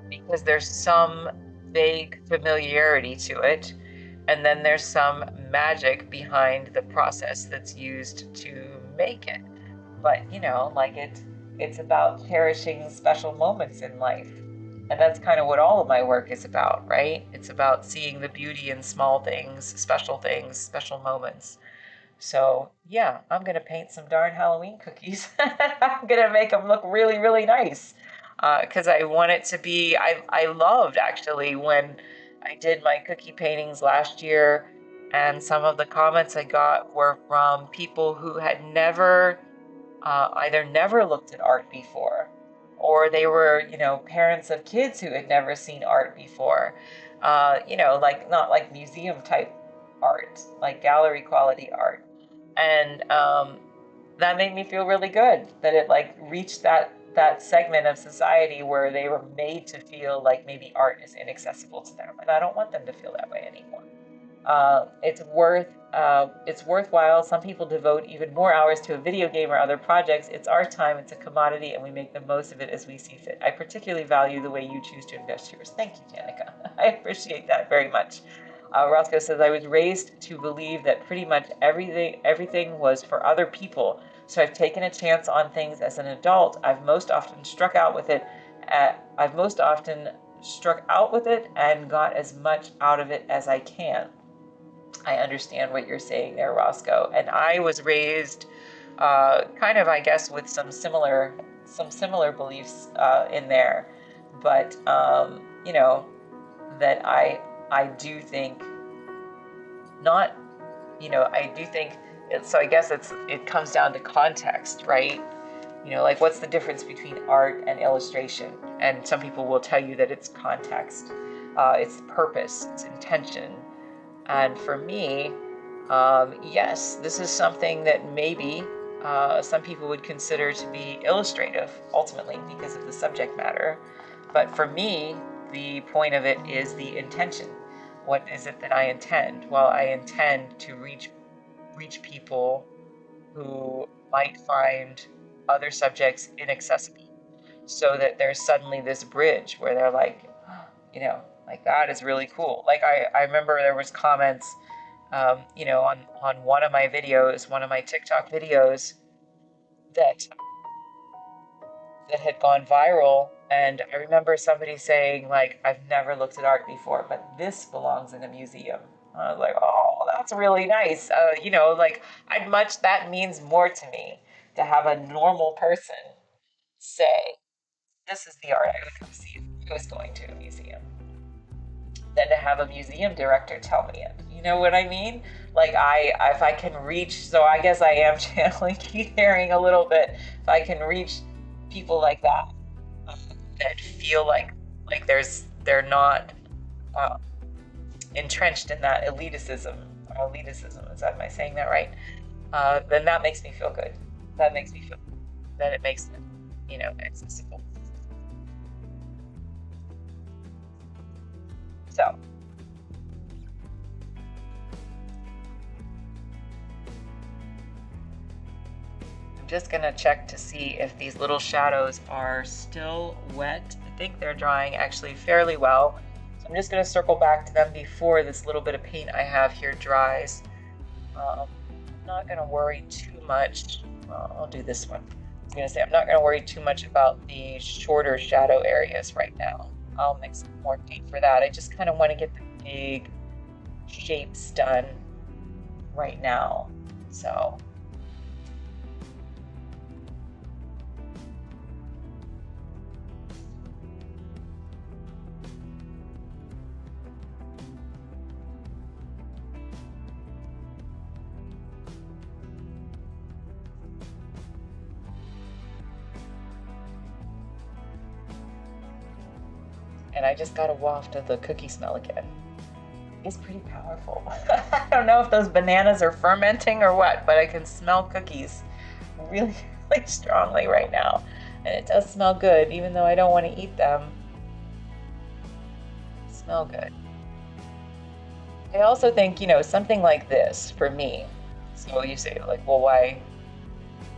because there's some vague familiarity to it, and then there's some magic behind the process that's used to make it. But like it's about cherishing special moments in life. And that's kind of what all of my work is about, right? It's about seeing the beauty in small things, special moments. So yeah, I'm gonna paint some darn Halloween cookies. I'm gonna make them look really, really nice. Because I want it to be, I loved actually when I did my cookie paintings last year, and some of the comments I got were from people who had either never looked at art before, or they were, parents of kids who had never seen art before. Like not like museum type art, like gallery quality art. And that made me feel really good that it like reached that segment of society where they were made to feel like maybe art is inaccessible to them, and I don't want them to feel that way anymore. It's worthwhile. Some people devote even more hours to a video game or other projects. It's our time, it's a commodity, and we make the most of it as we see fit. I particularly value the way you choose to invest yours. Thank you, Danica. I appreciate that very much. Roscoe says, I was raised to believe that pretty much everything was for other people. So I've taken a chance on things as an adult. I've most often struck out with it and got as much out of it as I can. I understand what you're saying there, Roscoe. And I was raised kind of, I guess, with some similar beliefs in there. But you know, that I do think not, I do think so I guess it comes down to context, right? Like, what's the difference between art and illustration? And some people will tell you that it's context, it's purpose, it's intention. And for me, yes, this is something that maybe some people would consider to be illustrative, ultimately, because of the subject matter. But for me, the point of it is the intention. What is it that I intend? Well, I intend to reach people who might find other subjects inaccessible, so that there's suddenly this bridge where they're like, like, that is really cool. Like, I remember there was comments, on one of my videos, one of my TikTok videos, that had gone viral. And I remember somebody saying, like, I've never looked at art before, but this belongs in a museum. I was like, oh, that's really nice. Like, that means more to me to have a normal person say, this is the art I would come see if I was going to a museum, than to have a museum director tell me it. You know what I mean? Like, if I can reach, so I guess I am channeling Keith Haring a little bit. If I can reach people like that, that feel like they're not entrenched in that elitism. Am I saying that right? Then that makes me feel good. That makes me feel that it makes it, accessible. So, I'm just gonna check to see if these little shadows are still wet. I think they're drying actually fairly well. So I'm just gonna circle back to them before this little bit of paint I have here dries. I'm not gonna worry too much. I'll do this one. I was gonna say, I'm not gonna worry too much about the shorter shadow areas right now. I'll mix some more paint for that. I just kind of want to get the big shapes done right now. So, and I just got a waft of the cookie smell again. It's pretty powerful. I don't know if those bananas are fermenting or what, but I can smell cookies really, really strongly right now. And it does smell good, even though I don't want to eat them. They smell good. I also think, something like this for me. So you say, like, well, why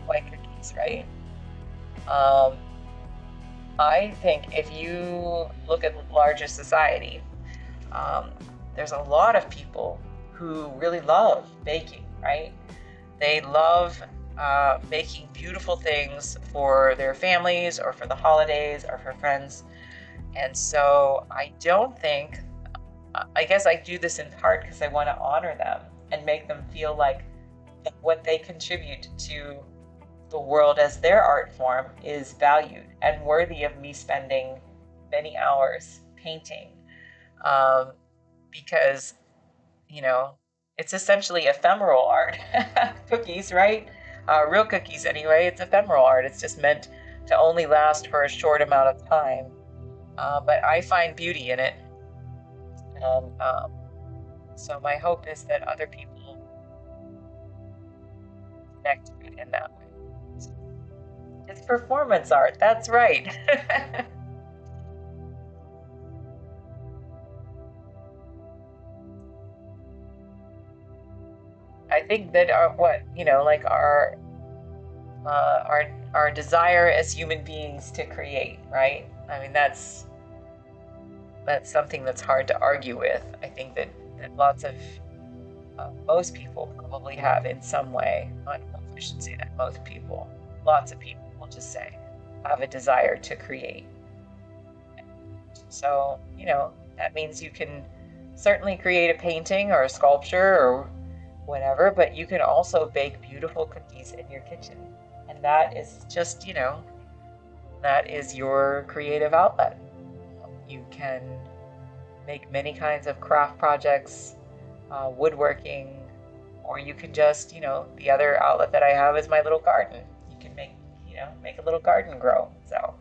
cookies, right? I think if you look at larger society, there's a lot of people who really love baking, right? They love making beautiful things for their families or for the holidays or for friends. And so I guess I do this in part because I want to honor them and make them feel like what they contribute to the world as their art form is valued and worthy of me spending many hours painting. Because, it's essentially ephemeral art. Cookies, right? Real cookies anyway, it's ephemeral art. It's just meant to only last for a short amount of time. But I find beauty in it. And so my hope is that other people connect to it in that way. It's performance art, that's right. I think that our desire as human beings to create, right? I mean, that's something that's hard to argue with. I think that lots of most people probably have in some way. I shouldn't say that most people. Lots of people will just say have a desire to create. So, that means you can certainly create a painting or a sculpture or whatever, but you can also bake beautiful cookies in your kitchen. And that is just, that is your creative outlet. You can make many kinds of craft projects, woodworking, or you can just, the other outlet that I have is my little garden. You can make a little garden grow. So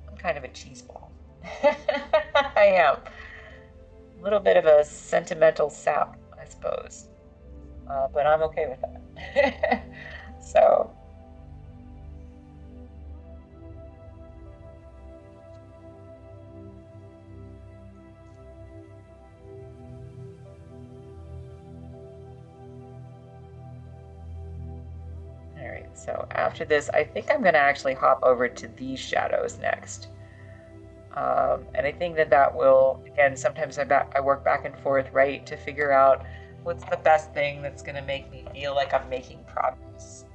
I'm kind of a cheese ball. I am. A little bit of a sentimental sap, I suppose. But I'm okay with that. So, all right. So after this, I think I'm going to actually hop over to these shadows next. And I think that will, again, sometimes I work back and forth, right, to figure out what's the best thing that's going to make me feel like I'm making progress.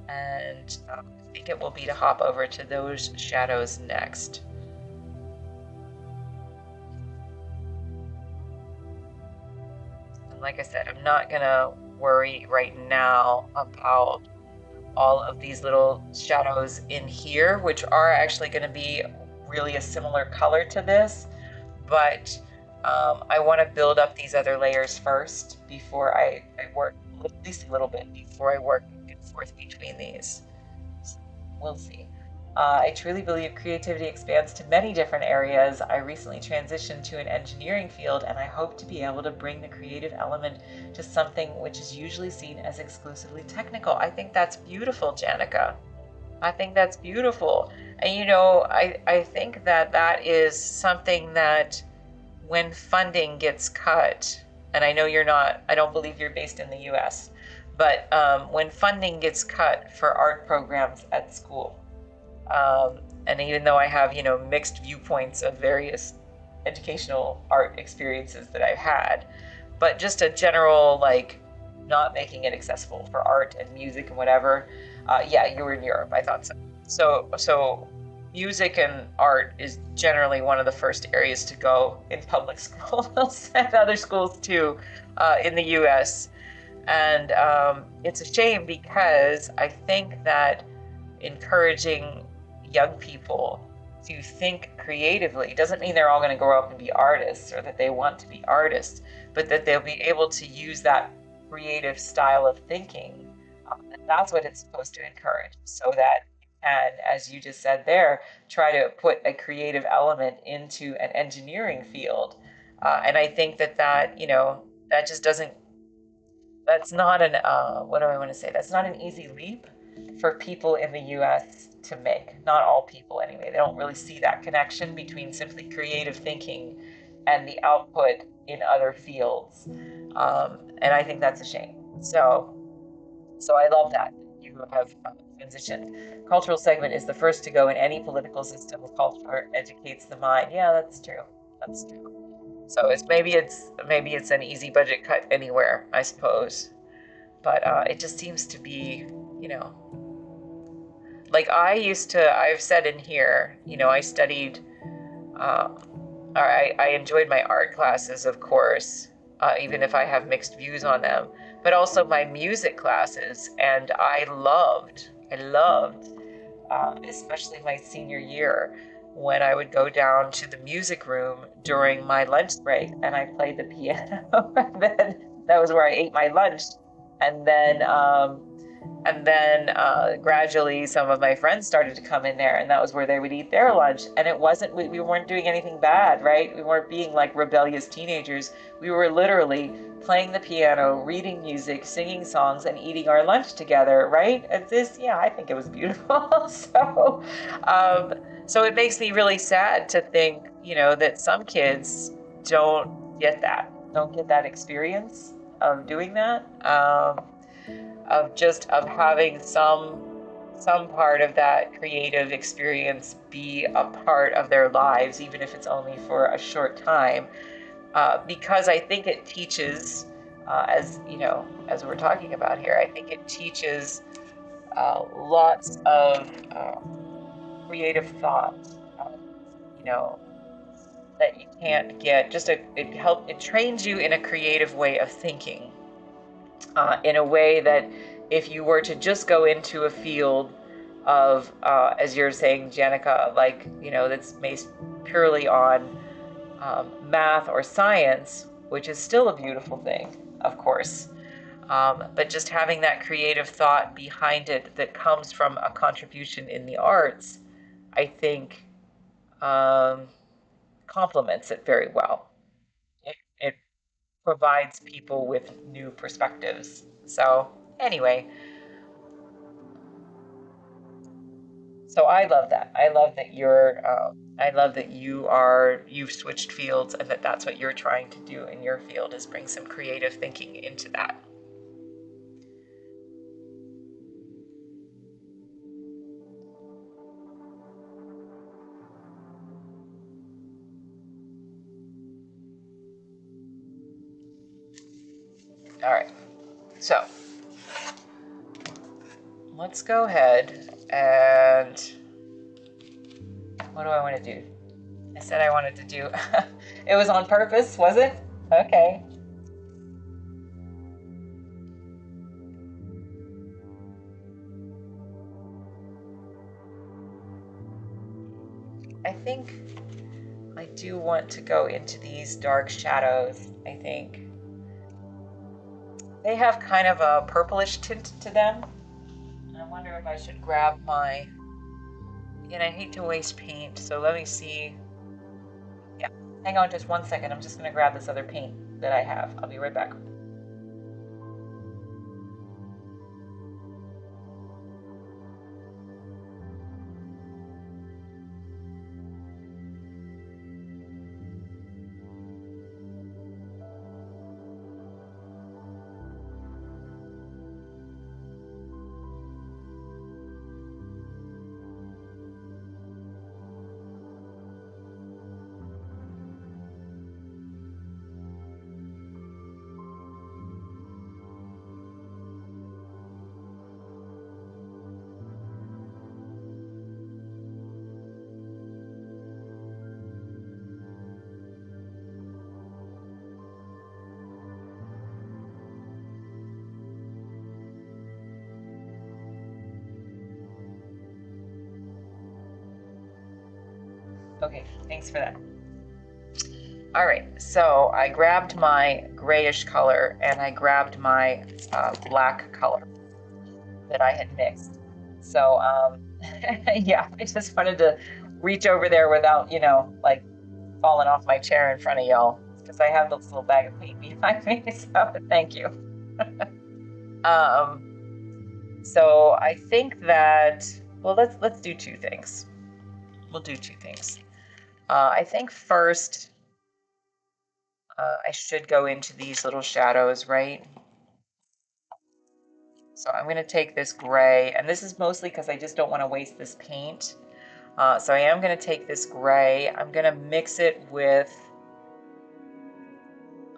And I think it will be to hop over to those shadows next. And like I said, I'm not going to worry right now about all of these little shadows in here, which are actually going to be really a similar color to this, but I want to build up these other layers first before I work, at least a little bit, before I work back and forth between these. So we'll see. I truly believe creativity expands to many different areas. I recently transitioned to an engineering field, and I hope to be able to bring the creative element to something which is usually seen as exclusively technical. I think that's beautiful, Janica. I think that's beautiful. And I think that is something that when funding gets cut, and I know I don't believe you're based in the US, but when funding gets cut for art programs at school, and even though I have, mixed viewpoints of various educational art experiences that I've had, but just a general, like, not making it accessible for art and music and whatever. Yeah, you were in Europe. I thought so. So music and art is generally one of the first areas to go in public schools and other schools too, in the US. And it's a shame because I think that encouraging young people to think creatively doesn't mean they're all going to grow up and be artists or that they want to be artists, but that they'll be able to use that creative style of thinking. And that's what it's supposed to encourage, so that you can, as you just said there, try to put a creative element into an engineering field. And I think that just doesn't, that's not what do I want to say? That's not an easy leap for people in the US to make. Not all people, anyway. They don't really see that connection between simply creative thinking and the output in other fields. And I think that's a shame. So I love that you have transitioned. Cultural segment is the first to go in any political system. Culture educates the mind. Yeah, that's true. That's true. So maybe it's an easy budget cut anywhere, I suppose. But it just seems to be, like I've said in here, I studied, or I enjoyed my art classes, of course, even if I have mixed views on them, but also my music classes. And I loved, especially my senior year, when I would go down to the music room during my lunch break and I played the piano. And then that was where I ate my lunch. And then gradually some of my friends started to come in there, and that was where they would eat their lunch. And it wasn't, we weren't doing anything bad, right? We weren't being like rebellious teenagers. We were literally playing the piano, reading music, singing songs, and eating our lunch together, right? And I think it was beautiful. So it makes me really sad to think, that some kids don't get that experience of doing that, of having some part of that creative experience be a part of their lives, even if it's only for a short time, because I think it teaches, as we're talking about here, I think it teaches lots of creative thought, that you can't get. It trains you in a creative way of thinking, in a way that if you were to just go into a field of, as you're saying, Janica, like, that's based purely on math or science, which is still a beautiful thing, of course. But just having that creative thought behind it that comes from a contribution in the arts, I think complements it very well. It provides people with new perspectives. So anyway, so I love that. I love that you've switched fields and that's what you're trying to do in your field is bring some creative thinking into that. All right. So let's go ahead and what do I want to do? I said I wanted to do, it was on purpose, was it? Okay. I think I do want to go into these dark shadows, I think. They have kind of a purplish tint to them. I wonder if I should grab my, again, I hate to waste paint, so let me see. Yeah, hang on just 1 second. I'm just gonna grab this other paint that I have. I'll be right back. Okay, thanks for that. All right, so I grabbed my grayish color and I grabbed my black color that I had mixed. So yeah, I just wanted to reach over there without, like falling off my chair in front of y'all because I have this little bag of paint behind me. So thank you. So I think that, well, let's do two things. We'll do two things. I think first I should go into these little shadows, right? So I'm going to take this gray, and this is mostly because I just don't want to waste this paint. So I am going to take this gray. I'm going to mix it with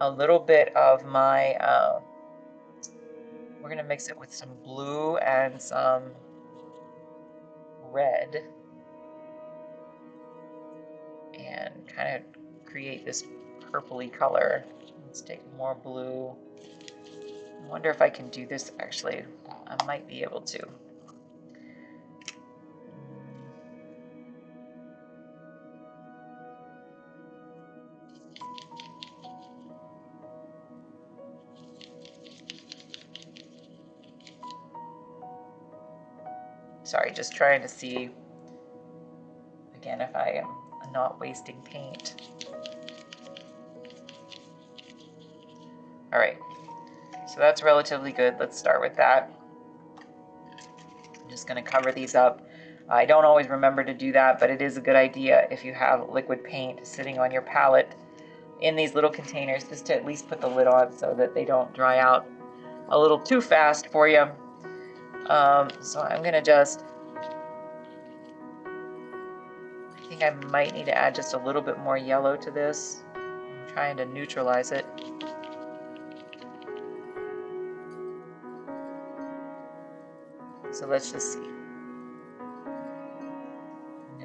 a little bit of my, we're going to mix it with some blue and some red. And kind of create this purpley color. Let's take more blue. I wonder if I can do this actually. I might be able to. Sorry, just trying to see again if I am not wasting paint. All right, so that's relatively good. Let's start with that. I'm just going to cover these up. I don't always remember to do that, but it is a good idea if you have liquid paint sitting on your palette in these little containers, just to at least put the lid on so that they don't dry out a little too fast for you. So I'm going to just, I think I might need to add just a little bit more yellow to this. I'm trying to neutralize it. So let's just see.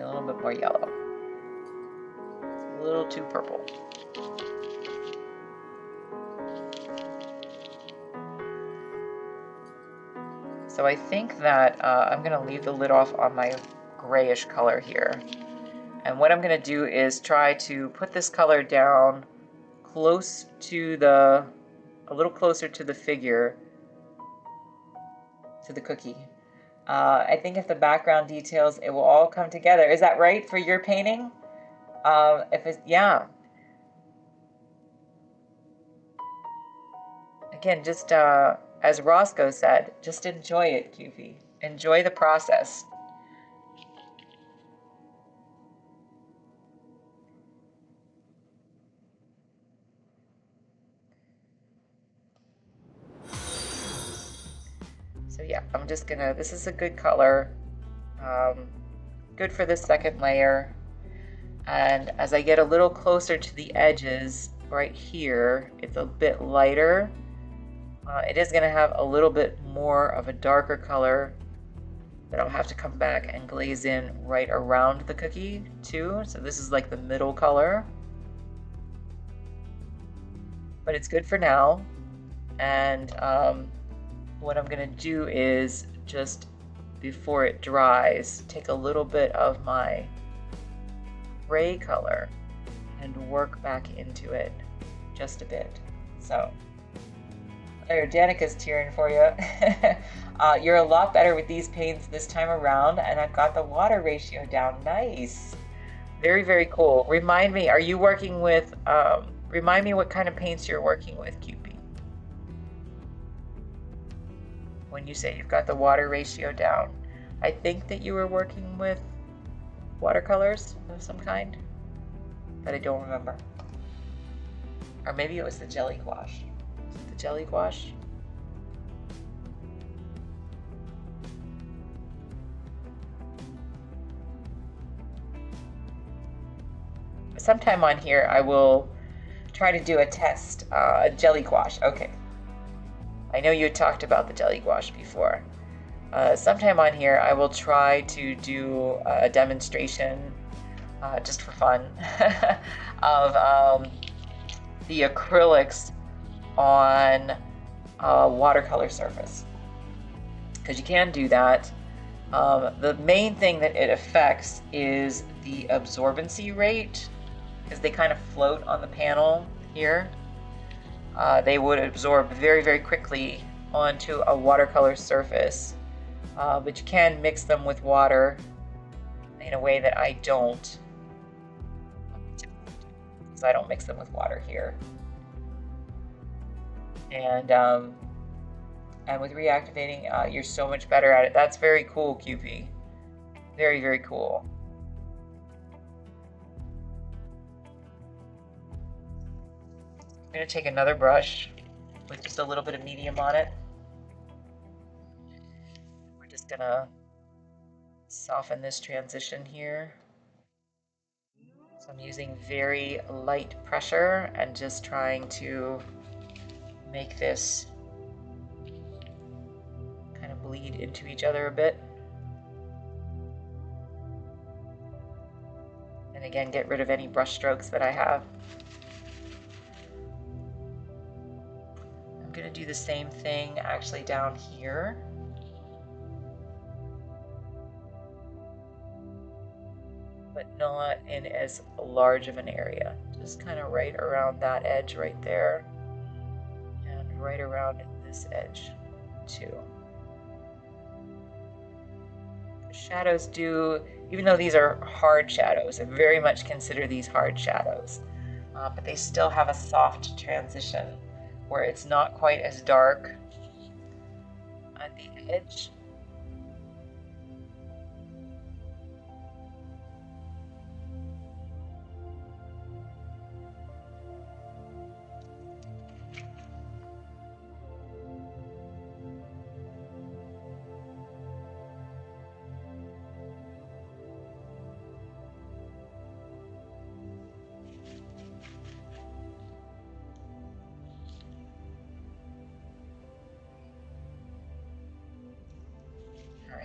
A little bit more yellow. It's a little too purple. So I think that I'm gonna leave the lid off on my grayish color here. And what I'm gonna do is try to put this color down close to a little closer to the figure, to the cookie. I think if the background details, it will all come together. Is that right for your painting? If it's, yeah. Again, just as Roscoe said, just enjoy it, QV. Enjoy the process. So yeah, I'm just gonna, this is a good color. Good for the second layer. And as I get a little closer to the edges right here, it's a bit lighter. It is gonna have a little bit more of a darker color that I'll have to come back and glaze in right around the cookie too. So this is like the middle color. But it's good for now. And what I'm gonna do is just before it dries, take a little bit of my gray color and work back into it just a bit. So there, Danica's cheering for you. You're a lot better with these paints this time around, and I've got the water ratio down. Nice. Very, very cool. Remind me, are you working with, remind me what kind of paints you're working with, QP. When you say you've got the water ratio down. I think that you were working with watercolors of some kind, but I don't remember. Or maybe it was the jelly gouache. Was it the jelly gouache? Sometime on here I will try to do a test, jelly gouache. Okay. I know you had talked about the jelly gouache before. Sometime on here I will try to do a demonstration, just for fun, of the acrylics on a watercolor surface. Because you can do that. The main thing that it affects is the absorbency rate, because they kind of float on the panel here. They would absorb very, very quickly onto a watercolor surface, but you can mix them with water in a way that I don't. So I don't mix them with water here. And with reactivating, you're so much better at it. That's very cool, QP. Very, very cool. I'm going to take another brush with just a little bit of medium on it. We're just going to soften this transition here. So I'm using very light pressure and just trying to make this kind of bleed into each other a bit. And again, get rid of any brush strokes that I have. I'm going to do the same thing actually down here. But not in as large of an area. Just kind of right around that edge right there. And right around this edge too. The shadows do, even though these are hard shadows, I very much consider these hard shadows. But they still have a soft transition where it's not quite as dark at the edge.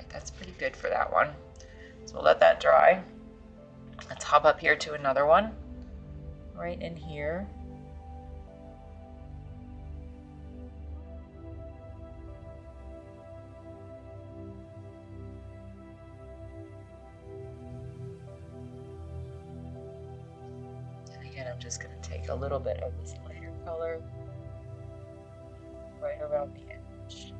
That's pretty good for that one. So we'll let that dry. Let's hop up here to another one. Right in here. a little bit of this lighter color right around the edge.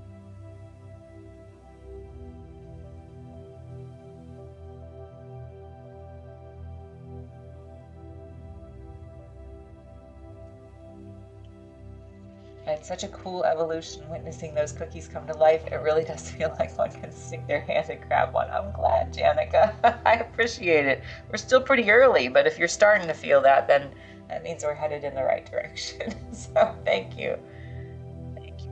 It's such a cool evolution witnessing those cookies come to life. It really does feel like one can stick their hand and grab one. I'm glad, Janica. I appreciate it. We're still pretty early, but if you're starting to feel that, then that means we're headed in the right direction. So thank you. Thank you.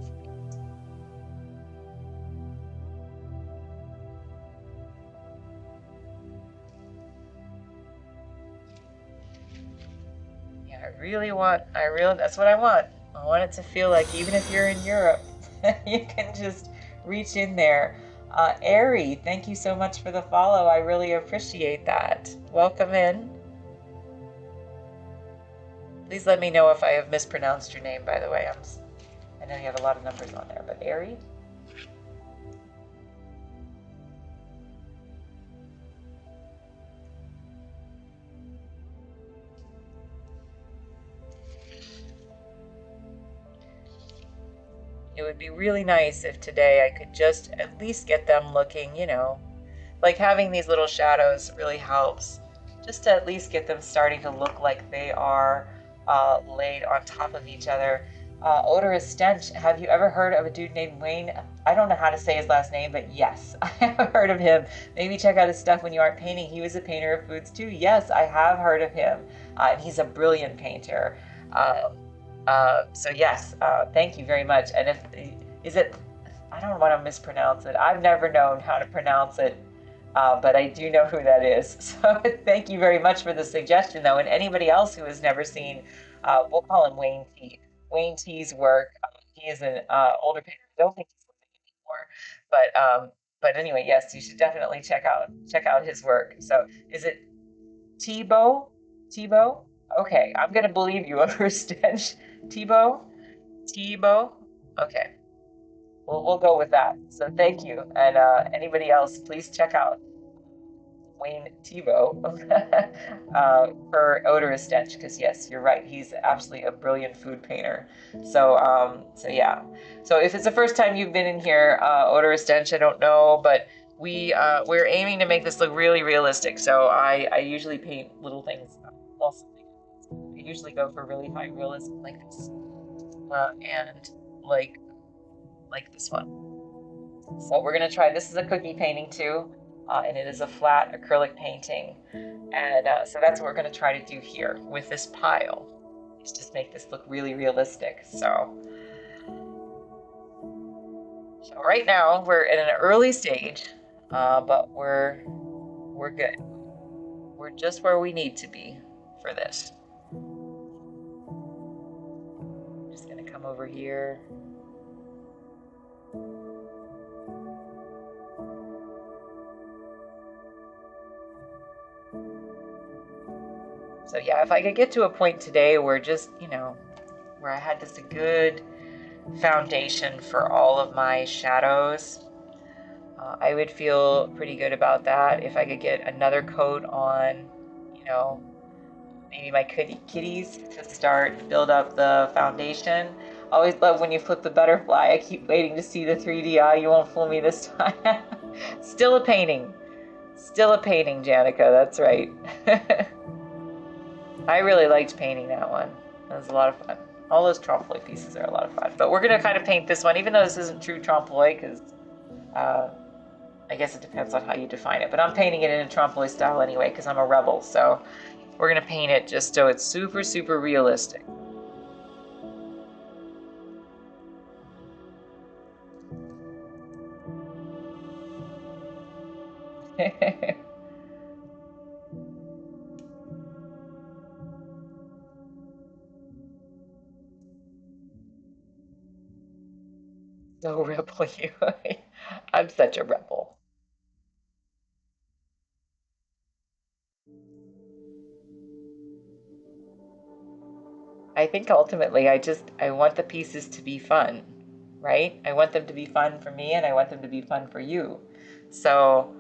Yeah, that's what I want. I want it to feel like even if you're in Europe, you can just reach in there. Ari, thank you so much for the follow. I really appreciate that. Welcome in. Please let me know if I have mispronounced your name, by the way. I know you have a lot of numbers on there, but Ari? It would be really nice if today I could just at least get them looking, like having these little shadows really helps. Just to at least get them starting to look like they are laid on top of each other. Odorous Stench, have you ever heard of a dude named Wayne? I don't know how to say his last name, but yes, I have heard of him. Maybe check out his stuff when you aren't painting. He was a painter of foods too. Yes, I have heard of him. And he's a brilliant painter. So yes, thank you very much. And I don't want to mispronounce it. I've never known how to pronounce it, but I do know who that is. So thank you very much for the suggestion, though. And anybody else who has never seen, we'll call him Wayne T. Wayne T's work. He is an older painter. I don't think he's living anymore, but anyway, yes, you should definitely check out his work. So is it Tebow? Tebow? Okay, I'm gonna believe you over Stench. Tebow? Tebow? Okay. We'll go with that. So thank you. And anybody else, please check out Wayne Tebow for Odorous Stench, because yes, you're right. He's absolutely a brilliant food painter. So yeah. So if it's the first time you've been in here, Odorous Stench, I don't know, but we're aiming to make this look really realistic. So I usually paint little things. I usually go for really high realism like this, and like this one. So we're gonna try, this is a cookie painting too, and it is a flat acrylic painting. And so that's what we're gonna try to do here with this pile, is just make this look really realistic. So right now we're at an early stage, but we're good. We're just where we need to be for this. I'm just gonna come over here. So yeah, if I could get to a point today where just, where I had just a good foundation for all of my shadows, I would feel pretty good about that. If I could get another coat on, maybe my kitties to start build up the foundation. Always love when you flip the butterfly. I keep waiting to see the 3D eye. You won't fool me this time. Still a painting, Janica. That's right. I really liked painting that one. It was a lot of fun. All those trompe l'oeil pieces are a lot of fun. But we're going to kind of paint this one, even though this isn't true trompe l'oeil, because I guess it depends on how you define it. But I'm painting it in a trompe l'oeil style anyway, because I'm a rebel. So we're going to paint it just so it's super, super realistic. So rebel you. I'm such a rebel. I think ultimately I want the pieces to be fun, right? I want them to be fun for me, and I want them to be fun for you. So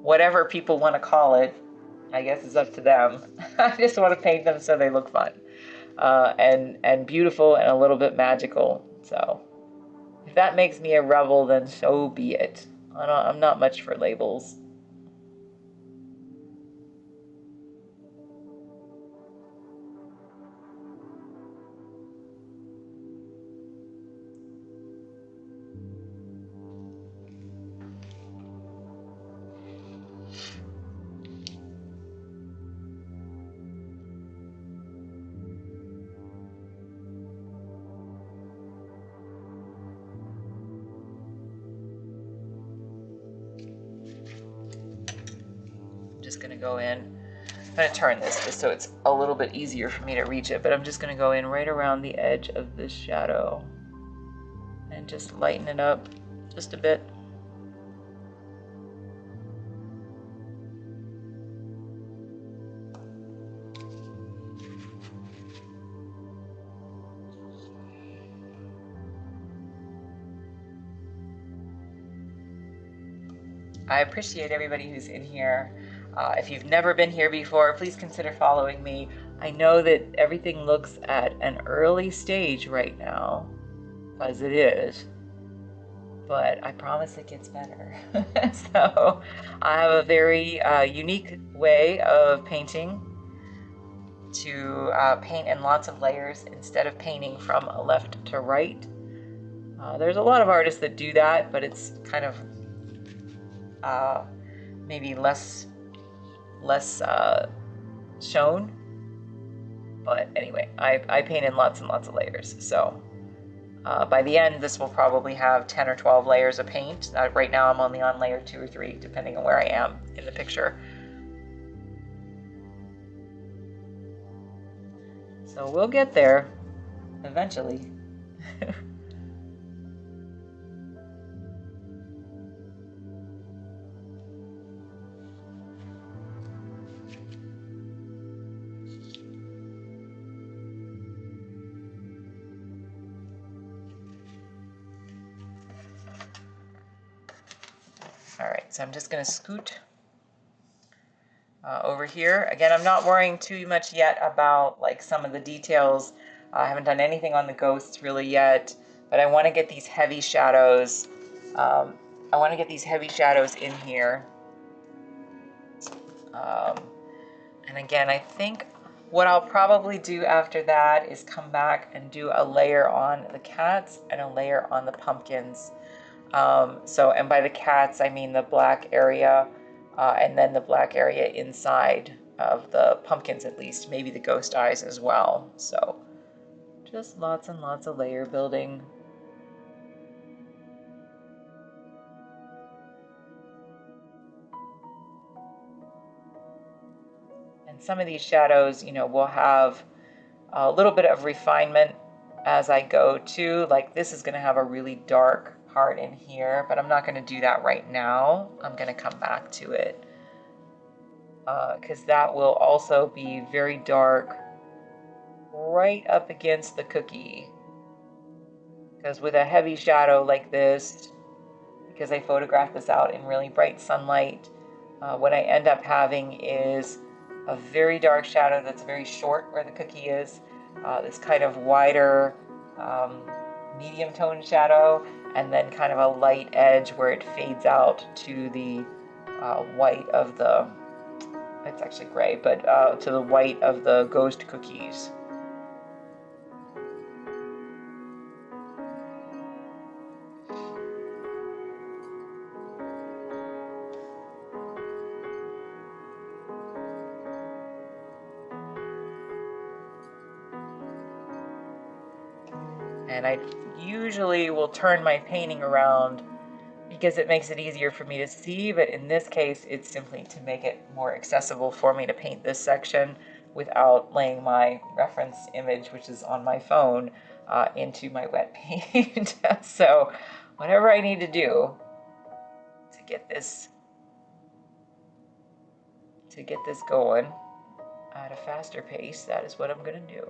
whatever people want to call it, I guess is up to them. I just want to paint them so they look fun. and beautiful and a little bit magical. So if that makes me a rebel, then so be it. I'm not much for labels. I'm just going to go in. I'm going to turn this just so it's a little bit easier for me to reach it, but I'm just going to go in right around the edge of this shadow and just lighten it up just a bit. I appreciate everybody who's in here. If you've never been here before, please consider following me. I know that everything looks at an early stage right now, as it is, but I promise it gets better. So I have a very unique way of painting, to paint in lots of layers instead of painting from left to right. There's a lot of artists that do that, but it's kind of maybe less shown. But anyway, I paint in lots and lots of layers. So by the end, this will probably have 10 or 12 layers of paint. Right now I'm only on layer 2 or 3, depending on where I am in the picture. So we'll get there eventually. All right, so I'm just going to scoot over here. Again, I'm not worrying too much yet about like some of the details. I haven't done anything on the ghosts really yet, but I want to get these heavy shadows. I want to get these heavy shadows in here. And again, I think what I'll probably do after that is come back and do a layer on the cats and a layer on the pumpkins. And by the cats, I mean the black area, and then the black area inside of the pumpkins at least, maybe the ghost eyes as well. So just lots and lots of layer building. And some of these shadows, you know, will have a little bit of refinement as I go too. Like this is going to have a really dark part in here, but I'm not going to do that right now. I'm going to come back to it because that will also be very dark right up against the cookie. Because with a heavy shadow like this, because I photographed this out in really bright sunlight, what I end up having is a very dark shadow that's very short where the cookie is, this kind of wider medium tone shadow, and then kind of a light edge where it fades out to the white of the, it's actually gray, but to the white of the ghost cookies. And I usually will turn my painting around because it makes it easier for me to see, but in this case, it's simply to make it more accessible for me to paint this section without laying my reference image, which is on my phone, into my wet paint. So whatever I need to do to get this going at a faster pace, that is what I'm going to do.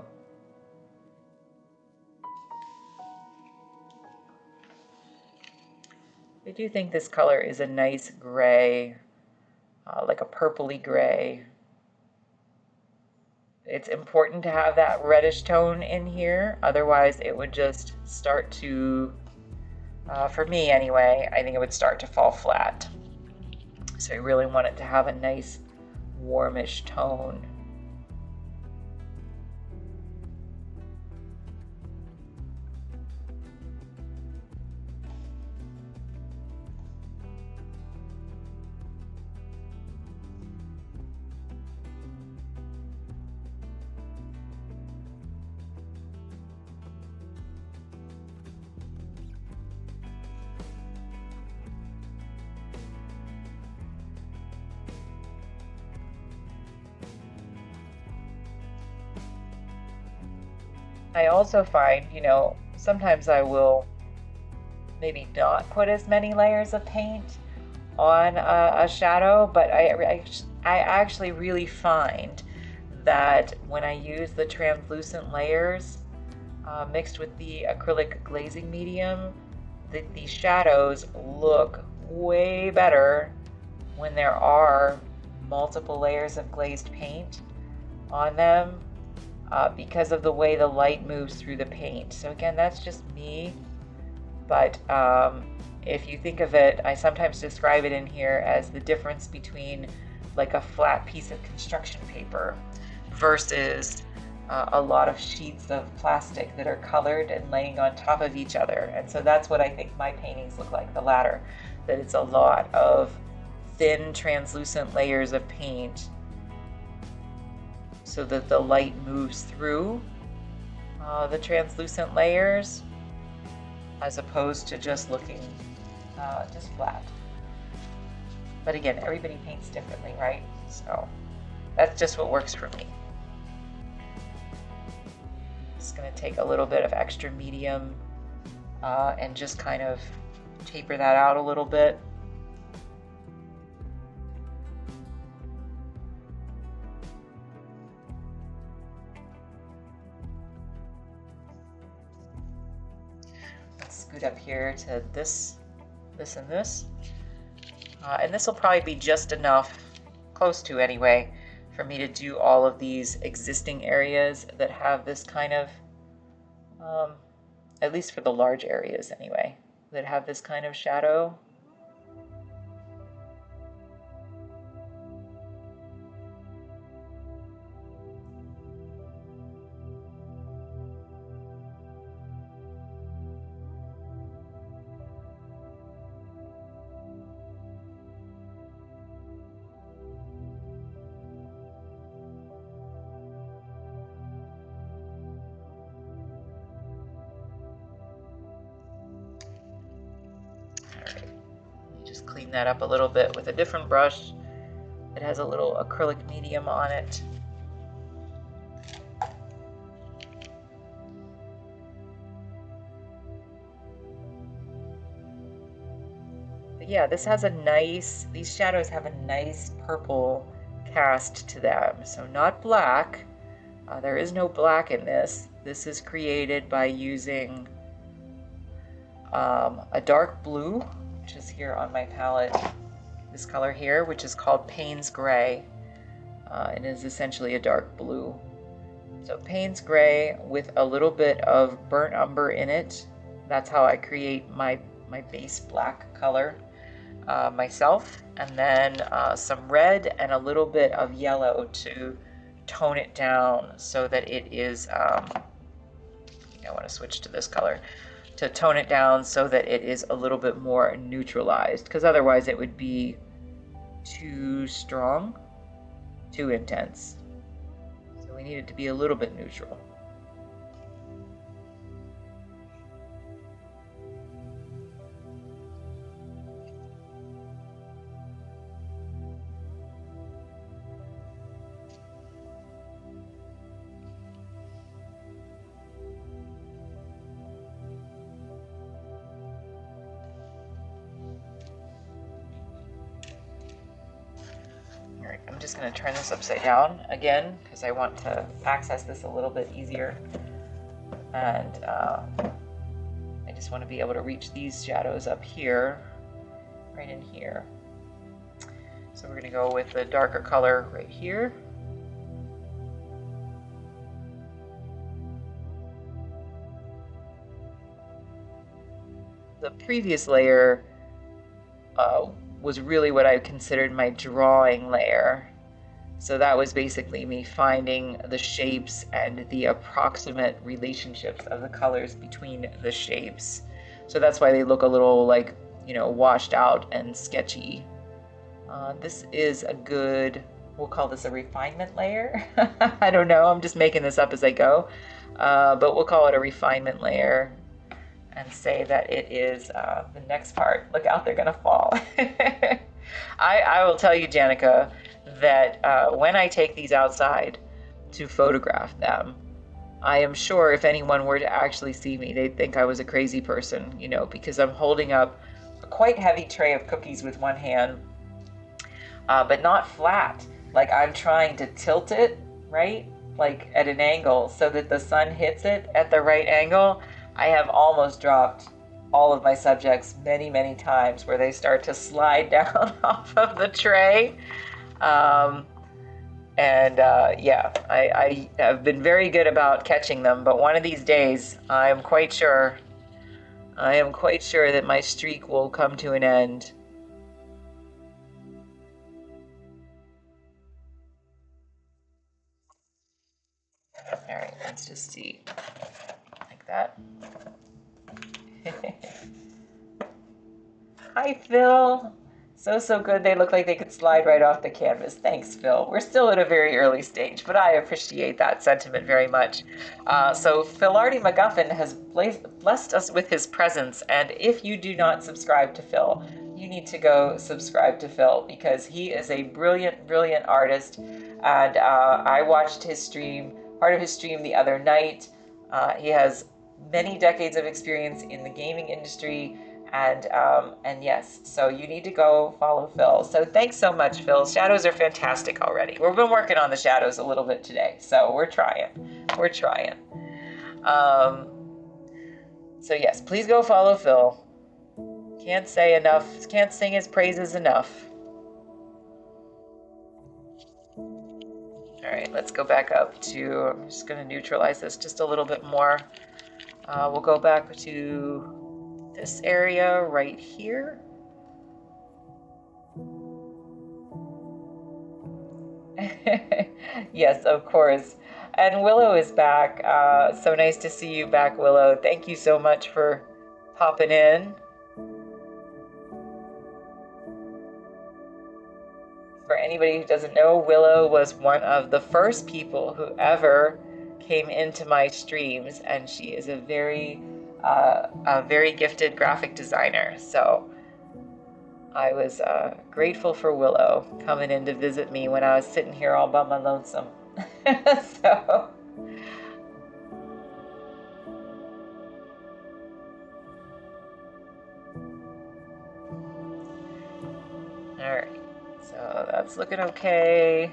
I do think this color is a nice gray, like a purpley gray. it's important to have that reddish tone in here, otherwise it would just start to, for me anyway, I think it would start to fall flat. So I really want it to have a nice warmish tone. I also find, you know, sometimes I will maybe not put as many layers of paint on a shadow, but I actually really find that when I use the translucent layers mixed with the acrylic glazing medium, the shadows look way better when there are multiple layers of glazed paint on them. Because of the way the light moves through the paint. So again, that's just me, but if you think of it, I sometimes describe it in here as the difference between like a flat piece of construction paper versus a lot of sheets of plastic that are colored and laying on top of each other. And so that's what I think my paintings look like, the latter, that it's a lot of thin translucent layers of paint so that the light moves through the translucent layers as opposed to just looking just flat. But again, everybody paints differently, right? So that's just what works for me. Just gonna take a little bit of extra medium and just kind of taper that out a little bit. Scoot up here to this, and this. And this will probably be just enough, close to anyway, for me to do all of these existing areas that have this kind of, at least for the large areas anyway, that have this kind of shadow. Clean that up a little bit with a different brush. It has a little acrylic medium on it. But yeah, this has a nice, these shadows have a nice purple cast to them. So not black. There is no black in this. This is created by using a dark blue, which is here on my palette, this color here, which is called Payne's Gray. It is essentially a dark blue. So Payne's Gray with a little bit of burnt umber in it. That's how I create my base black color myself. And then some red and a little bit of yellow to tone it down so that it is, I want to switch to this color, to tone it down so that it is a little bit more neutralized, because otherwise it would be too strong, too intense. So we need it to be a little bit neutral. I'm just going to turn this upside down again because I want to access this a little bit easier, and I just want to be able to reach these shadows up here, right in here. So we're going to go with the darker color right here. the previous layer was really what I considered my drawing layer. So that was basically me finding the shapes and the approximate relationships of the colors between the shapes. So that's why they look a little like, washed out and sketchy. This is a good, we'll call this a refinement layer. I don't know, I'm just making this up as I go. But we'll call it a refinement layer and say that it is the next part. Look out, they're gonna fall. I will tell you, Janica, that when I take these outside to photograph them, I am sure if anyone were to actually see me, they'd think I was a crazy person, because I'm holding up a quite heavy tray of cookies with one hand, but not flat. Like I'm trying to tilt it, right? Like at an angle so that the sun hits it at the right angle. I have almost dropped all of my subjects many, many times where they start to slide down off of the tray. Yeah, I have been very good about catching them, but one of these days I am quite sure that my streak will come to an end. All right, let's just see, like that. Hi, Phil. So good. They look like they could slide right off the canvas. Thanks, Phil. We're still at a very early stage, but I appreciate that sentiment very much. So Philarty MacGuffin has blessed us with his presence, and if you do not subscribe to Phil, you need to go subscribe to Phil because he is a brilliant, brilliant artist. And I watched his stream, part of his stream the other night. He has many decades of experience in the gaming industry. And yes, so you need to go follow Phil. So thanks so much, Phil. Shadows are fantastic already. We've been working on the shadows a little bit today, so we're trying. So yes, please go follow Phil. Can't say enough, can't sing his praises enough. All right, let's go back up to, I'm just gonna neutralize this just a little bit more. We'll go back to this area right here. Yes, of course. And Willow is back. So nice to see you back, Willow. Thank you so much for popping in. For anybody who doesn't know, Willow was one of the first people who ever came into my streams, and she is a very gifted graphic designer. So I was grateful for Willow coming in to visit me when I was sitting here all by my lonesome. So all right, so that's looking okay.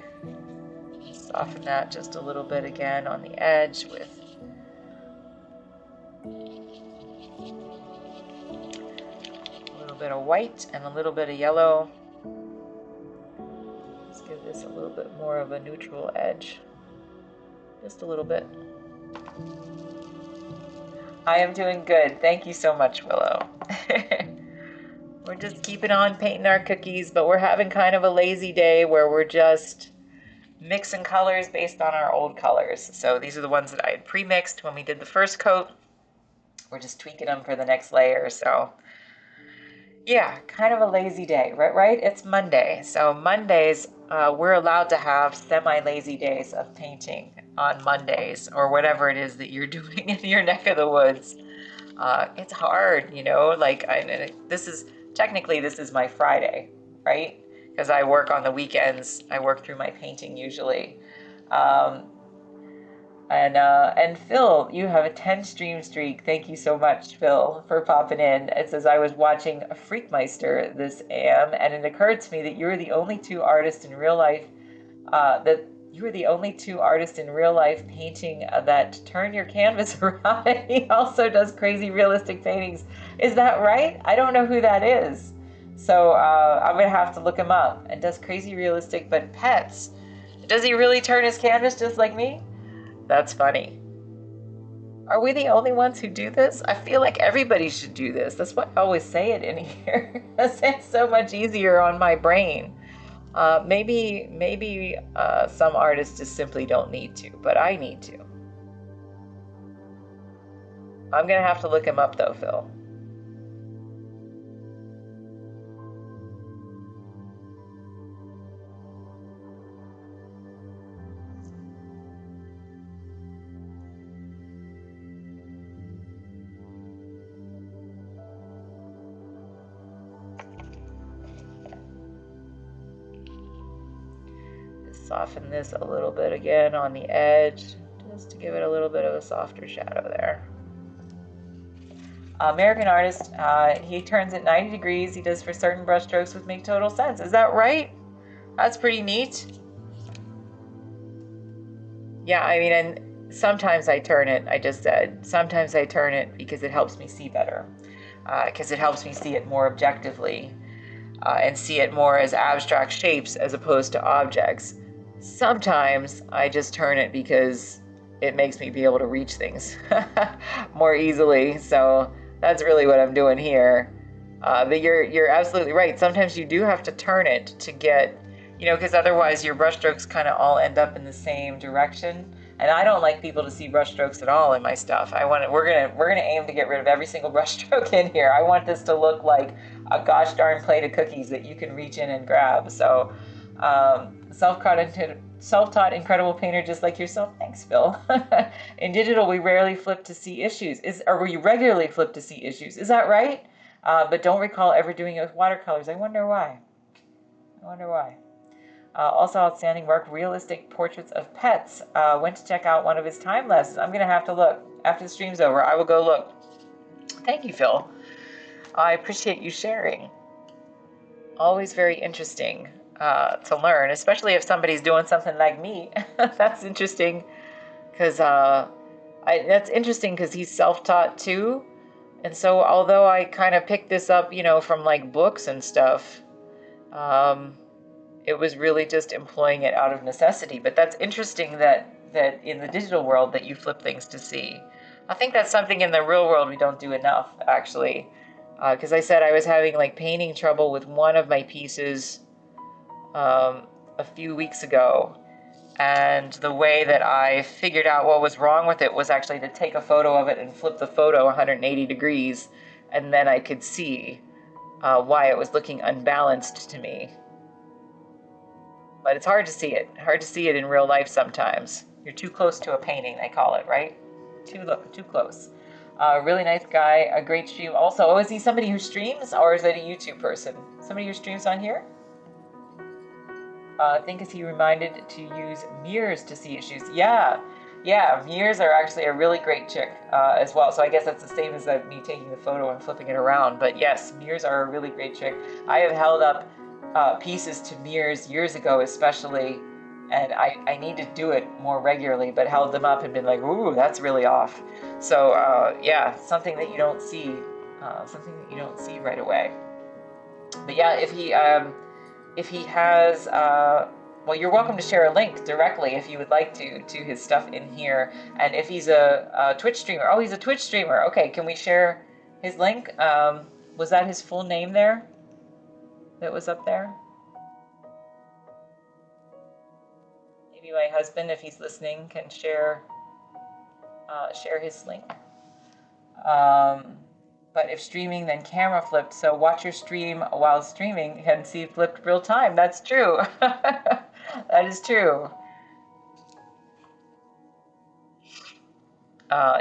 Soften that just a little bit again on the edge with a little bit of white and a little bit of yellow. Let's give this a little bit more of a neutral edge. Just a little bit. I am doing good. Thank you so much, Willow. We're just keeping on painting our cookies, but we're having kind of a lazy day where we're just mixing colors based on our old colors. So these are the ones that I had pre-mixed when we did the first coat. We're just tweaking them for the next layer. So yeah, kind of a lazy day, right? It's Monday. So Mondays, we're allowed to have semi-lazy days of painting on Mondays or whatever it is that you're doing in your neck of the woods. It's hard, like this is my Friday, right? Because I work on the weekends. I work through my painting usually. And Phil, you have a 10 stream streak. Thank you so much, Phil, for popping in. It says, I was watching Freakmeister this AM, and it occurred to me that you were the only two artists in real life painting that turn your canvas around. And he also does crazy realistic paintings. Is that right? I don't know who that is. So I'm going to have to look him up. And does crazy realistic, but pets. Does he really turn his canvas just like me? That's funny. Are we the only ones who do this? I feel like everybody should do this. That's why I always say it in here. It's so much easier on my brain. Maybe some artists just simply don't need to, but I need to. I'm gonna have to look him up though, Phil. Soften this a little bit again on the edge, just to give it a little bit of a softer shadow there. American artist, he turns it 90 degrees. He does for certain brush strokes which make total sense. Is that right? That's pretty neat. Yeah, I mean, and sometimes I turn it, I just said, sometimes I turn it because it helps me see better, because it helps me see it more objectively, and see it more as abstract shapes as opposed to objects. Sometimes I just turn it because it makes me be able to reach things more easily. So that's really what I'm doing here. But you're absolutely right. Sometimes you do have to turn it to get, because otherwise your brush strokes kind of all end up in the same direction. And I don't like people to see brush strokes at all in my stuff. We're gonna aim to get rid of every single brush stroke in here. I want this to look like a gosh darn plate of cookies that you can reach in and grab. So self-taught incredible painter just like yourself. Thanks, Phil. In digital, we rarely flip to see issues. Or we regularly flip to see issues. Is that right? But don't recall ever doing it with watercolors. I wonder why. Also outstanding work, realistic portraits of pets. Went to check out one of his time lapses. I'm going to have to look. After the stream's over, I will go look. Thank you, Phil. I appreciate you sharing. Always very interesting to learn, especially if somebody's doing something like me. That's interesting because that's interesting because he's self-taught too. And so although I kind of picked this up, from like books and stuff, it was really just employing it out of necessity. But that's interesting that in the digital world that you flip things to see. I think that's something in the real world we don't do enough, actually. Because I said I was having like painting trouble with one of my pieces a few weeks ago. And the way that I figured out what was wrong with it was actually to take a photo of it and flip the photo 180 degrees. And then I could see why it was looking unbalanced to me. But it's hard to see it. Hard to see it in real life sometimes. You're too close to a painting, they call it, right? Too close. Really nice guy, a great stream. Also, is he somebody who streams or is it a YouTube person? Somebody who streams on here? I think is he reminded to use mirrors to see issues. Yeah, mirrors are actually a really great trick as well. So I guess that's the same as me taking the photo and flipping it around. But yes, mirrors are a really great trick. I have held up pieces to mirrors years ago especially, and I need to do it more regularly, but held them up and been like, ooh, that's really off. So yeah, something that you don't see right away. But yeah, if he has, well, you're welcome to share a link directly if you would like to his stuff in here. And if he's a Twitch streamer, he's a Twitch streamer. Okay, can we share his link? Was that his full name there? That was up there? Maybe my husband, if he's listening, can share his link. But if streaming, then camera flipped. So watch your stream while streaming and see it flipped real time. That's true. That is true.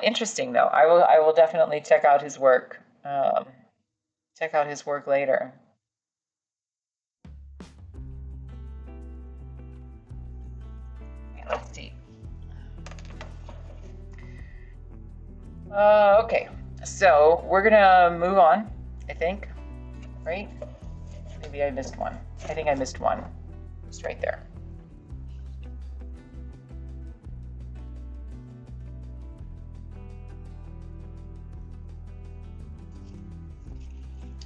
Interesting though. I will definitely check out his work. Check out his work later. Let's see. Okay, so we're gonna move on, I think, right? Maybe I missed one. I think I missed one. Just right there.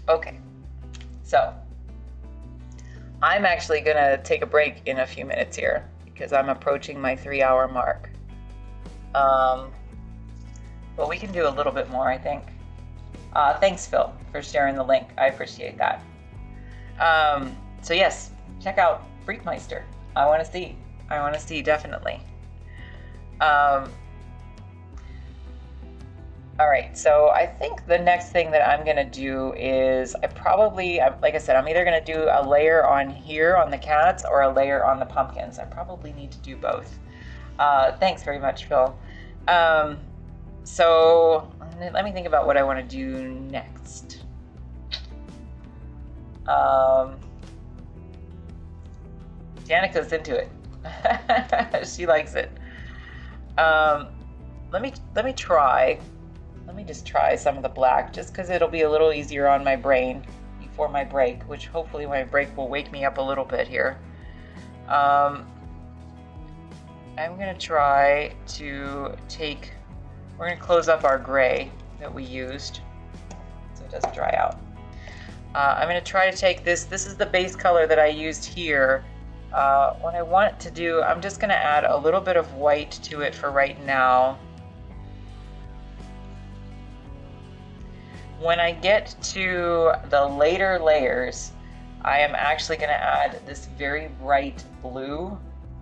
Okay, so I'm actually gonna take a break in a few minutes here because I'm approaching my 3-hour mark. but we can do a little bit more, I think. Thanks, Phil, for sharing the link. I appreciate that. So yes, check out Freakmeister. I want to see. I want to see, definitely. All right, so I think the next thing that I'm gonna do is like I said, I'm either gonna do a layer on here on the cats or a layer on the pumpkins. I probably need to do both. Thanks very much, Phil. So let me think about what I want to do next. Janica's into it. She likes it. Let me try. Let me just try some of the black, just because it'll be a little easier on my brain before my break, which hopefully my break will wake me up a little bit here. I'm gonna try to take, we're gonna close up our gray that we used so it doesn't dry out. I'm gonna try to take this is the base color that I used here. What I want to do, I'm just gonna add a little bit of white to it for right now. When I get to the later layers, I am actually gonna add this very bright blue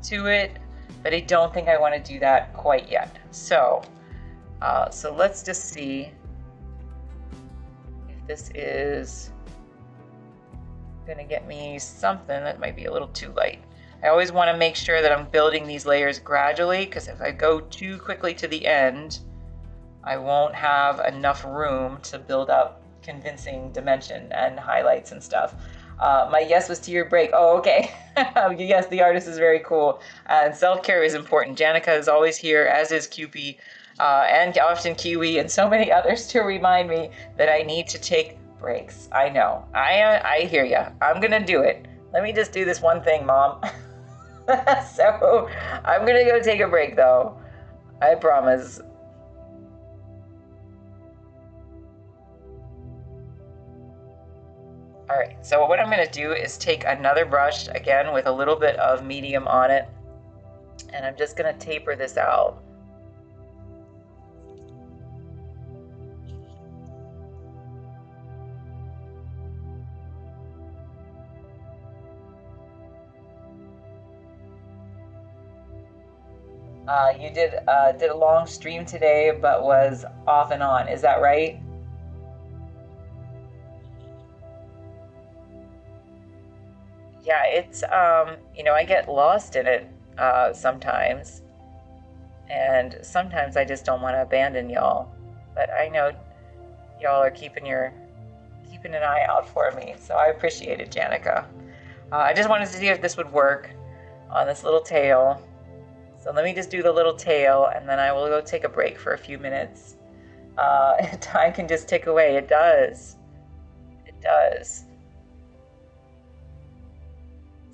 to it, but I don't think I want to do that quite yet. So let's just see if this is gonna get me something that might be a little too light. I always want to make sure that I'm building these layers gradually, because if I go too quickly to the end, I won't have enough room to build up convincing dimension and highlights and stuff. My yes was to your break. Oh, okay. Yes, the artist is very cool. And self-care is important. Janica is always here, as is Cupie, and often Kiwi, and so many others to remind me that I need to take breaks. I know. I hear you. I'm going to do it. Let me just do this one thing, Mom. So I'm going to go take a break, though. I promise. All right, so what I'm gonna do is take another brush, again with a little bit of medium on it, and I'm just gonna taper this out. You did a long stream today, but was off and on, is that right? Yeah, it's, you know, I get lost in it sometimes, and sometimes I just don't want to abandon y'all, but I know y'all are keeping an eye out for me, so I appreciate it, Janica. I just wanted to see if this would work on this little tail. So let me just do the little tail, and then I will go take a break for a few minutes. Time can just tick away. It does. It does.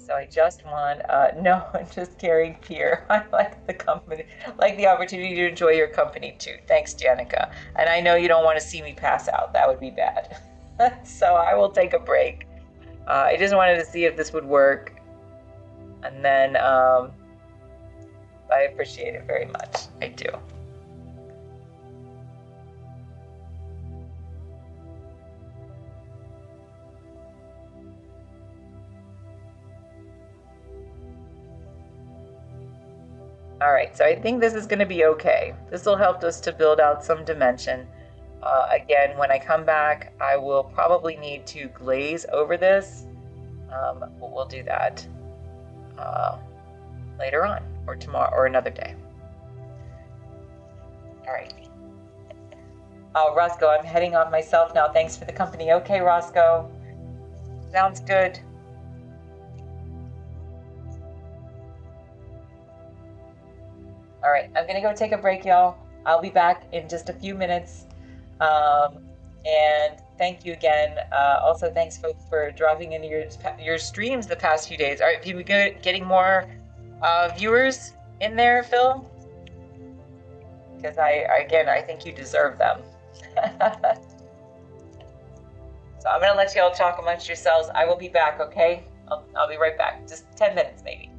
So I just want, no, I'm just carrying Pierre. I like the company, like the opportunity to enjoy your company too. Thanks, Janica. And I know you don't want to see me pass out. That would be bad. So I will take a break. I just wanted to see if this would work. And then I appreciate it very much. I do. All right, so I think this is going to be okay. This will help us to build out some dimension. Again, when I come back, I will probably need to glaze over this. We'll do that later on, or tomorrow, or another day. All right. Roscoe, I'm heading off myself now. Thanks for the company. Okay, Roscoe. Sounds good. All right, I'm gonna go take a break, y'all. I'll be back in just a few minutes. And thank you again. Also, thanks folks for dropping into your streams the past few days. All right, people getting more viewers in there, Phil? Because I think you deserve them. So I'm gonna let you all talk amongst yourselves. I will be back, okay? I'll be right back, just 10 minutes maybe.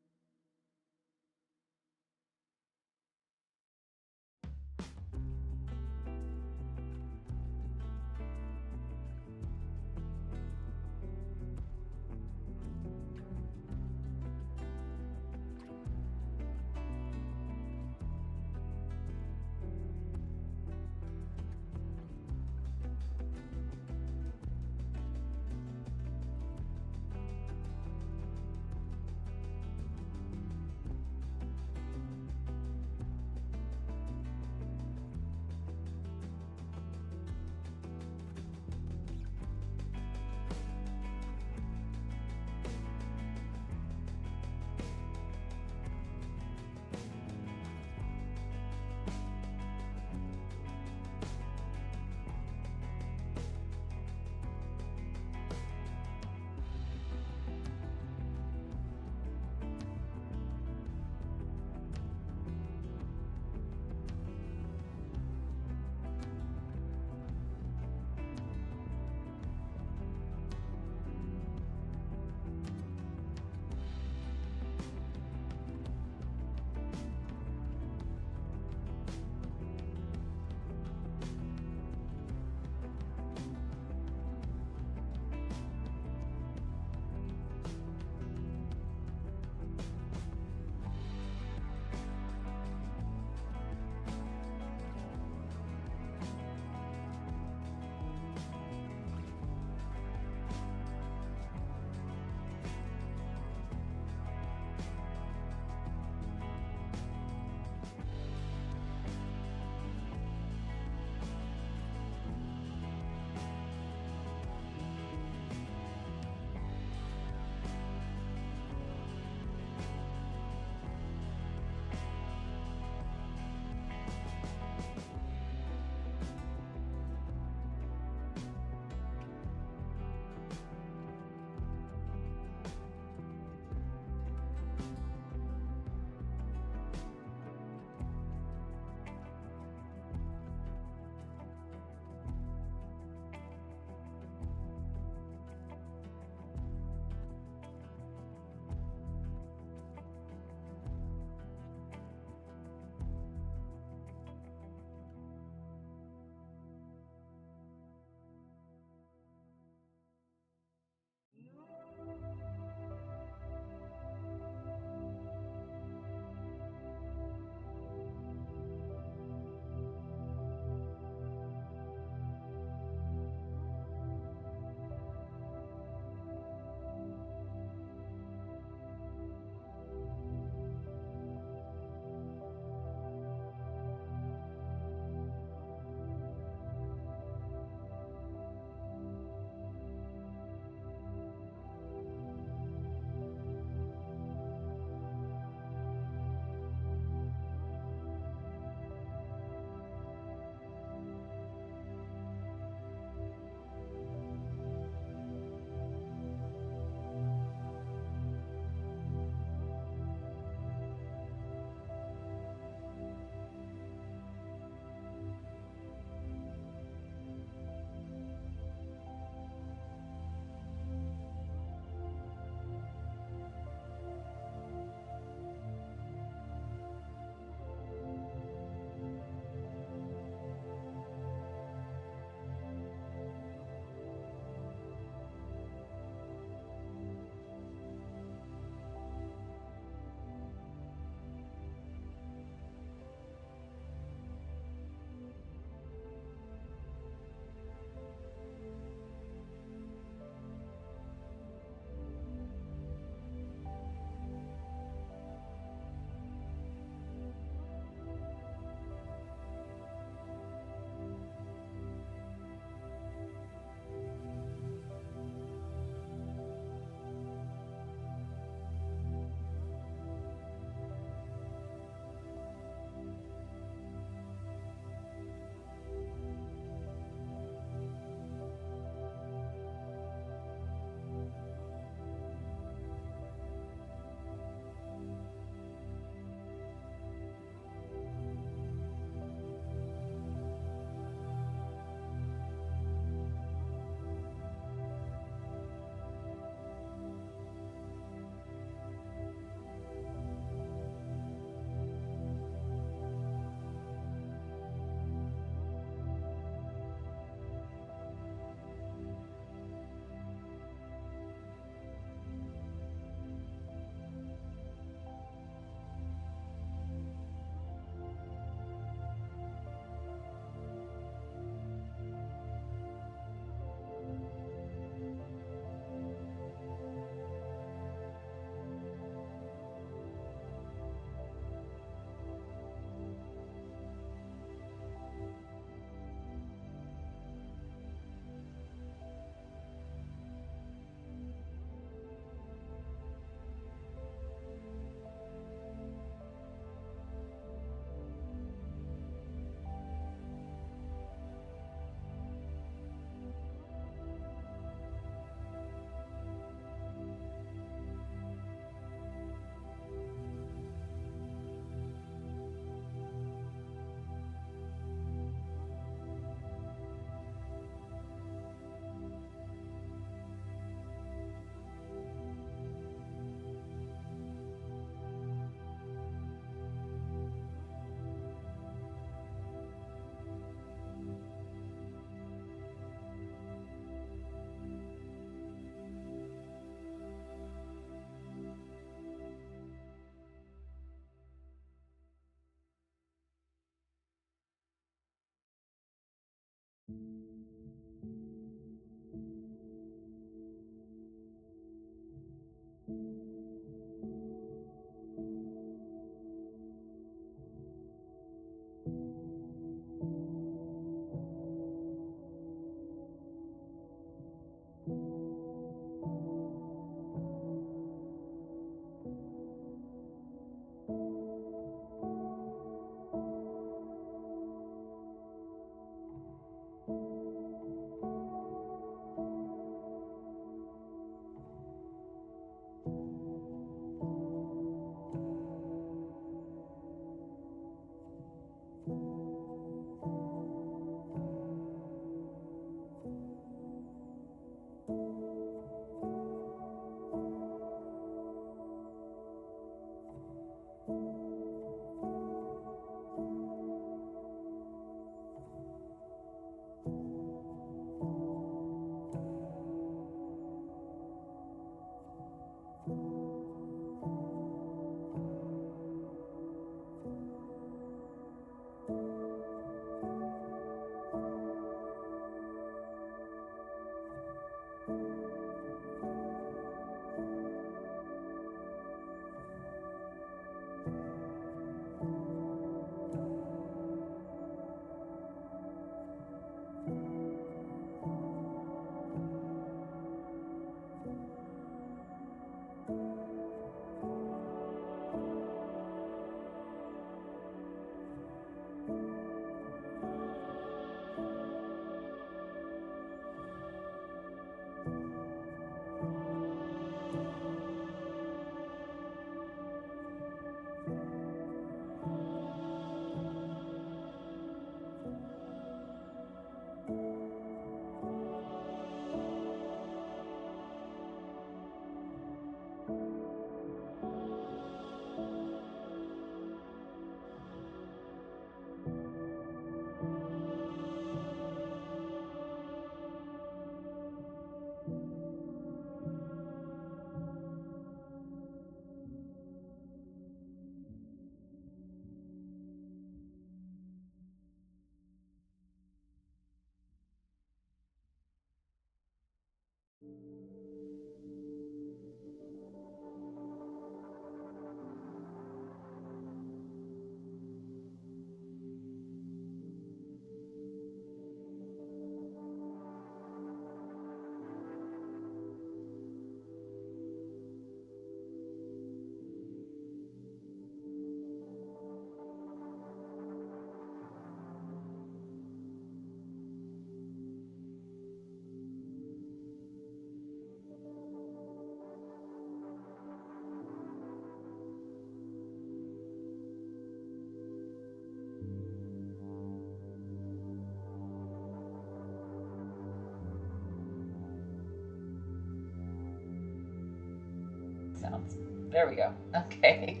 sounds. There we go. Okay.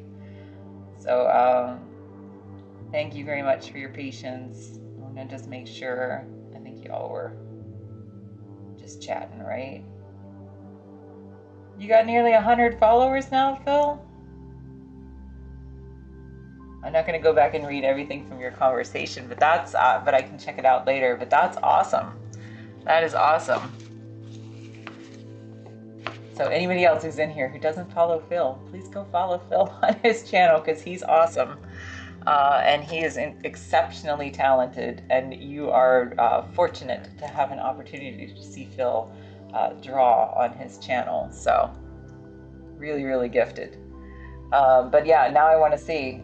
So thank you very much for your patience. I'm gonna just make sure. I think y'all were just chatting, right? You got nearly 100 followers now, Phil? I'm not going to go back and read everything from your conversation, but but I can check it out later. But that's awesome. That is awesome. So anybody else who's in here who doesn't follow Phil, please go follow Phil on his channel because he's awesome. And he is exceptionally talented, and you are fortunate to have an opportunity to see Phil draw on his channel. So really, really gifted. But yeah, now I want to see.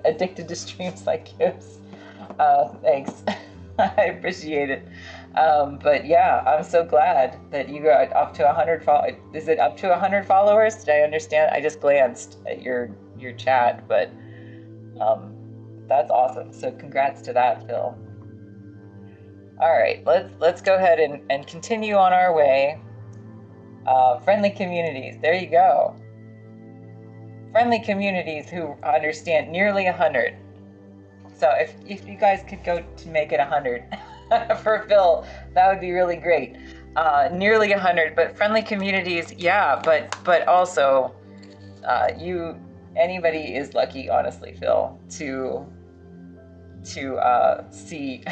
Addicted to streams like Kim's. Thanks. I appreciate it. But yeah, I'm so glad that you got up to 100 followers. Is it up to 100 followers? Did I understand? I just glanced at your chat, but that's awesome. So congrats to that, Phil. All right, let's go ahead and continue on our way. Friendly communities. There you go. Friendly communities who understand, nearly 100. So if you guys could go to make it 100 for Phil, that would be really great. Nearly 100, but friendly communities, yeah, but also anybody is lucky, honestly, Phil, to see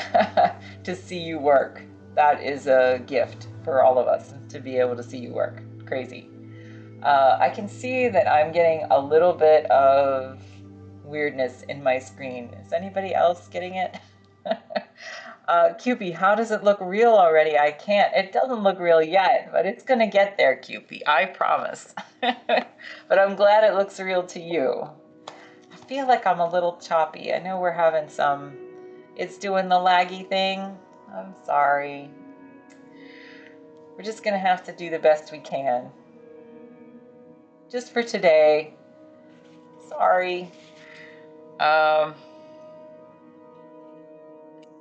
to see you work. That is a gift for all of us to be able to see you work. Crazy. I can see that I'm getting a little bit of weirdness in my screen. Is anybody else getting it? Cupie, how does it look real already? I can't. It doesn't look real yet, but it's gonna get there, Cupie. I promise. But I'm glad it looks real to you. I feel like I'm a little choppy. I know we're having some... It's doing the laggy thing. I'm sorry. We're just gonna have to do the best we can. Just for today. Sorry.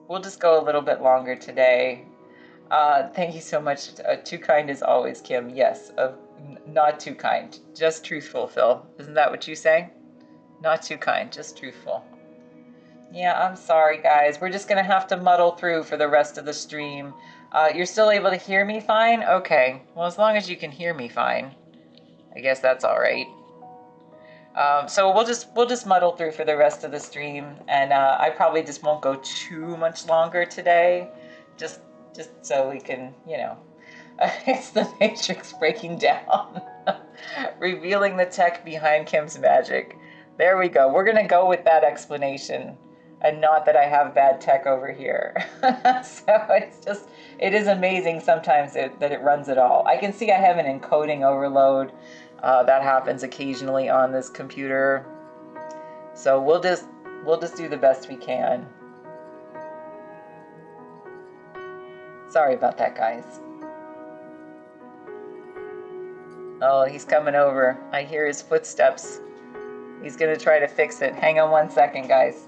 We'll just go a little bit longer today. Thank you so much. Too kind as always, Kim. Yes, not too kind. Just truthful, Phil. Isn't that what you say? Not too kind, just truthful. Yeah, I'm sorry, guys. We're just going to have to muddle through for the rest of the stream. You're still able to hear me fine? Okay. Well, as long as you can hear me fine, I guess that's all right. So we'll just muddle through for the rest of the stream, and I probably just won't go too much longer today, just so we can, you know, it's the Matrix breaking down, revealing the tech behind Kim's magic. There we go. We're gonna go with that explanation, and not that I have bad tech over here. So it is amazing sometimes that it runs it all. I can see I have an encoding overload. That happens occasionally on this computer. So we'll just do the best we can. Sorry about that, guys. Oh, he's coming over. I hear his footsteps. He's gonna try to fix it. Hang on 1 second, guys.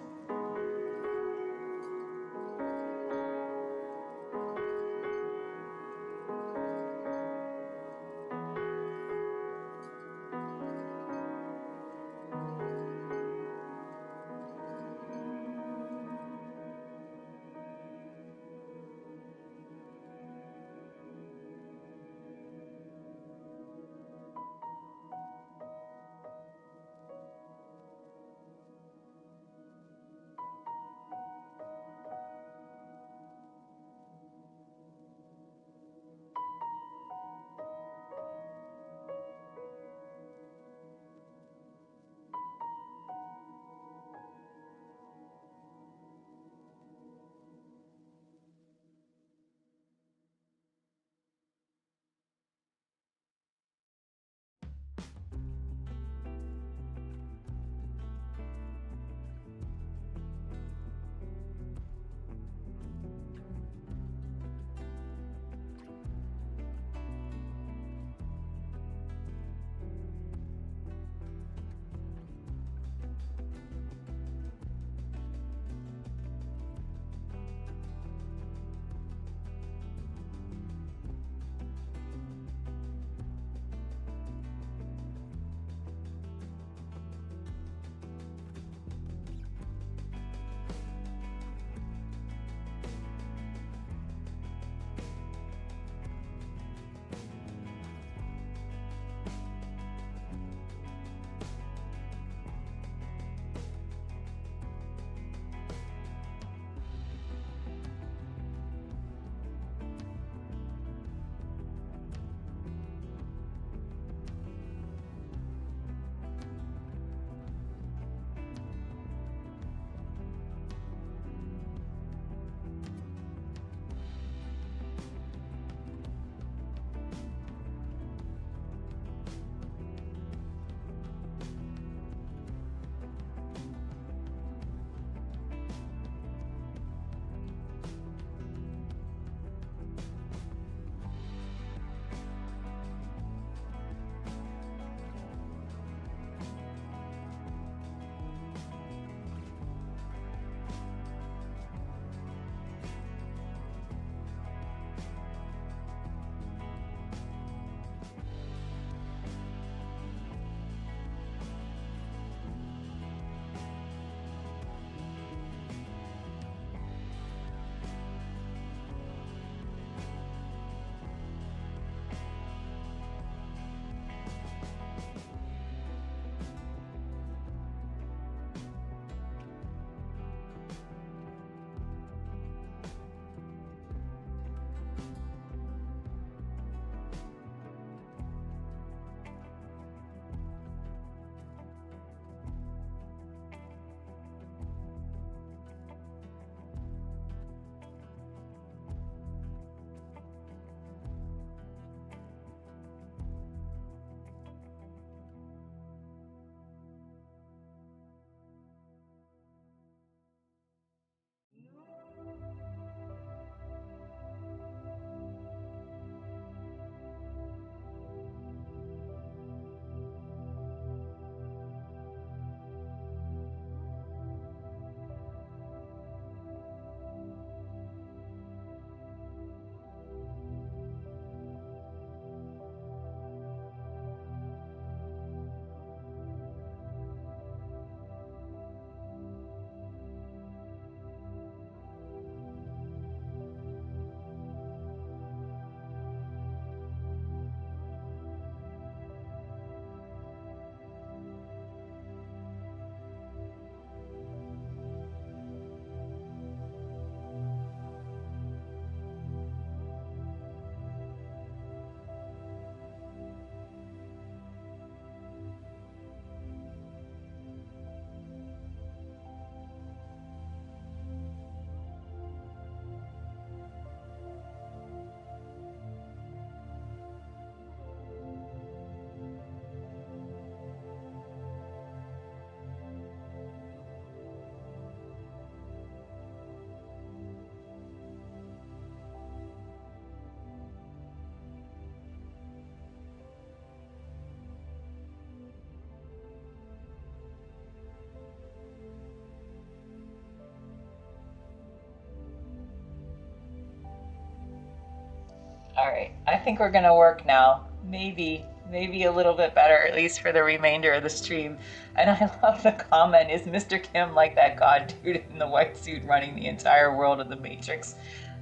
All right, I think we're gonna work now. Maybe a little bit better, at least for the remainder of the stream. And I love the comment, is Mr. Kim like that god dude in the white suit running the entire world of the Matrix?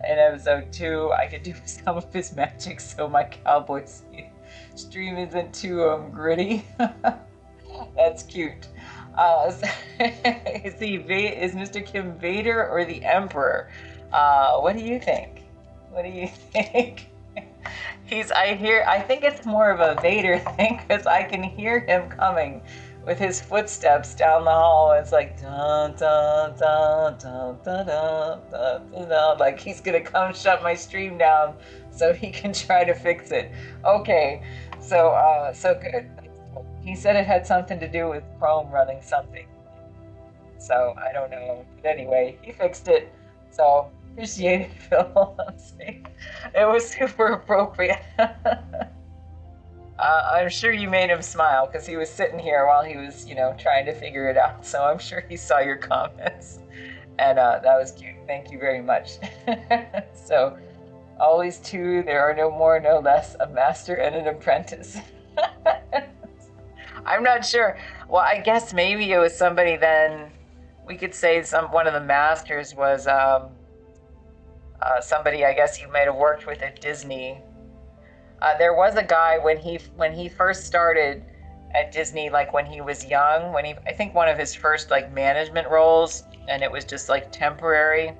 In episode 2, I could do some of his magic so my cowboy stream isn't too gritty. That's cute. Is Mr. Kim Vader or the Emperor? What do you think? What do you think? I think it's more of a Vader thing because I can hear him coming with his footsteps down the hall. It's like dun dun dun dun dun dun dun dun, like he's gonna come shut my stream down so he can try to fix it. Okay, so good. He said it had something to do with Chrome running something. So I don't know. But anyway, he fixed it. So appreciate it, Phil. It was super appropriate. I'm sure you made him smile because he was sitting here while he was, trying to figure it out. So I'm sure he saw your comments. And that was cute. Thank you very much. So always two, there are no more, no less, a master and an apprentice. I'm not sure. Well, I guess maybe it was somebody then. We could say one of the masters was somebody I guess you might have worked with at Disney. There was a guy when he first started at Disney, like when he was young, I think one of his first like management roles, and it was just like temporary.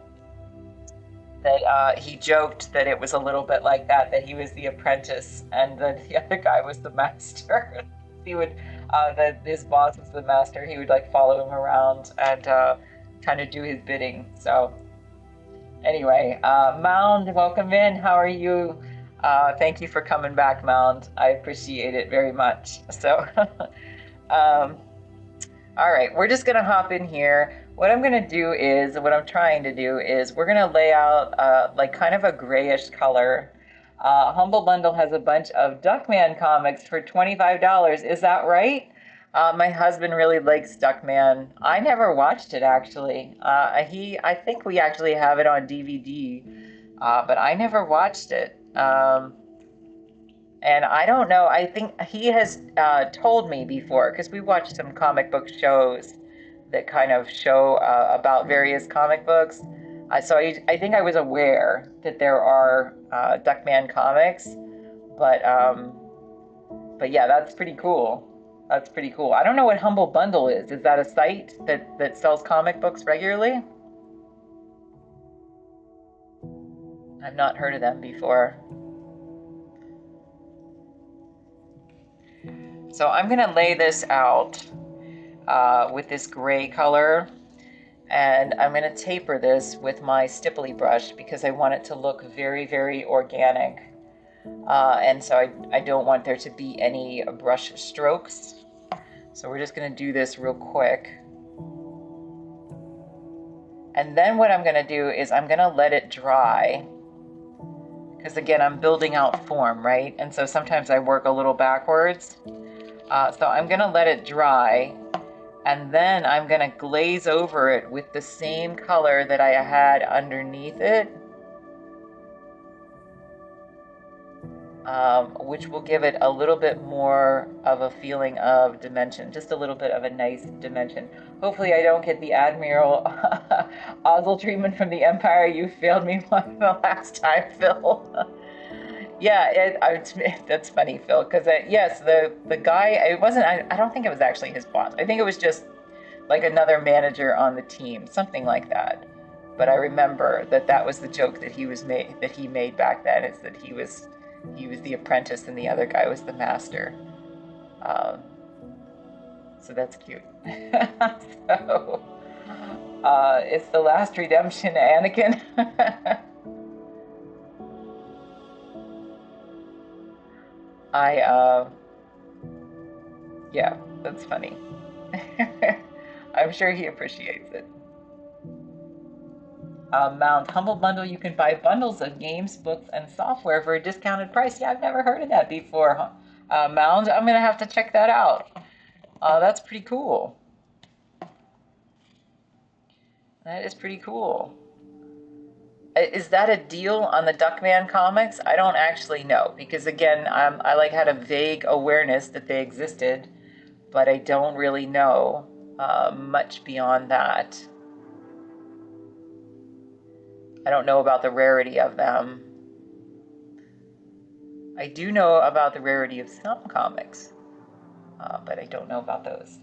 That he joked that it was a little bit like that he was the apprentice and that the other guy was the master. He would, his boss was the master. He would like follow him around and kind of do his bidding. So anyway, Mound, welcome in. How are you? Thank you for coming back, Mound. I appreciate it very much. So, all right, we're just gonna hop in here. What I'm trying to do is we're gonna lay out like kind of a grayish color. Humble Bundle has a bunch of Duckman comics for $25. Is that right? My husband really likes Duckman. I never watched it actually. I think we actually have it on DVD, but I never watched it. And I don't know. I think he has told me before because we watched some comic book shows that kind of show about various comic books. So I think I was aware that there are Duckman comics, but yeah, that's pretty cool. That's pretty cool. I don't know what Humble Bundle is. Is that a site that sells comic books regularly? I've not heard of them before. So I'm gonna lay this out with this gray color, and I'm gonna taper this with my stipply brush because I want it to look very, very organic. And so I don't want there to be any brush strokes. So we're just gonna do this real quick. And then what I'm gonna do is I'm gonna let it dry. Because again, I'm building out form, right? And so sometimes I work a little backwards. So I'm gonna let it dry, and then I'm gonna glaze over it with the same color that I had underneath it, which will give it a little bit more of a feeling of dimension, just a little bit of a nice dimension. Hopefully I don't get the Admiral Ozzel treatment from the Empire. You failed me the last time, Phil. Yeah, that's funny, Phil, because yes, the guy, I don't think it was actually his boss. I think it was just like another manager on the team, something like that. But I remember that was the joke that he made back then, is that he was the apprentice and the other guy was the master. So that's cute. So, it's the last redemption, Anakin. Yeah, that's funny. I'm sure he appreciates it. Mount Humble Bundle, you can buy bundles of games, books, and software for a discounted price. Yeah, I've never heard of that before. Mound, I'm gonna have to check that out. That's pretty cool. That is pretty cool. Is that a deal on the Duckman comics? I don't actually know because again, I like had a vague awareness that they existed, but I don't really know much beyond that. I don't know about the rarity of them. I do know about the rarity of some comics, but I don't know about those.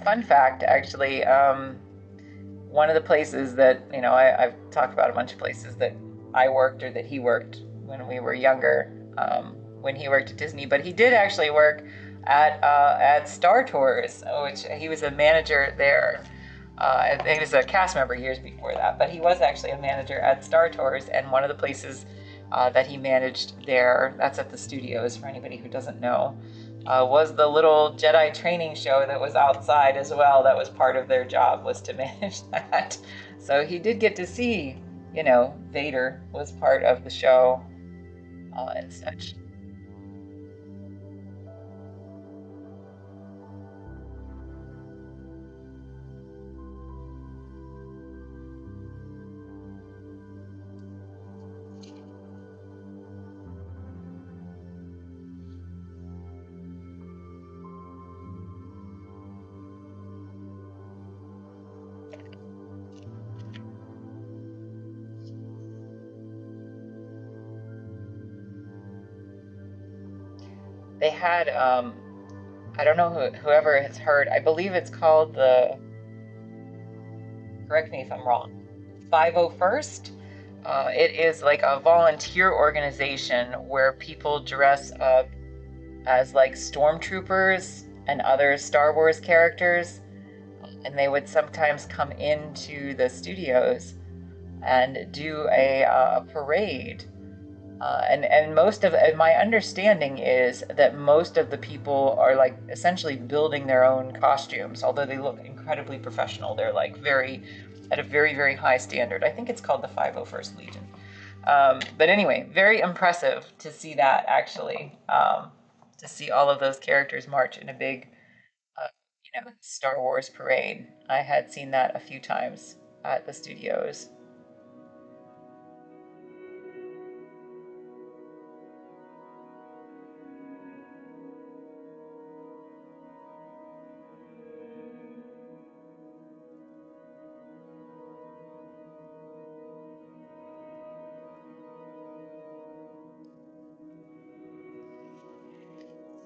Fun fact, actually, one of the places that, I've talked about a bunch of places that I worked or that he worked when we were younger, when he worked at Disney, but he did actually work at Star Tours, which he was a manager there. I think he was a cast member years before that, but he was actually a manager at Star Tours, and one of the places that he managed there, that's at the studios for anybody who doesn't know, was the little Jedi training show that was outside as well. That was part of their job, was to manage that. So he did get to see, Vader was part of the show and such. They had, I don't know whoever has heard, I believe it's called correct me if I'm wrong, 501st. It is like a volunteer organization where people dress up as like stormtroopers and other Star Wars characters, and they would sometimes come into the studios and do a parade. And most of my understanding is that most of the people are like essentially building their own costumes, although they look incredibly professional. They're like at a very, very high standard. I think it's called the 501st Legion. But anyway, very impressive to see that actually, to see all of those characters march in a big, Star Wars parade. I had seen that a few times at the studios.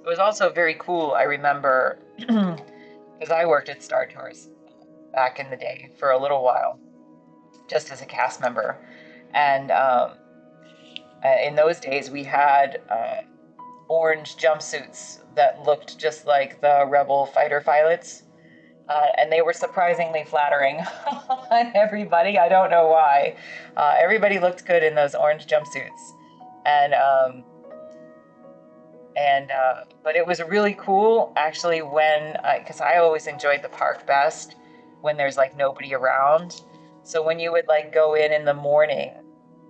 It was also very cool, I remember, because I worked at Star Tours back in the day for a little while, just as a cast member. And in those days, we had orange jumpsuits that looked just like the Rebel fighter pilots. And they were surprisingly flattering on everybody. I don't know why. Everybody looked good in those orange jumpsuits. And but it was really cool actually when, because I always enjoyed the park best when there's like nobody around. So when you would like go in the morning,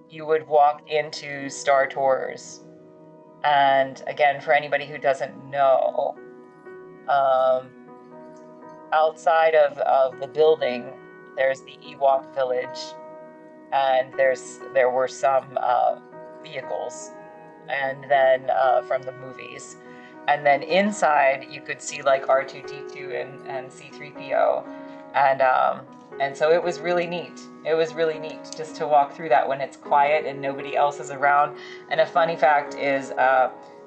you would walk into Star Tours. And again, for anybody who doesn't know, um, outside of the building, there's the Ewok village, and there were some vehicles, and then from the movies, and then inside you could see like R2D2 and C3PO, and so it was really neat. It was really neat just to walk through that when it's quiet and nobody else is around. And a funny fact is,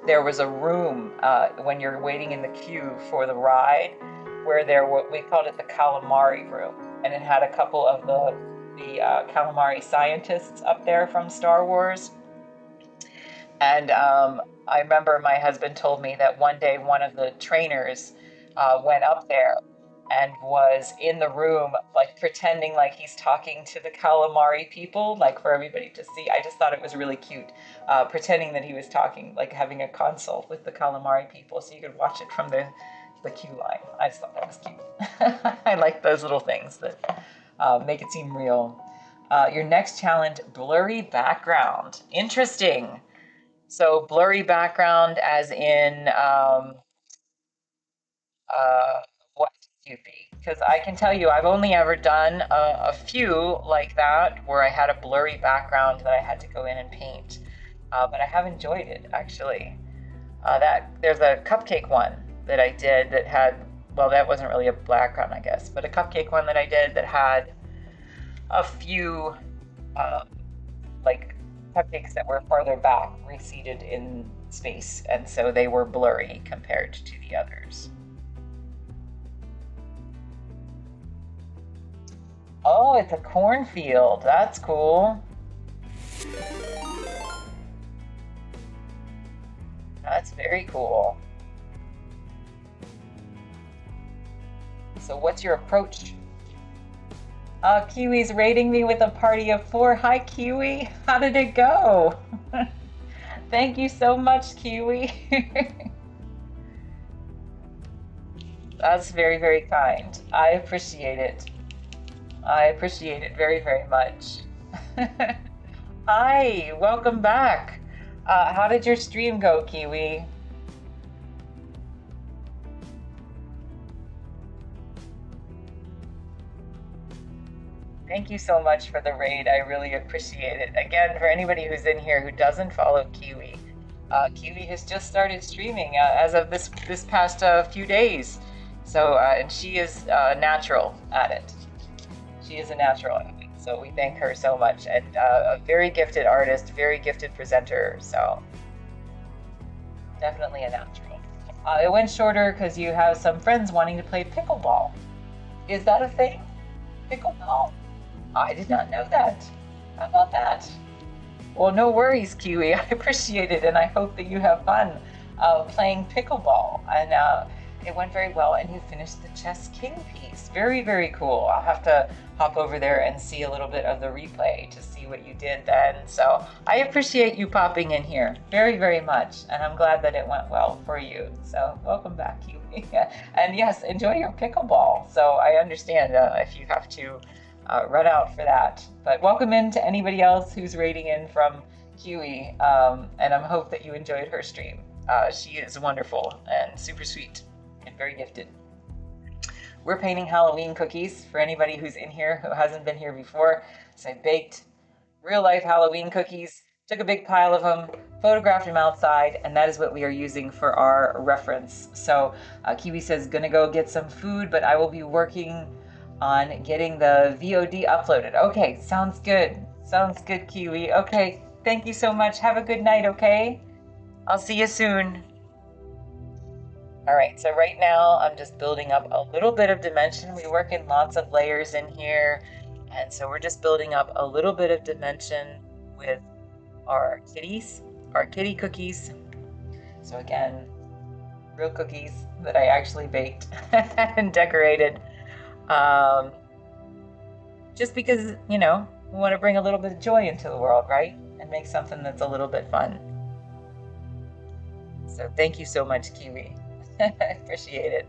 there was a room when you're waiting in the queue for the ride, where we called it the calamari room, and it had a couple of the calamari scientists up there from Star Wars. And I remember my husband told me that one day one of the trainers went up there and was in the room, like pretending like he's talking to the calamari people, like for everybody to see. I just thought it was really cute, pretending that he was talking, like having a consult with the calamari people, so you could watch it from the the queue line. I just thought that was cute. I like those little things that make it seem real. Your next challenge, blurry background. Interesting. So blurry background as in what do you think? Because I can tell you, I've only ever done a few like that where I had a blurry background that I had to go in and paint. But I have enjoyed it, actually. There's a cupcake one that I did that had, well, that wasn't really a background, I guess, but a cupcake one that I did that had a few like cupcakes that were farther back, reseated in space, and so they were blurry compared to the others. Oh, it's a cornfield. That's cool. That's very cool. So what's your approach? Kiwi's rating me with a party of 4. Hi, Kiwi. How did it go? Thank you so much, Kiwi. That's very, very kind. I appreciate it. I appreciate it very, very much. Hi, welcome back. How did your stream go, Kiwi? Thank you so much for the raid. I really appreciate it. Again, for anybody who's in here who doesn't follow Kiwi, Kiwi has just started streaming as of this past few days. So, and she is natural at it. She is a natural at it. So we thank her so much. And a very gifted artist, very gifted presenter. So definitely a natural. It went shorter because you have some friends wanting to play pickleball. Is that a thing? Pickleball? I did not know that. How about that? Well, no worries, Kiwi. I appreciate it, and I hope that you have fun playing pickleball. And it went very well, and you finished the Chess King piece. Very, very cool. I'll have to hop over there and see a little bit of the replay to see what you did then. So I appreciate you popping in here very, very much, and I'm glad that it went well for you. So welcome back, Kiwi. And yes, enjoy your pickleball. So I understand if you have to run out for that. But welcome in to anybody else who's raiding in from Kiwi, and I hope that you enjoyed her stream. She is wonderful and super sweet and very gifted. We're painting Halloween cookies for anybody who's in here who hasn't been here before. So I baked real life Halloween cookies, took a big pile of them, photographed them outside, and that is what we are using for our reference. So Kiwi says, gonna go get some food, but I will be working on getting the VOD uploaded. Okay, sounds good. Sounds good, Kiwi. Okay, thank you so much. Have a good night, okay? I'll see you soon. All right, so right now I'm just building up a little bit of dimension. We work in lots of layers in here, and so we're just building up a little bit of dimension with our kitties, our kitty cookies. So again, real cookies that I actually baked and decorated. Just because, you know, we want to bring a little bit of joy into the world, right? And make something that's a little bit fun. So thank you so much, Kiwi. I appreciate it.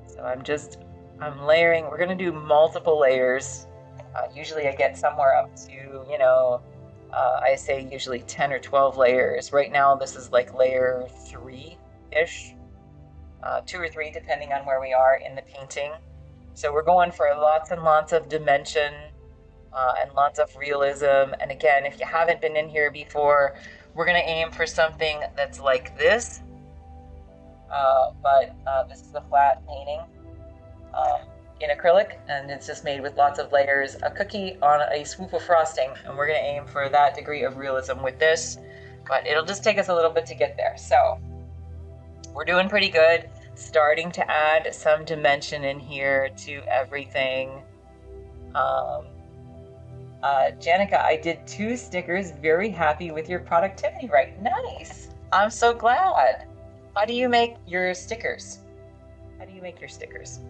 So I'm layering. We're gonna do multiple layers. Usually I get somewhere up to, you know, I say usually 10 or 12 layers. Right now this is like layer 3-ish, 2 or 3 depending on where we are in the painting. So we're going for lots and lots of dimension and lots of realism. And again, if you haven't been in here before, we're gonna aim for something that's like this. But this is a flat painting in acrylic, and it's just made with lots of layers, a cookie on a swoop of frosting, and we're going to aim for that degree of realism with this, but it'll just take us a little bit to get there. So we're doing pretty good, starting to add some dimension in here to everything. Janica, I did 2 stickers. Very happy with your productivity, right? Nice. I'm so glad. How do you make your stickers? How do you make your stickers?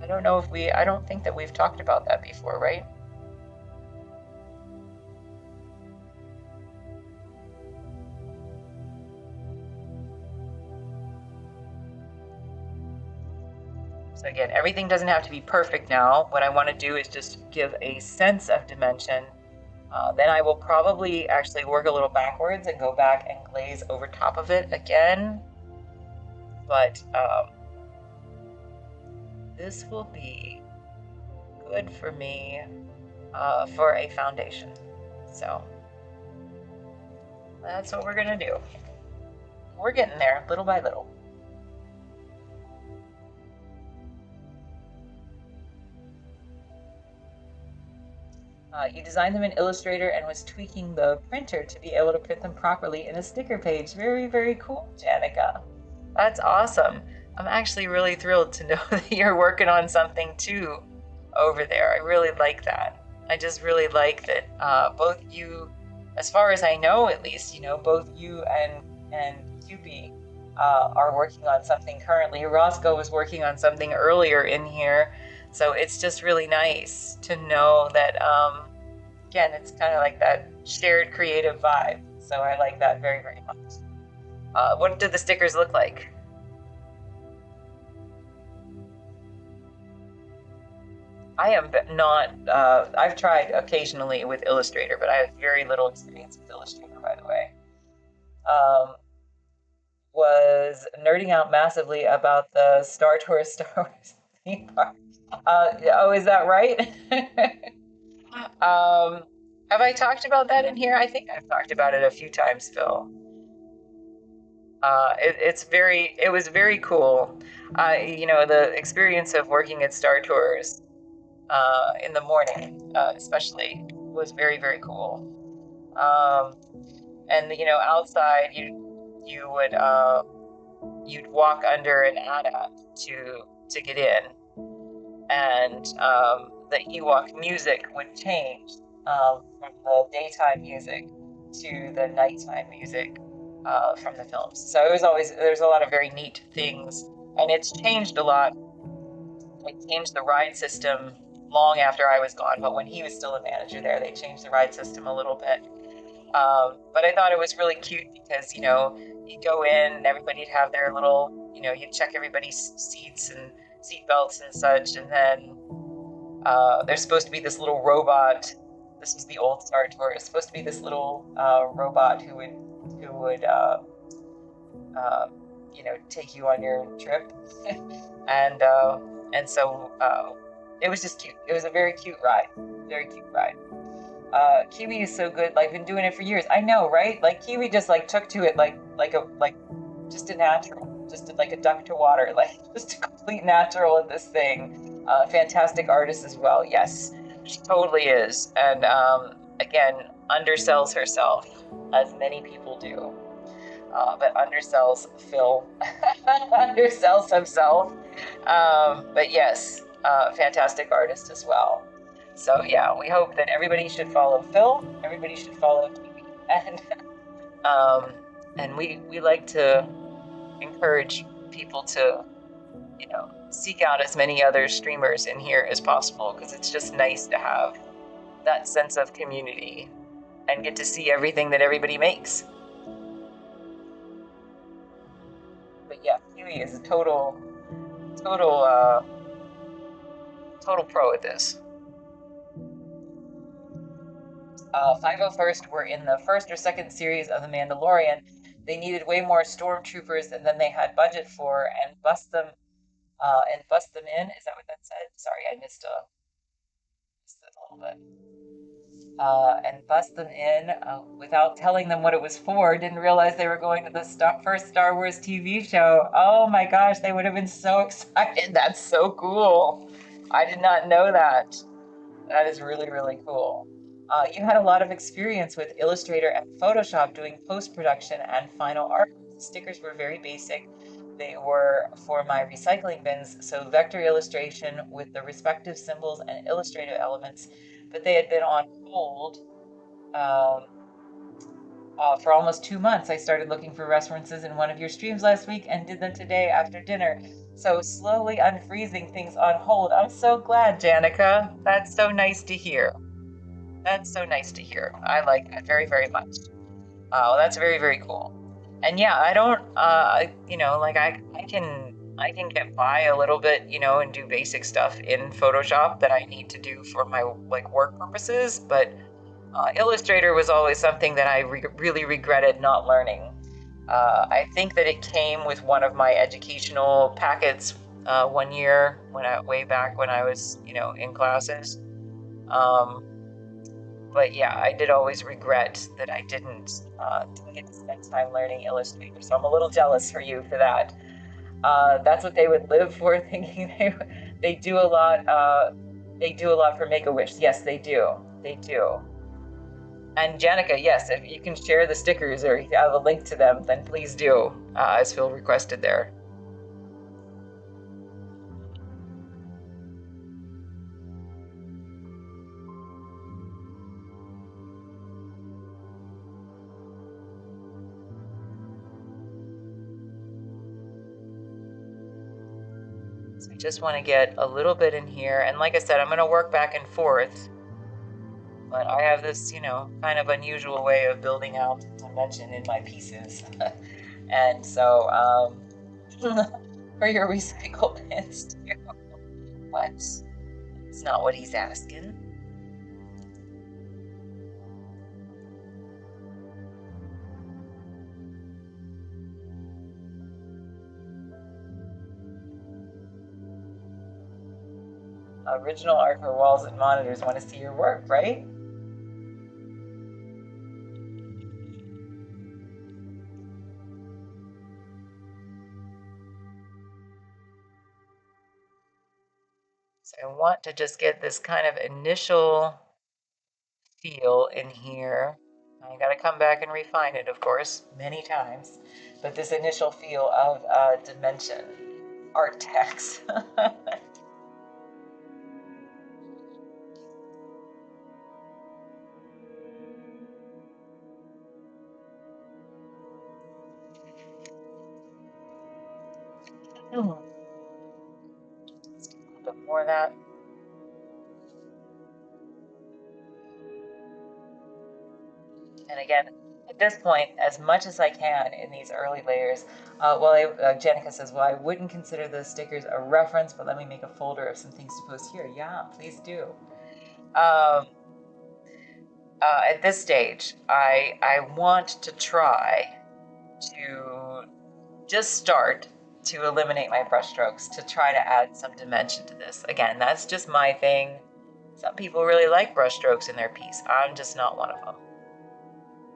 I don't think that we've talked about that before, right? So again, everything doesn't have to be perfect now. What I want to do is just give a sense of dimension. Then I will probably actually work a little backwards and go back and glaze over top of it again. But this will be good for me for a foundation. So that's what we're gonna do. We're getting there little by little. You designed them in Illustrator and was tweaking the printer to be able to print them properly in a sticker page. Very, very cool, Janica. That's awesome. I'm actually really thrilled to know that you're working on something too over there. I really like that. I just really like that both you, as far as I know at least, both you and QB are working on something currently. Roscoe was working on something earlier in here. So it's just really nice to know that, again, it's kind of like that shared creative vibe. So I like that very, very much. What do the stickers look like? I am not, I've tried occasionally with Illustrator, but I have very little experience with Illustrator, by the way. Was nerding out massively about the Star Tours Star Wars theme park. Oh, is that right? Have I talked about that in here? I think I've talked about it a few times, Phil. It was very cool. The experience of working at Star Tours in the morning, especially, was very, very cool. And outside you would you'd walk under an adduct to get in, and the Ewok music would change from the daytime music to the nighttime music from the films. So there's a lot of very neat things, and it's changed a lot. They changed the ride system long after I was gone, but when he was still a manager there, they changed the ride system a little bit. But I thought it was really cute because, you'd go in and everybody'd have their little, you'd check everybody's seats and seat belts and such. And then there's supposed to be this little robot. This was the old Star Tour. It's supposed to be this little robot who would take you on your trip. and so it was just cute. It was a very cute ride. Very cute ride. Kiwi is so good. Like, been doing it for years. I know, right? Like, Kiwi just took to it like just a natural, just like a duck to water, like just a complete natural at this thing. Fantastic artist as well. Yes, she totally is. And again, undersells herself, as many people do. But undersells Phil, undersells himself. But yes, fantastic artist as well. So yeah, we hope that everybody should follow Phil. Everybody should follow Kiwi, and we like to encourage people to seek out as many other streamers in here as possible, because it's just nice to have that sense of community and get to see everything that everybody makes. But yeah, Kiwi is a total pro at this. 501st were in the first or second series of The Mandalorian. They needed way more stormtroopers than they had budget for, and bust them in. Is that what that said? Sorry, I missed it a little bit. And bust them in without telling them what it was for. Didn't realize they were going to the first Star Wars TV show. Oh my gosh, they would have been so excited. That's so cool. I did not know that. That is really, really cool. You had a lot of experience with Illustrator and Photoshop doing post-production and final art. The stickers were very basic. They were for my recycling bins, so vector illustration with the respective symbols and illustrative elements, but they had been on hold. Um, For almost 2 months. I started looking for references in one of your streams last week and did them today after dinner. So slowly unfreezing things on hold. I'm so glad, Janica. That's so nice to hear. That's so nice to hear. I like that very, very much. Well, that's very, very cool. And yeah, I don't, like I can get by a little bit, and do basic stuff in Photoshop that I need to do for my like work purposes. But Illustrator was always something that I really regretted not learning. I think that it came with one of my educational packets one year way back when I was, in classes. But yeah, I did always regret that I didn't get to spend time learning Illustrator. So I'm a little jealous for you for that. That's what they would live for, thinking they do a lot. They do a lot for Make-A-Wish. Yes, they do. They do. And Janica, yes, if you can share the stickers or if you have a link to them, then please do, as Phil requested there. So I just want to get a little bit in here. And like I said, I'm going to work back and forth. But I have this, kind of unusual way of building out dimension in my pieces. And so, for your recycle bins too. What? It's not what he's asking. Original art for walls and monitors. Want to see your work, right? So I want to just get this kind of initial feel in here. I got to come back and refine it, of course, many times. But this initial feel of dimension, art text. Let's do a little bit more of that. And again, at this point, as much as I can in these early layers, Janica says, well, I wouldn't consider those stickers a reference, but let me make a folder of some things to post here. Yeah, please do. At this stage, I want to try to just start to eliminate my brush strokes, to try to add some dimension to this. Again, that's just my thing. Some people really like brush strokes in their piece. I'm just not one of them.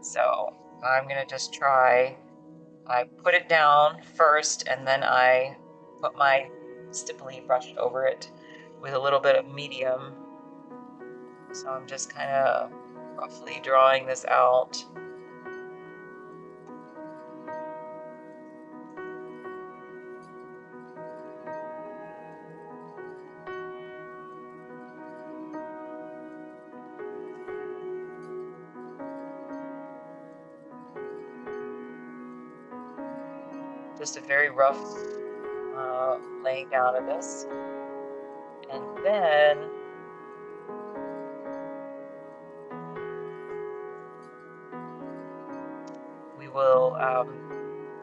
So I'm gonna just try. I put it down first and then I put my stipply brush over it with a little bit of medium. So I'm just kind of roughly drawing this out. Just a very rough laying down of this. And then we will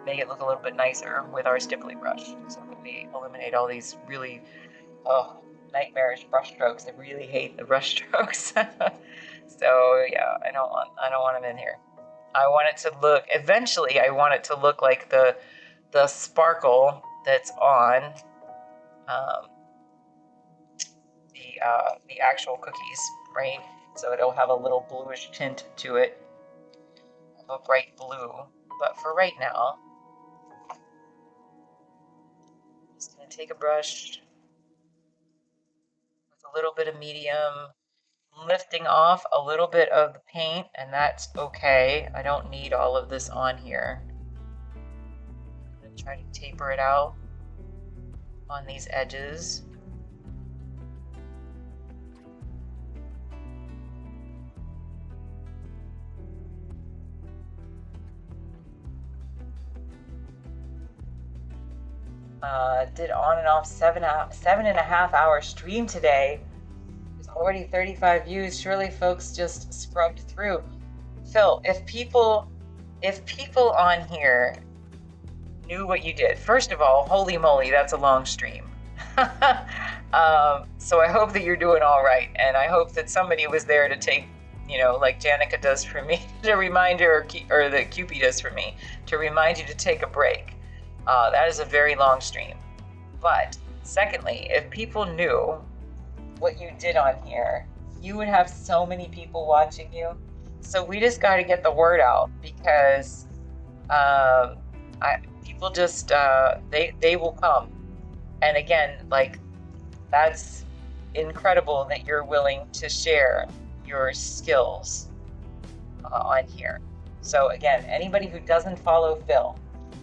make it look a little bit nicer with our stipply brush. So that we eliminate all these really nightmarish brush strokes. I really hate the brush strokes. So yeah, I don't want them in here. I want it to look, eventually I want it to look like the sparkle that's on the actual cookies, right? So it'll have a little bluish tint to it, a bright blue. But for right now, I'm just gonna take a brush with a little bit of medium, lifting off a little bit of the paint, and that's okay. I don't need all of this on here. I'm gonna try to taper it out on these edges. did on and off 7.5 hour stream today. There's already 35 views. Surely folks just scrubbed through. Phil, if people on here knew what you did, first of all, holy moly, that's a long stream. So I hope that you're doing all right, and I hope that somebody was there to take, like Janica does for me, to remind her, or that Cupid does for me, to remind you to take a break. That is a very long stream. But secondly, if people knew what you did on here, you would have so many people watching you. So we just got to get the word out, because people just they will come. And again, like, that's incredible that you're willing to share your skills on here. So again, anybody who doesn't follow Phil,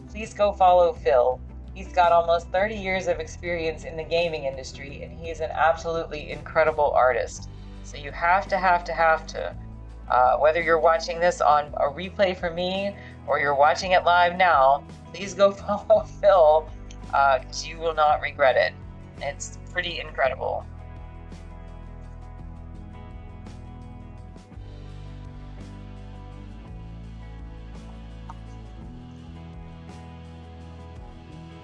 please go follow Phil. He's got almost 30 years of experience in the gaming industry, and he's an absolutely incredible artist. So you have to, whether you're watching this on a replay for me or you're watching it live now, please go follow Phil, because you will not regret it. It's pretty incredible.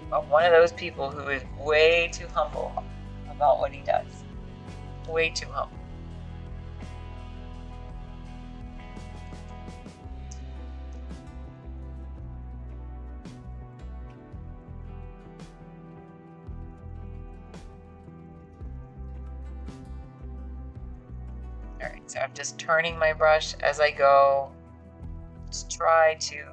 But one of those people who is way too humble about what he does. Way too humble. Alright, so I'm just turning my brush as I go to try to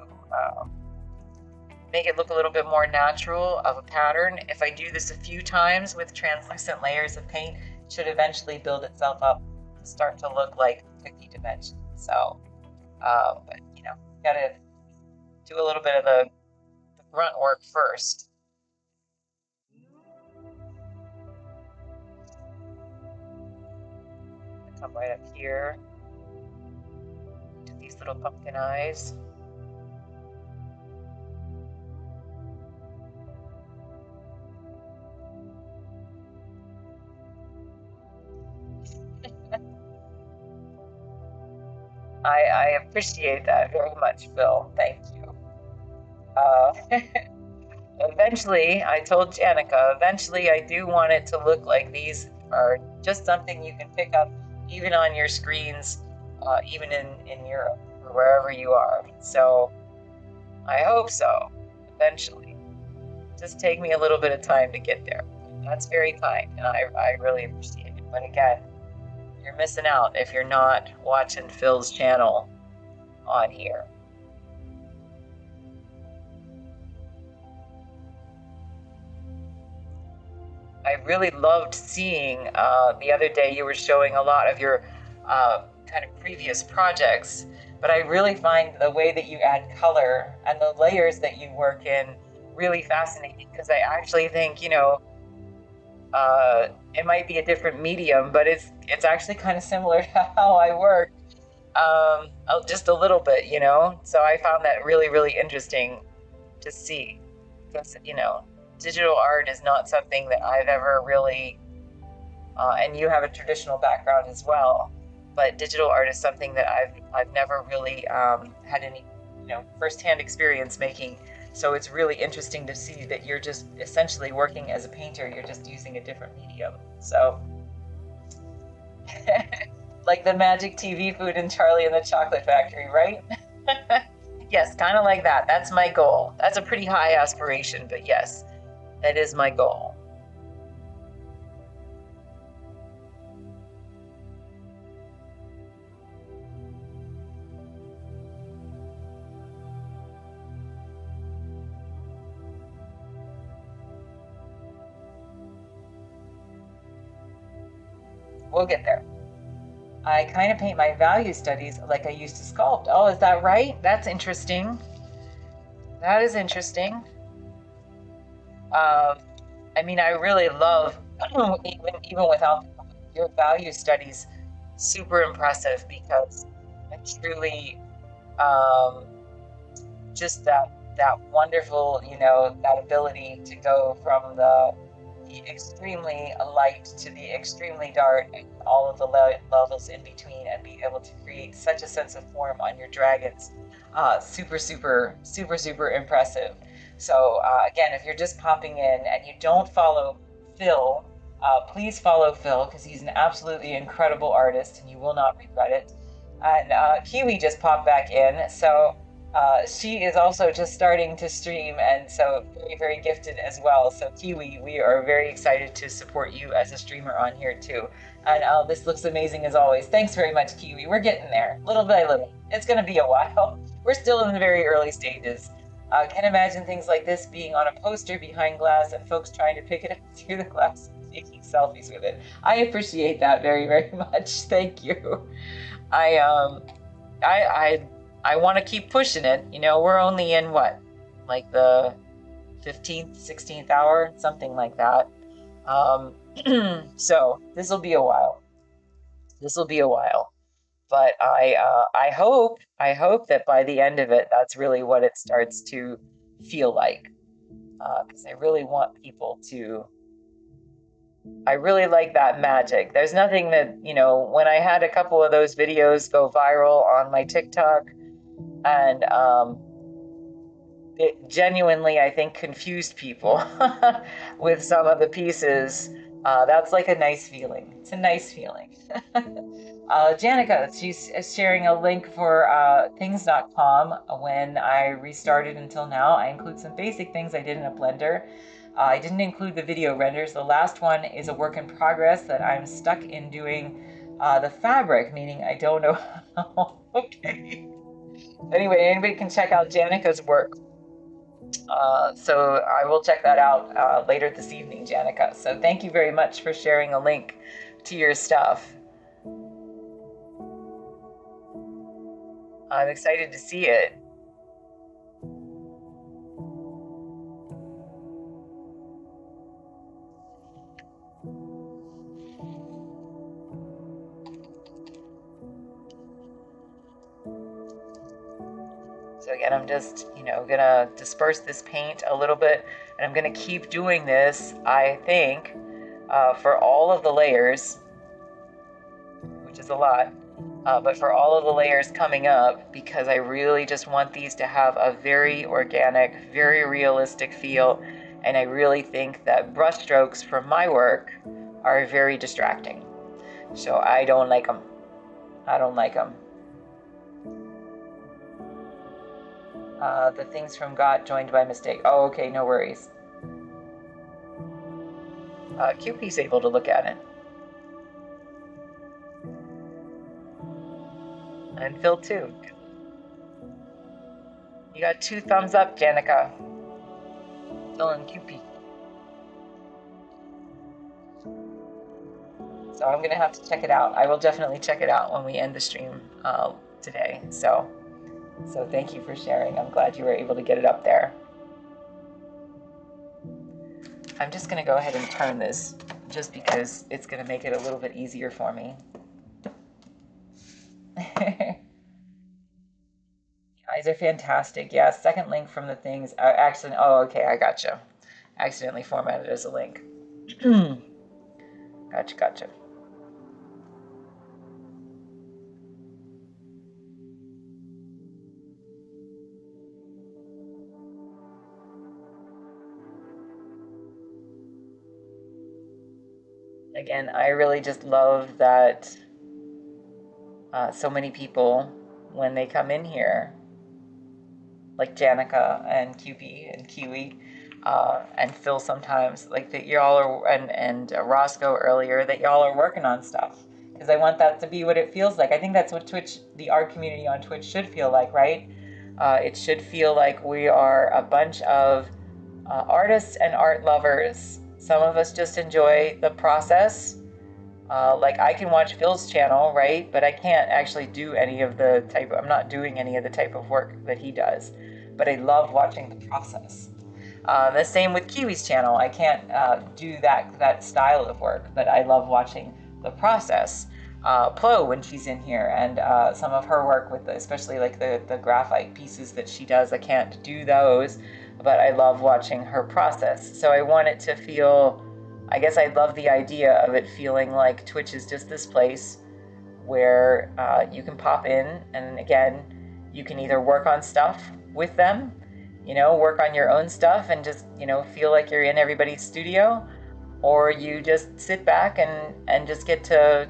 make it look a little bit more natural of a pattern. If I do this a few times with translucent layers of paint, it should eventually build itself up and start to look like cookie dimensions. So, but gotta do a little bit of the grunt work first. Come right up here to these little pumpkin eyes. I appreciate that very much, Phil. Thank you. Eventually, I told Janica, eventually I do want it to look like these are just something you can pick up even on your screens, even in Europe or wherever you are. So I hope so, eventually. Just take me a little bit of time to get there. That's very kind, and I really appreciate it. But again, you're missing out if you're not watching Phil's channel on here. I really loved seeing the other day you were showing a lot of your kind of previous projects, but I really find the way that you add color and the layers that you work in really fascinating, because I actually think, it might be a different medium, but it's actually kind of similar to how I work, just a little bit, So I found that really, really interesting to see, because, digital art is not something that I've ever really, and you have a traditional background as well, but digital art is something that I've never really had any, firsthand experience making. So it's really interesting to see that you're just essentially working as a painter. You're just using a different medium. So, like the magic TV food in Charlie and the Chocolate Factory, right? Yes, kind of like that. That's my goal. That's a pretty high aspiration, but yes, that is my goal. We'll get there. I kind of paint my value studies like I used to sculpt. Oh, is that right? That's interesting. That is interesting. I mean, I really love, even without your value studies, super impressive, because I truly, just that that wonderful, that ability to go from the extremely light to the extremely dark and all of the levels in between, and be able to create such a sense of form on your dragons. Super, super, super, super impressive. So again, if you're just popping in and you don't follow Phil, please follow Phil, because he's an absolutely incredible artist and you will not regret it. And Kiwi just popped back in, so she is also just starting to stream, and so very, very gifted as well. So Kiwi, we are very excited to support you as a streamer on here too. And this looks amazing as always. Thanks very much, Kiwi. We're getting there, little by little. It's going to be a while. We're still in the very early stages. Can imagine things like this being on a poster behind glass and folks trying to pick it up through the glass and taking selfies with it. I appreciate that very, very much. Thank you. I want to keep pushing it. We're only in what, like the 15th, 16th hour, something like that. So this will be a while. But I hope that by the end of it, that's really what it starts to feel like. Because I really want people to. I really like that magic. There's nothing that, when I had a couple of those videos go viral on my TikTok, and it genuinely, I think, confused people with some of the pieces. That's like a nice feeling. It's a nice feeling. Janica, she's sharing a link for things.com. When I restarted until now, I include some basic things I did in a Blender. I didn't include the video renders. The last one is a work in progress that I'm stuck in doing the fabric, meaning I don't know how. Okay. Anyway, anybody can check out Janica's work. So I will check that out later this evening, Janica. So thank you very much for sharing a link to your stuff. I'm excited to see it. So again, I'm just, gonna disperse this paint a little bit, and I'm gonna keep doing this, I think, for all of the layers, which is a lot, but for all of the layers coming up, because I really just want these to have a very organic, very realistic feel, and I really think that brush strokes for my work are very distracting. So I don't like them. The things from God joined by mistake. Oh, okay, no worries. QP's able to look at it. And Phil too. You got 2 thumbs up, Janica. Phil and QP. So I'm gonna have to check it out. I will definitely check it out when we end the stream today. So thank you for sharing. I'm glad you were able to get it up there. I'm just gonna go ahead and turn this just because it's gonna make it a little bit easier for me. Eyes are fantastic. Yeah, second link from the things. Oh, okay, I gotcha. Accidentally formatted as a link. Gotcha. Again, I really just love that so many people, when they come in here, like Janica and QP and Kiwi, and Phil sometimes, like that y'all are, and Roscoe earlier, that y'all are working on stuff. Because I want that to be what it feels like. I think that's what Twitch, the art community on Twitch should feel like, right? It should feel like we are a bunch of artists and art lovers. Some of us just enjoy the process. Like I can watch Phil's channel, right? But I can't actually do any of the type, I'm not doing any of the type of work that he does. But I love watching the process. The same with Kiwi's channel. I can't do that style of work, but I love watching the process. Plo when she's in here, and some of her work with especially like the graphite pieces that she does. I can't do those, but I love watching her process. So I want it to feel, I guess I love the idea of it feeling like Twitch is just this place where you can pop in, and again, you can either work on stuff with them, work on your own stuff and just, feel like you're in everybody's studio, or you just sit back and just get to,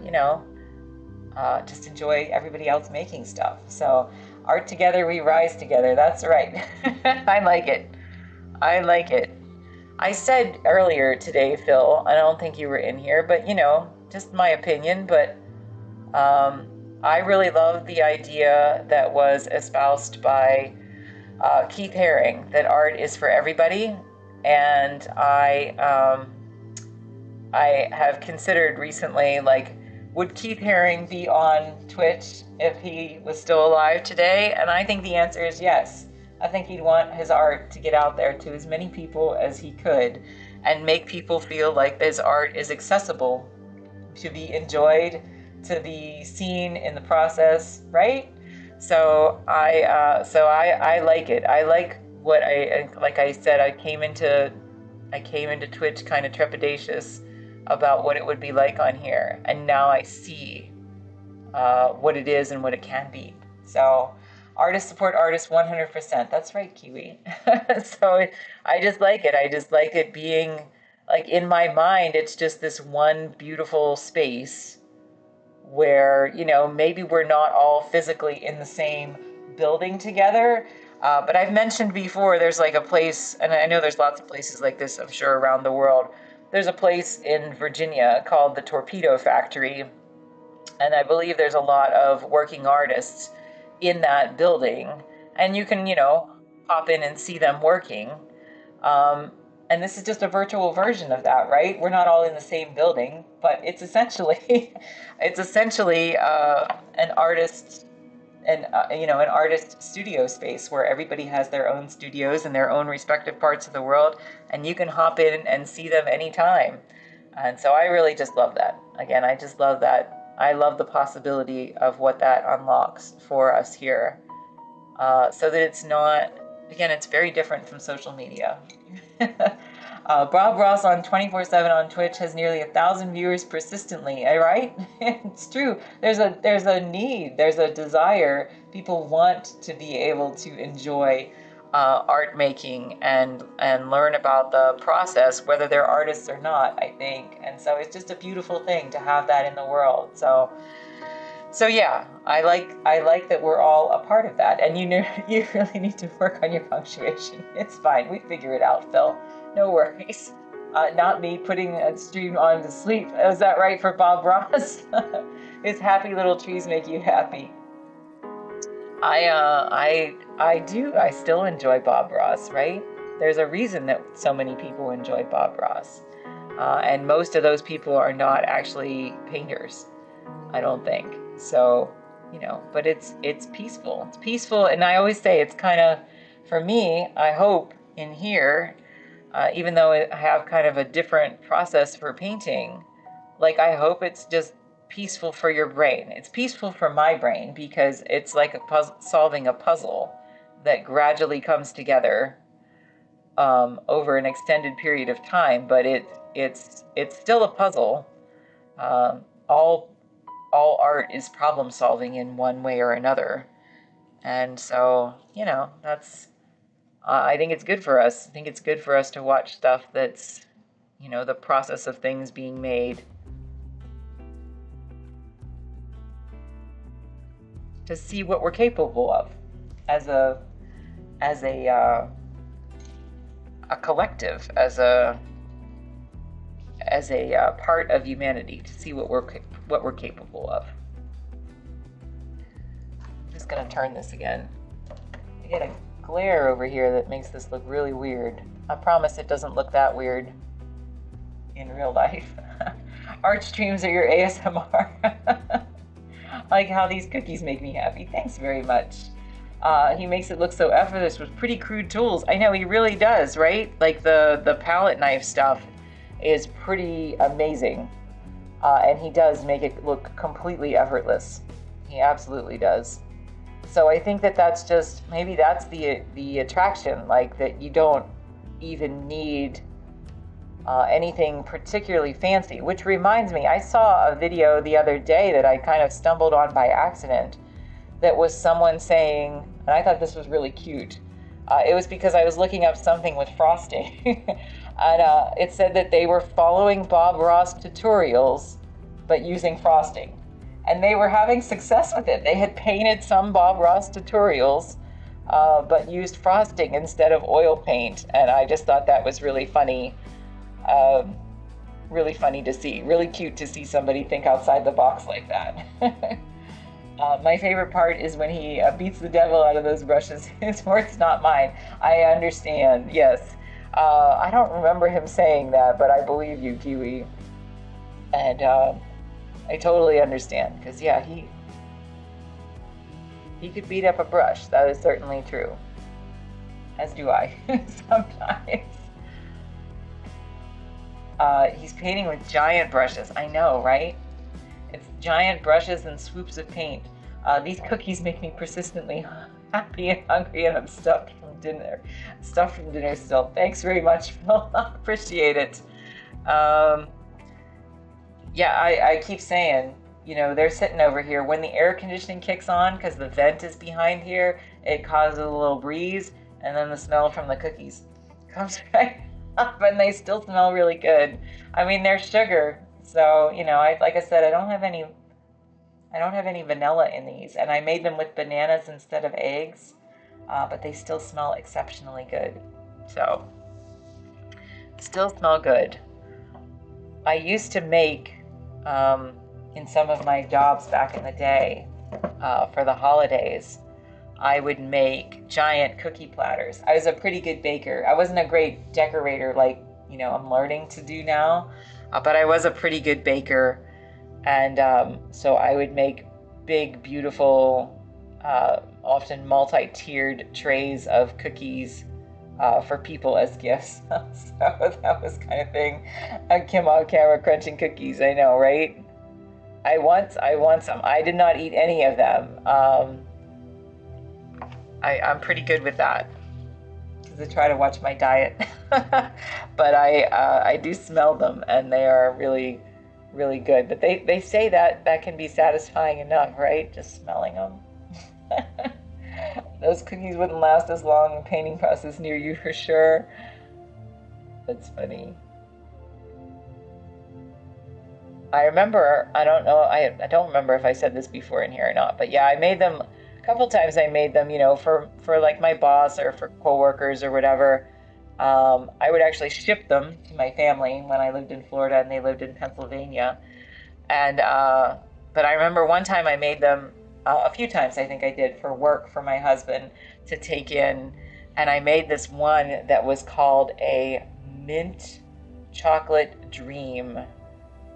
just enjoy everybody else making stuff. So art together, we rise together. That's right. I like it. I like it. I said earlier today, Phil, I don't think you were in here, but just my opinion, but I really love the idea that was espoused by Keith Haring, that art is for everybody. And I have considered recently, like, would Keith Haring be on Twitch if he was still alive today? And I think the answer is yes. I think he'd want his art to get out there to as many people as he could and make people feel like his art is accessible to be enjoyed, to be seen in the process, right? So I like it. I like what like I said, I came into Twitch kind of trepidatious about what it would be like on here, and now I see what it is and what it can be. So artists support artists 100%. That's right, Kiwi. So I just like it. I just like it being, like, in my mind, it's just this one beautiful space where, maybe we're not all physically in the same building together. But I've mentioned before, there's like a place, and I know there's lots of places like this, I'm sure, around the world. There's a place in Virginia called the Torpedo Factory, and I believe there's a lot of working artists in that building, and you can, pop in and see them working. And this is just a virtual version of that, right? We're not all in the same building, but it's essentially, an artist, an artist studio space where everybody has their own studios in their own respective parts of the world, and you can hop in and see them anytime. And so I really just love that. Again, I just love that. I love the possibility of what that unlocks for us here. So that it's not, again, it's very different from social media. Bob Ross on 24/7 on Twitch has nearly 1,000 viewers persistently, right? It's true. There's a need, there's a desire. People want to be able to enjoy art making and learn about the process, whether they're artists or not, I think. And so it's just a beautiful thing to have that in the world. So yeah, I like that we're all a part of that. And you really need to work on your punctuation. It's fine. We figure it out, Phil. No worries. Not me putting a stream on to sleep. Is that right for Bob Ross? His happy little trees make you happy. I do. I still enjoy Bob Ross, right? There's a reason that so many people enjoy Bob Ross. And most of those people are not actually painters, I don't think. So, but it's peaceful. It's peaceful. And I always say it's kind of, for me, I hope in here, even though I have kind of a different process for painting, like, I hope it's just peaceful for your brain. It's peaceful for my brain because it's like solving a puzzle that gradually comes together over an extended period of time. But it's still a puzzle. All art is problem solving in one way or another, and so that's. I think it's good for us. I think it's good for us to watch stuff that's, the process of things being made. To see what we're capable of as a collective, as a part of humanity, to see what we're capable of. I'm just gonna turn this again. I get a glare over here that makes this look really weird. I promise it doesn't look that weird in real life. Art streams are your ASMR. I like how these cookies make me happy. Thanks very much. He makes it look so effortless with pretty crude tools. I know, he really does, right? Like the palette knife stuff is pretty amazing. And he does make it look completely effortless. He absolutely does. So I think that that's just, maybe that's the attraction, like that you don't even need anything particularly fancy. Which reminds me, I saw a video the other day that I kind of stumbled on by accident that was someone saying, and I thought this was really cute. It was because I was looking up something with frosting. And it said that they were following Bob Ross tutorials, but using frosting. And they were having success with it. They had painted some Bob Ross tutorials, but used frosting instead of oil paint. And I just thought that was really funny. Really funny to see. Really cute to see somebody think outside the box like that. My favorite part is when he beats the devil out of those brushes. His words, not mine. I understand, yes. I don't remember him saying that, but I believe you, Kiwi. And I totally understand, because yeah, he could beat up a brush. That is certainly true. As do I, sometimes. He's painting with giant brushes. I know, right? It's giant brushes and swoops of paint. These cookies make me persistently happy and hungry, and I'm stuffed from dinner. Still. Thanks very much, Phil. Appreciate it. Yeah, I keep saying, you know, they're sitting over here. When the air conditioning kicks on, because the vent is behind here, it causes a little breeze, and then the smell from the cookies comes right up, and they still smell really good. I mean, they're sugar, so, you know, like I said, I don't have any vanilla in these, and I made them with bananas instead of eggs, but they still smell exceptionally good. So, still smell good. I used to make, in some of my jobs back in the day, for the holidays, I would make giant cookie platters. I was a pretty good baker. I wasn't a great decorator like, you know, I'm learning to do now, but I was a pretty good baker. And so I would make big, beautiful, often multi-tiered trays of cookies for people as gifts. So that was kind of thing. Kim on camera crunching cookies, I know, right? I want some. I did not eat any of them. I'm pretty good with that, because I try to watch my diet. But I do smell them, and they are really, really good. But they say that can be satisfying enough, right? Just smelling them. Those cookies wouldn't last as long in painting process near you for sure. That's funny. I remember, I don't remember if I said this before in here or not, but yeah, I made them a couple times. I made them, you know, for like my boss or for coworkers or whatever. I would actually ship them to my family when I lived in Florida and they lived in Pennsylvania. And but I remember one time I made them, a few times I think I did, for work for my husband to take in. And I made this one that was called a mint chocolate dream.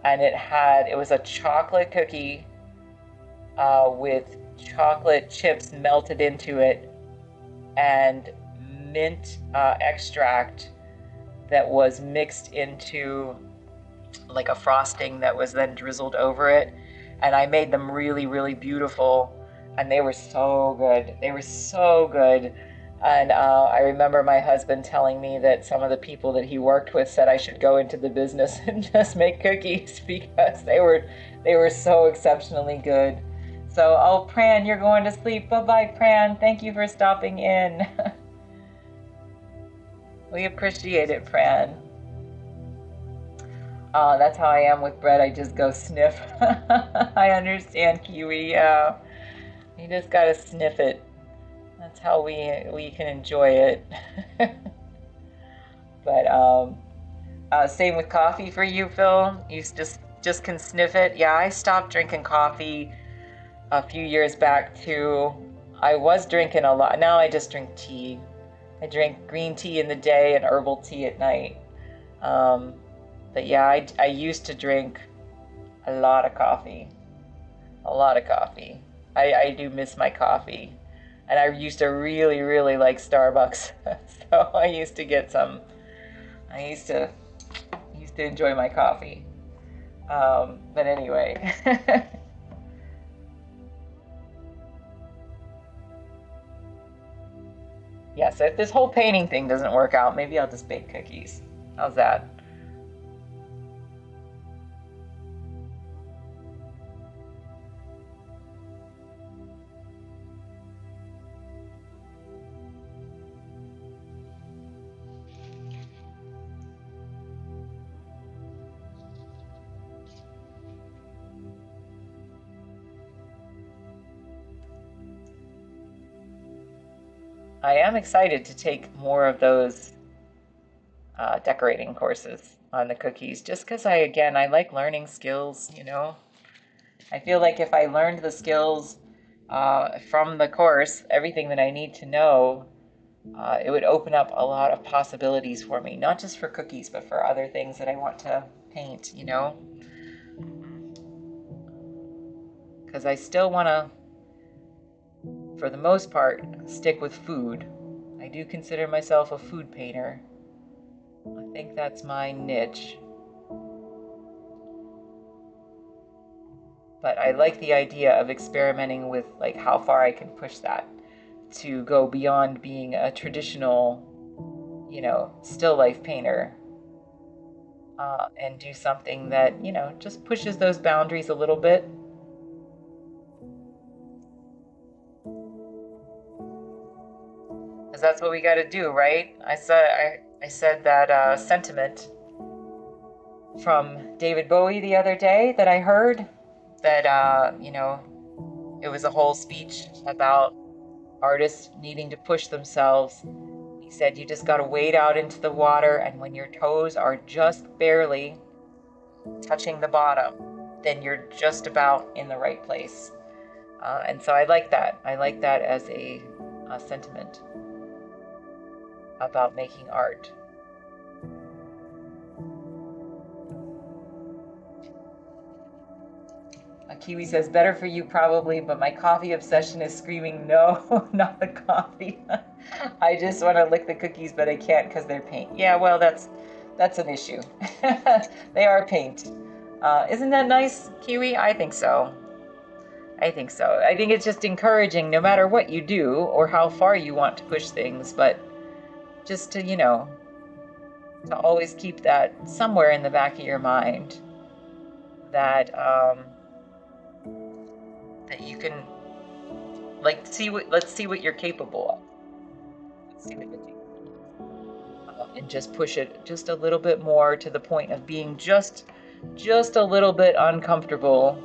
And it was a chocolate cookie with chocolate chips melted into it and mint extract that was mixed into like a frosting that was then drizzled over it. And I made them really, really beautiful, and they were so good. They were so good. And I remember my husband telling me that some of the people that he worked with said I should go into the business and just make cookies, because they were so exceptionally good. So, oh, Pran, you're going to sleep. Bye-bye, Pran. Thank you for stopping in. We appreciate it, Pran. That's how I am with bread. I just go sniff. I understand, Kiwi. Yeah. You just gotta sniff it. That's how we can enjoy it. But same with coffee for you, Phil. You just can sniff it. Yeah, I stopped drinking coffee a few years back too. I was drinking a lot. Now I just drink tea. I drink green tea in the day and herbal tea at night. But yeah, I used to drink a lot of coffee. A lot of coffee. I do miss my coffee. And I used to really, really like Starbucks. So I used to get some. I used to enjoy my coffee. But anyway. Yeah, so if this whole painting thing doesn't work out, maybe I'll just bake cookies. How's that? I am excited to take more of those decorating courses on the cookies, just because I like learning skills, you know? I feel like if I learned the skills from the course, everything that I need to know, it would open up a lot of possibilities for me, not just for cookies, but for other things that I want to paint, you know? Because I still want to, for the most part, stick with food. I do consider myself a food painter. I think that's my niche. But I like the idea of experimenting with like how far I can push that to go beyond being a traditional, you know, still life painter, and do something that, you know, just pushes those boundaries a little bit. Because that's what we got to do, right? I said that sentiment from David Bowie the other day that I heard that you know, it was a whole speech about artists needing to push themselves. He said you just got to wade out into the water, and when your toes are just barely touching the bottom, then you're just about in the right place. And so I like that. I like that as a sentiment about making art. A Kiwi says, better for you probably, but my coffee obsession is screaming, no, not the coffee. I just want to lick the cookies, but I can't because they're paint. Yeah, well, that's an issue. They are paint. Isn't that nice, Kiwi? I think so. I think so. I think it's just encouraging no matter what you do or how far you want to push things, but just to, you know, to always keep that somewhere in the back of your mind that that you can like let's see what you're capable of. Let's see what you're capable of. And just push it just a little bit more to the point of being just a little bit uncomfortable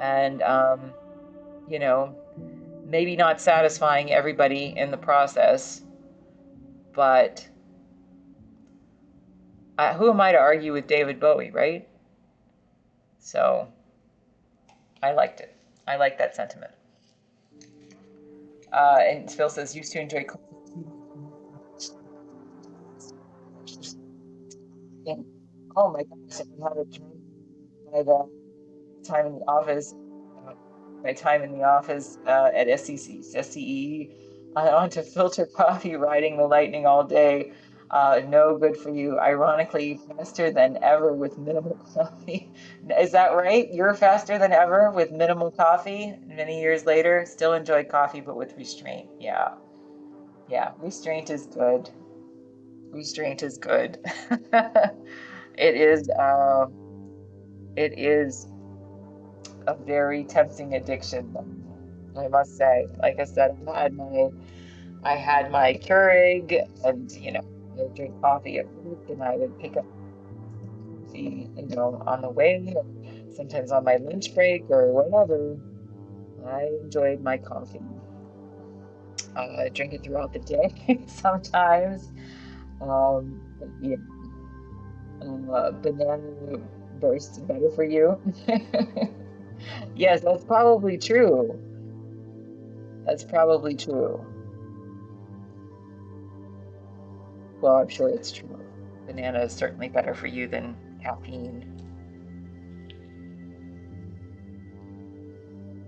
and you know, maybe not satisfying everybody in the process, but who am I to argue with David Bowie, right? So I liked it. I like that sentiment. And Phil says, used to enjoy coffee. Oh my gosh, I had a drink by the time in the office. uh, My time in the office at SCE, I on to filter coffee, riding the lightning all day. No good for you. Ironically, faster than ever with minimal coffee. Is that right? You're faster than ever with minimal coffee. Many years later, still enjoy coffee, but with restraint. Yeah, yeah. Restraint is good. Restraint is good. It is. It is a very tempting addiction, I must say. Like I said, I had my Keurig, and you know, I would drink coffee at work, and I would pick up coffee, you know, on the way, or sometimes on my lunch break or whatever. I enjoyed my coffee. I drink it throughout the day sometimes. Yeah, banana burst better for you. Yes, that's probably true. That's probably true. Well, I'm sure it's true. Banana is certainly better for you than caffeine,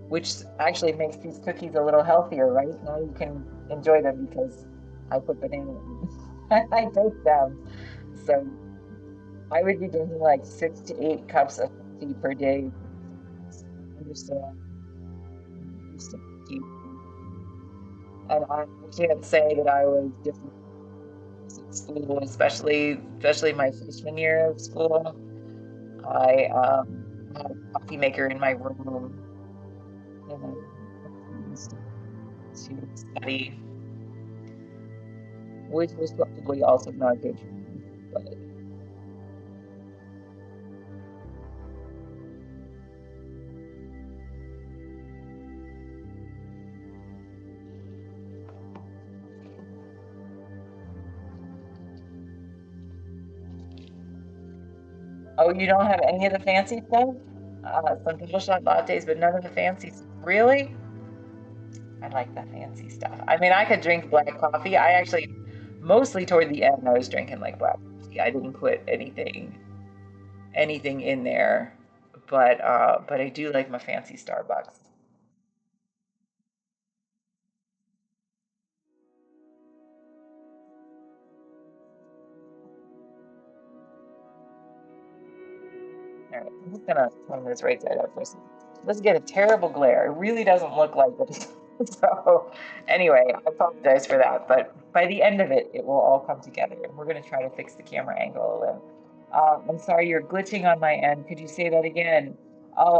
which actually makes these cookies a little healthier, right? Now you can enjoy them because I put banana in. I baked them. So I would be drinking like 6 to 8 cups of tea per day. Understand? Understand. And I can't say that I was different at school, especially my freshman year of school. I had a coffee maker in my room and I used to study, which was probably also not good for me. But oh, you don't have any of the fancy stuff? Some double shot lattes, but none of the fancy stuff. Really? I like the fancy stuff. I mean, I could drink black coffee. I actually, mostly toward the end, I was drinking like black coffee. I didn't put anything in there, but I do like my fancy Starbucks. All right, I'm just gonna turn this right side up for a second. Let's get a terrible glare. It really doesn't look like it. So anyway, I apologize for that, but by the end of it, it will all come together, and we're gonna try to fix the camera angle. And I'm sorry, you're glitching on my end. Could you say that again? Oh,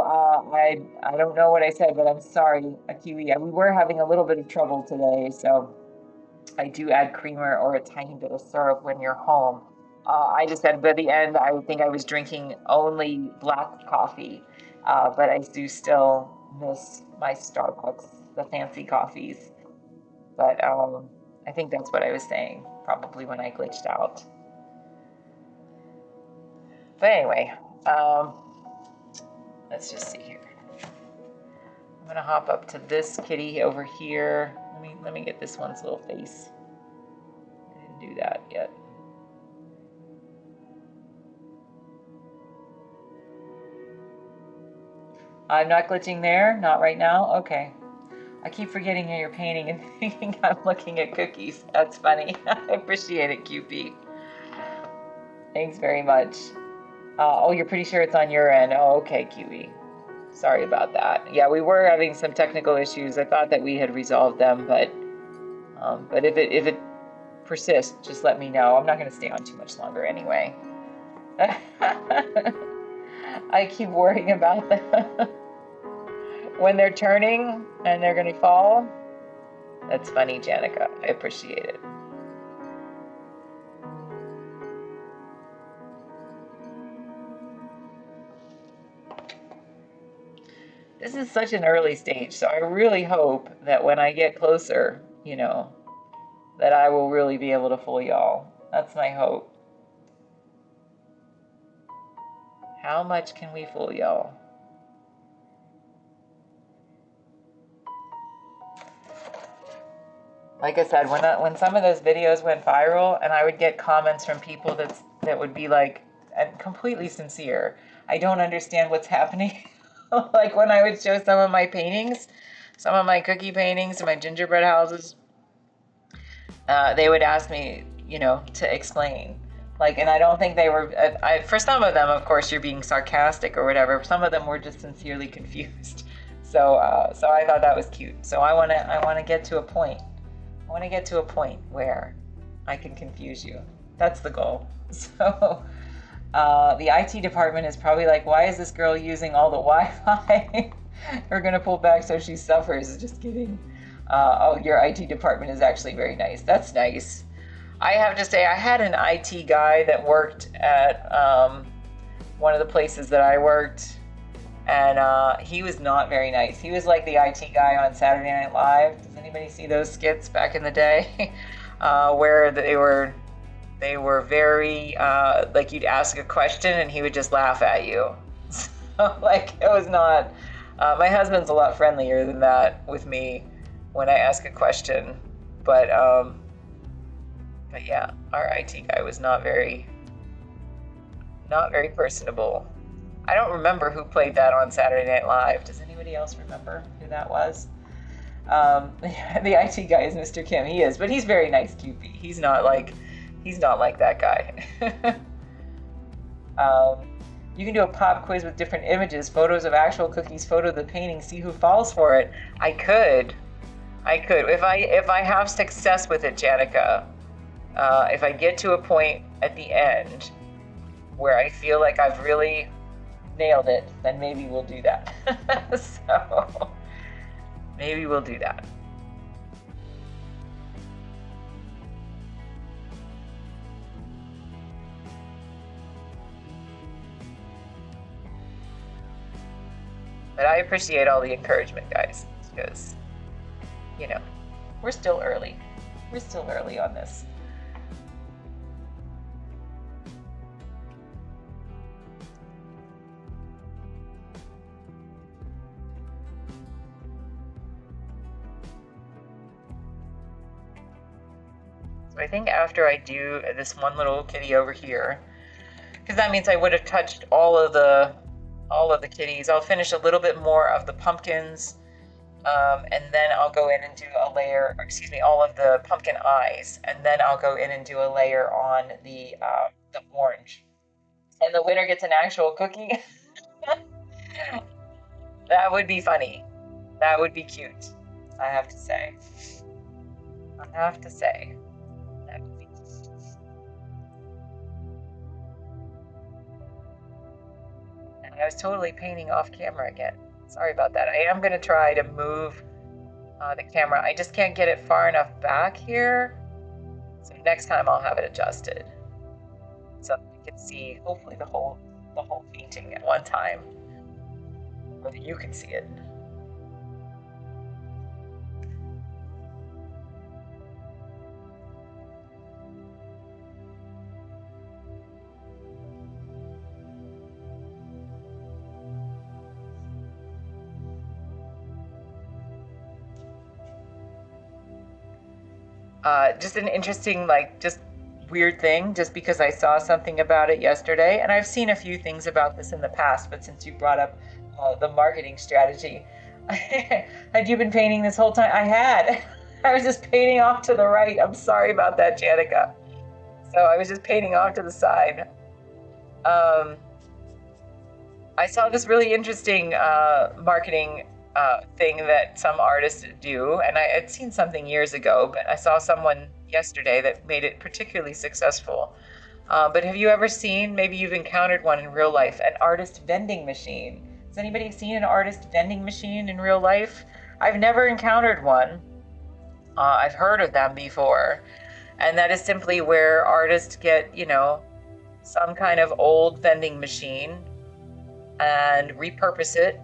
I don't know what I said, but I'm sorry, Akiwi. We were having a little bit of trouble today, so I do add creamer or a tiny bit of syrup when you're home. I just said by the end, I think I was drinking only black coffee, but I do still miss my Starbucks, the fancy coffees. But I think that's what I was saying, probably when I glitched out. But anyway, um, let's just see here. I'm gonna hop up to this kitty over here. Let me get this one's little face. I didn't do that yet. I'm not glitching there, not right now. Okay. I keep forgetting you're painting and thinking I'm looking at cookies. That's funny. I appreciate it, QP. Thanks very much. Oh, you're pretty sure it's on your end. Oh, okay, QE. Sorry about that. Yeah, we were having some technical issues. I thought that we had resolved them, but if it persists, just let me know. I'm not going to stay on too much longer anyway. I keep worrying about them when they're turning and they're going to fall. That's funny, Janica. I appreciate it. This is such an early stage, so I really hope that when I get closer, that I will really be able to fool y'all. That's my hope. How much can we fool y'all? Like I said, when some of those videos went viral, and I would get comments from people that would be like, completely sincere. I don't understand what's happening. Like when I would show some of my paintings, some of my cookie paintings, my gingerbread houses, they would ask me, to explain. Like, and I don't think they were. For some of them, of course, you're being sarcastic or whatever. Some of them were just sincerely confused. So I thought that was cute. So I wanna get to a point. I want to get to a point where I can confuse you. That's the goal. So the IT department is probably like, why is this girl using all the Wi-Fi? We're going to pull back so she suffers. Just kidding. Oh, your IT department is actually very nice. That's nice. I have to say, I had an IT guy that worked at one of the places that I worked, and he was not very nice. He was like the IT guy on Saturday Night Live. Does anybody see those skits back in the day? Where they were very, like you'd ask a question and he would just laugh at you. So like it was not, my husband's a lot friendlier than that with me when I ask a question. But yeah, our IT guy was not very personable. I don't remember who played that on Saturday Night Live. Does anybody else remember who that was? The IT guy is Mr. Kim. He is, but he's very nice, QP. He's not like that guy. You can do a pop quiz with different images, photos of actual cookies, photo of the painting, see who falls for it. I could. If I have success with it, Janica, if I get to a point at the end where I feel like I've really nailed it, then maybe we'll do that. So maybe we'll do that. But I appreciate all the encouragement, guys, because, you know, we're still early. We're still early on this. So I think after I do this one little kitty over here, because that means I would have touched all of the kitties. I'll finish a little bit more of the pumpkins, and then I'll go in and do a layer, or excuse me, all of the pumpkin eyes, and then I'll go in and do a layer on the orange. And the winner gets an actual cookie. That would be funny. That would be cute, I have to say. That would be cute. I was totally painting off camera again. Sorry about that. I am going to try to move the camera. I just can't get it far enough back here. So next time I'll have it adjusted, so you can see hopefully the whole painting at one time, or that you can see it. Just an interesting, just weird thing, just because I saw something about it yesterday, and I've seen a few things about this in the past, but since you brought up the marketing strategy, had you been painting this whole time? I had. I was just painting off to the right. I'm sorry about that, Janica. So I was just painting off to the side. I saw this really interesting marketing thing that some artists do, and I had seen something years ago, but I saw someone yesterday that made it particularly successful. But have you ever seen, maybe you've encountered one in real life, an artist vending machine? Has anybody seen an artist vending machine in real life? I've never encountered one. I've heard of them before, and that is simply where artists get, some kind of old vending machine and repurpose it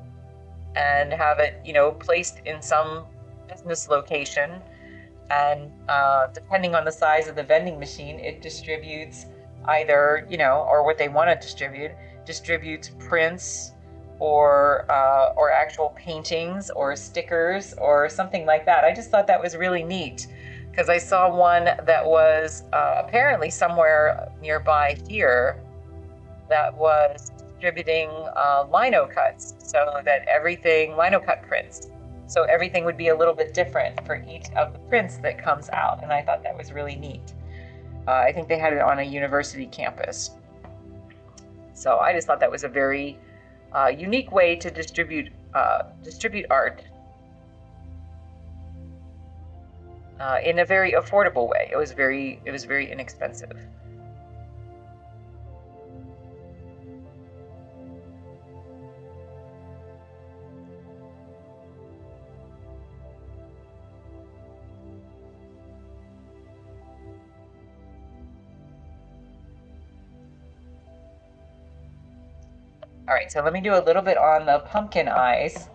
and have it, placed in some business location. And depending on the size of the vending machine, it distributes either, or what they want to distributes prints or actual paintings or stickers or something like that. I just thought that was really neat, because I saw one that was apparently somewhere nearby here that was distributing lino cuts, so that lino cut prints, so everything would be a little bit different for each of the prints that comes out, and I thought that was really neat. I think they had it on a university campus. So I just thought that was a very unique way to distribute art in a very affordable way. It was very inexpensive. All right, so let me do a little bit on the pumpkin eyes.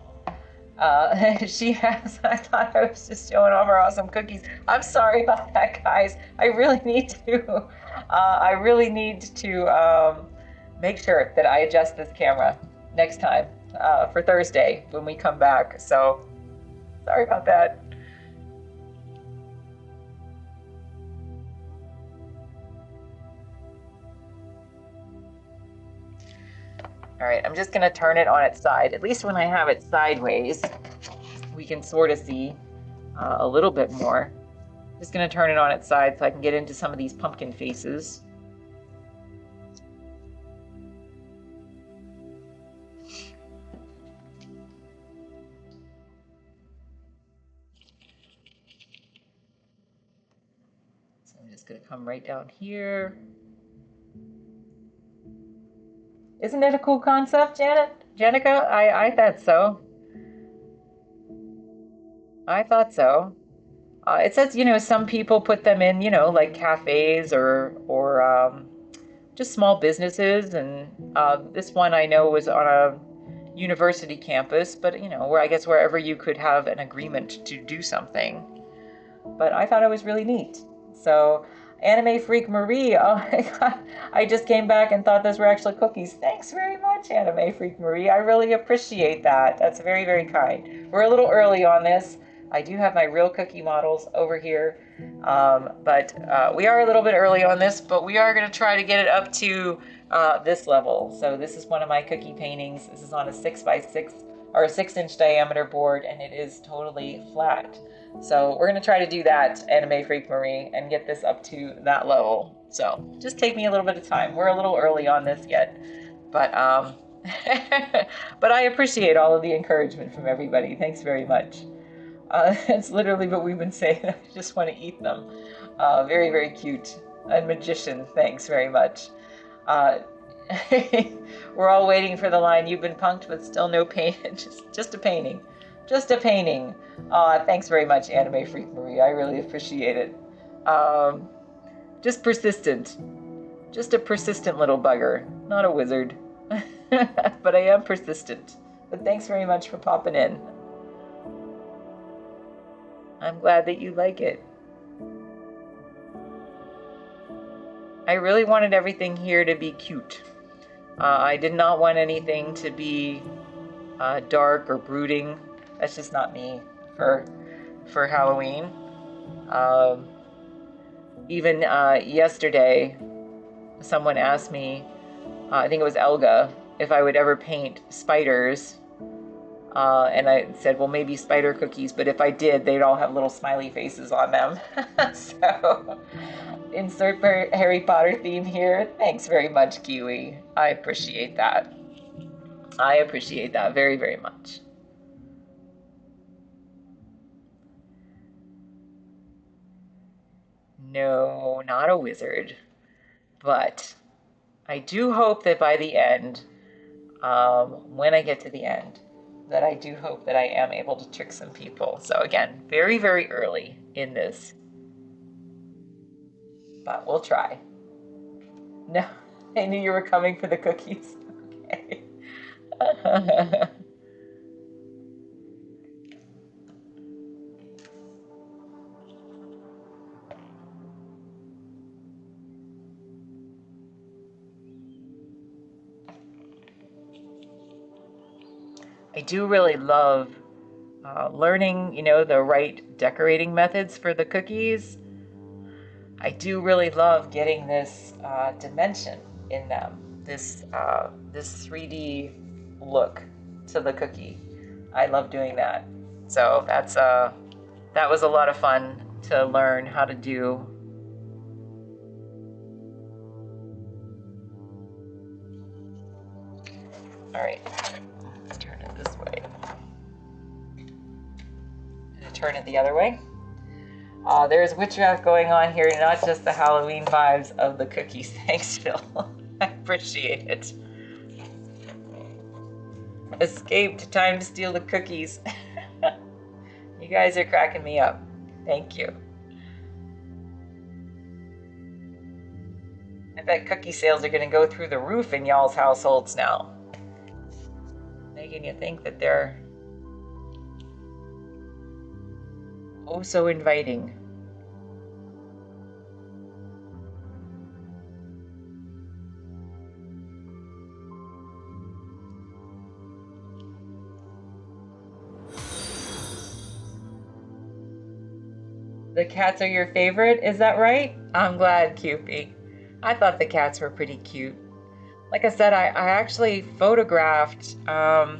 She has, I thought I was just showing off our awesome cookies. I'm sorry about that, guys. I really need to make sure that I adjust this camera next time for Thursday when we come back. So sorry about that. All right, I'm just gonna turn it on its side. At least when I have it sideways, we can sort of see a little bit more. Just gonna turn it on its side so I can get into some of these pumpkin faces. gonna come right down here. Isn't it a cool concept, Jenica? I thought so. I thought so. It says, some people put them in, like cafes or just small businesses. And this one I know was on a university campus, but where I guess wherever you could have an agreement to do something. But I thought it was really neat. So, Anime Freak Marie, oh my god, I just came back and thought those were actually cookies. Thanks very much, Anime Freak Marie. I really appreciate that. That's very, very kind. We're a little early on this. I do have my real cookie models over here, but we are a little bit early on this, but we are going to try to get it up to this level. So this is one of my cookie paintings. This is on a 6x6 or a 6-inch diameter board, and it is totally flat. So we're going to try to do that, Anime Freak Marie, and get this up to that level. So just take me a little bit of time. We're a little early on this yet, but but I appreciate all of the encouragement from everybody. Thanks very much. It's literally what we've been saying. I just want to eat them. Very, very cute. And magician, thanks very much. We're all waiting for the line, "You've been punked but still no paint." just a painting. Just a painting. Thanks very much, Anime Freak Marie. I really appreciate it. Just persistent. Just a persistent little bugger. Not a wizard. But I am persistent. But thanks very much for popping in. I'm glad that you like it. I really wanted everything here to be cute. I did not want anything to be dark or brooding. That's just not me for Halloween. Even yesterday, someone asked me, I think it was Elga, if I would ever paint spiders. And I said, well, maybe spider cookies, but if I did, they'd all have little smiley faces on them. So, insert Harry Potter theme here. Thanks very much, Kiwi. I appreciate that. I appreciate that very, very much. No, not a wizard. But I do hope that by the end, when I get to the end, that I do hope that I am able to trick some people. So again, very, very early in this, but we'll try. No, I knew you were coming for the cookies. Okay. I do really love learning, the right decorating methods for the cookies. I do really love getting this dimension in them, this 3D look to the cookie. I love doing that. So that was a lot of fun to learn how to do. All right, let's turn it this way. And turn it the other way. There's witchcraft going on here, not just the Halloween vibes of the cookies. Thanks, Phil. I appreciate it. Escaped, time to steal the cookies. You guys are cracking me up. Thank you. I bet cookie sales are going to go through the roof in y'all's households now. Making you think that they're oh so inviting. The cats are your favorite, is that right? I'm glad, Cupie. I thought the cats were pretty cute. Like I said, I actually photographed a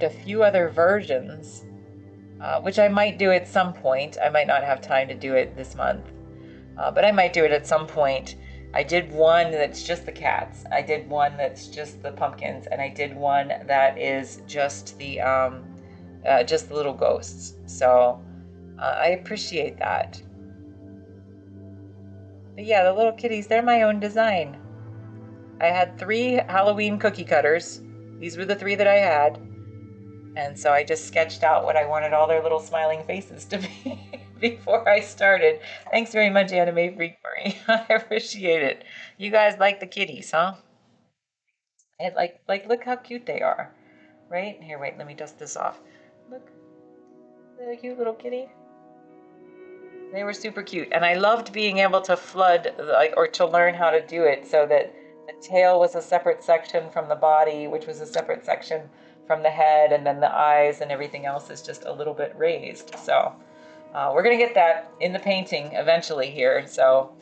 few other versions, which I might do at some point. I might not have time to do it this month, but I might do it at some point. I did one that's just the cats. I did one that's just the pumpkins, and I did one that is just the little ghosts. So I appreciate that. But yeah, the little kitties, they're my own design. I had 3 Halloween cookie cutters. These were the 3 that I had. And so I just sketched out what I wanted all their little smiling faces to be before I started. Thanks very much, Anime Freak Marie. I appreciate it. You guys like the kitties, huh? And like, look how cute they are, right? Here, wait, let me dust this off. Look, the cute little kitty. They were super cute, and I loved being able to flood, like, or to learn how to do it so that the tail was a separate section from the body, which was a separate section from the head, and then the eyes and everything else is just a little bit raised. So we're gonna get that in the painting eventually here. So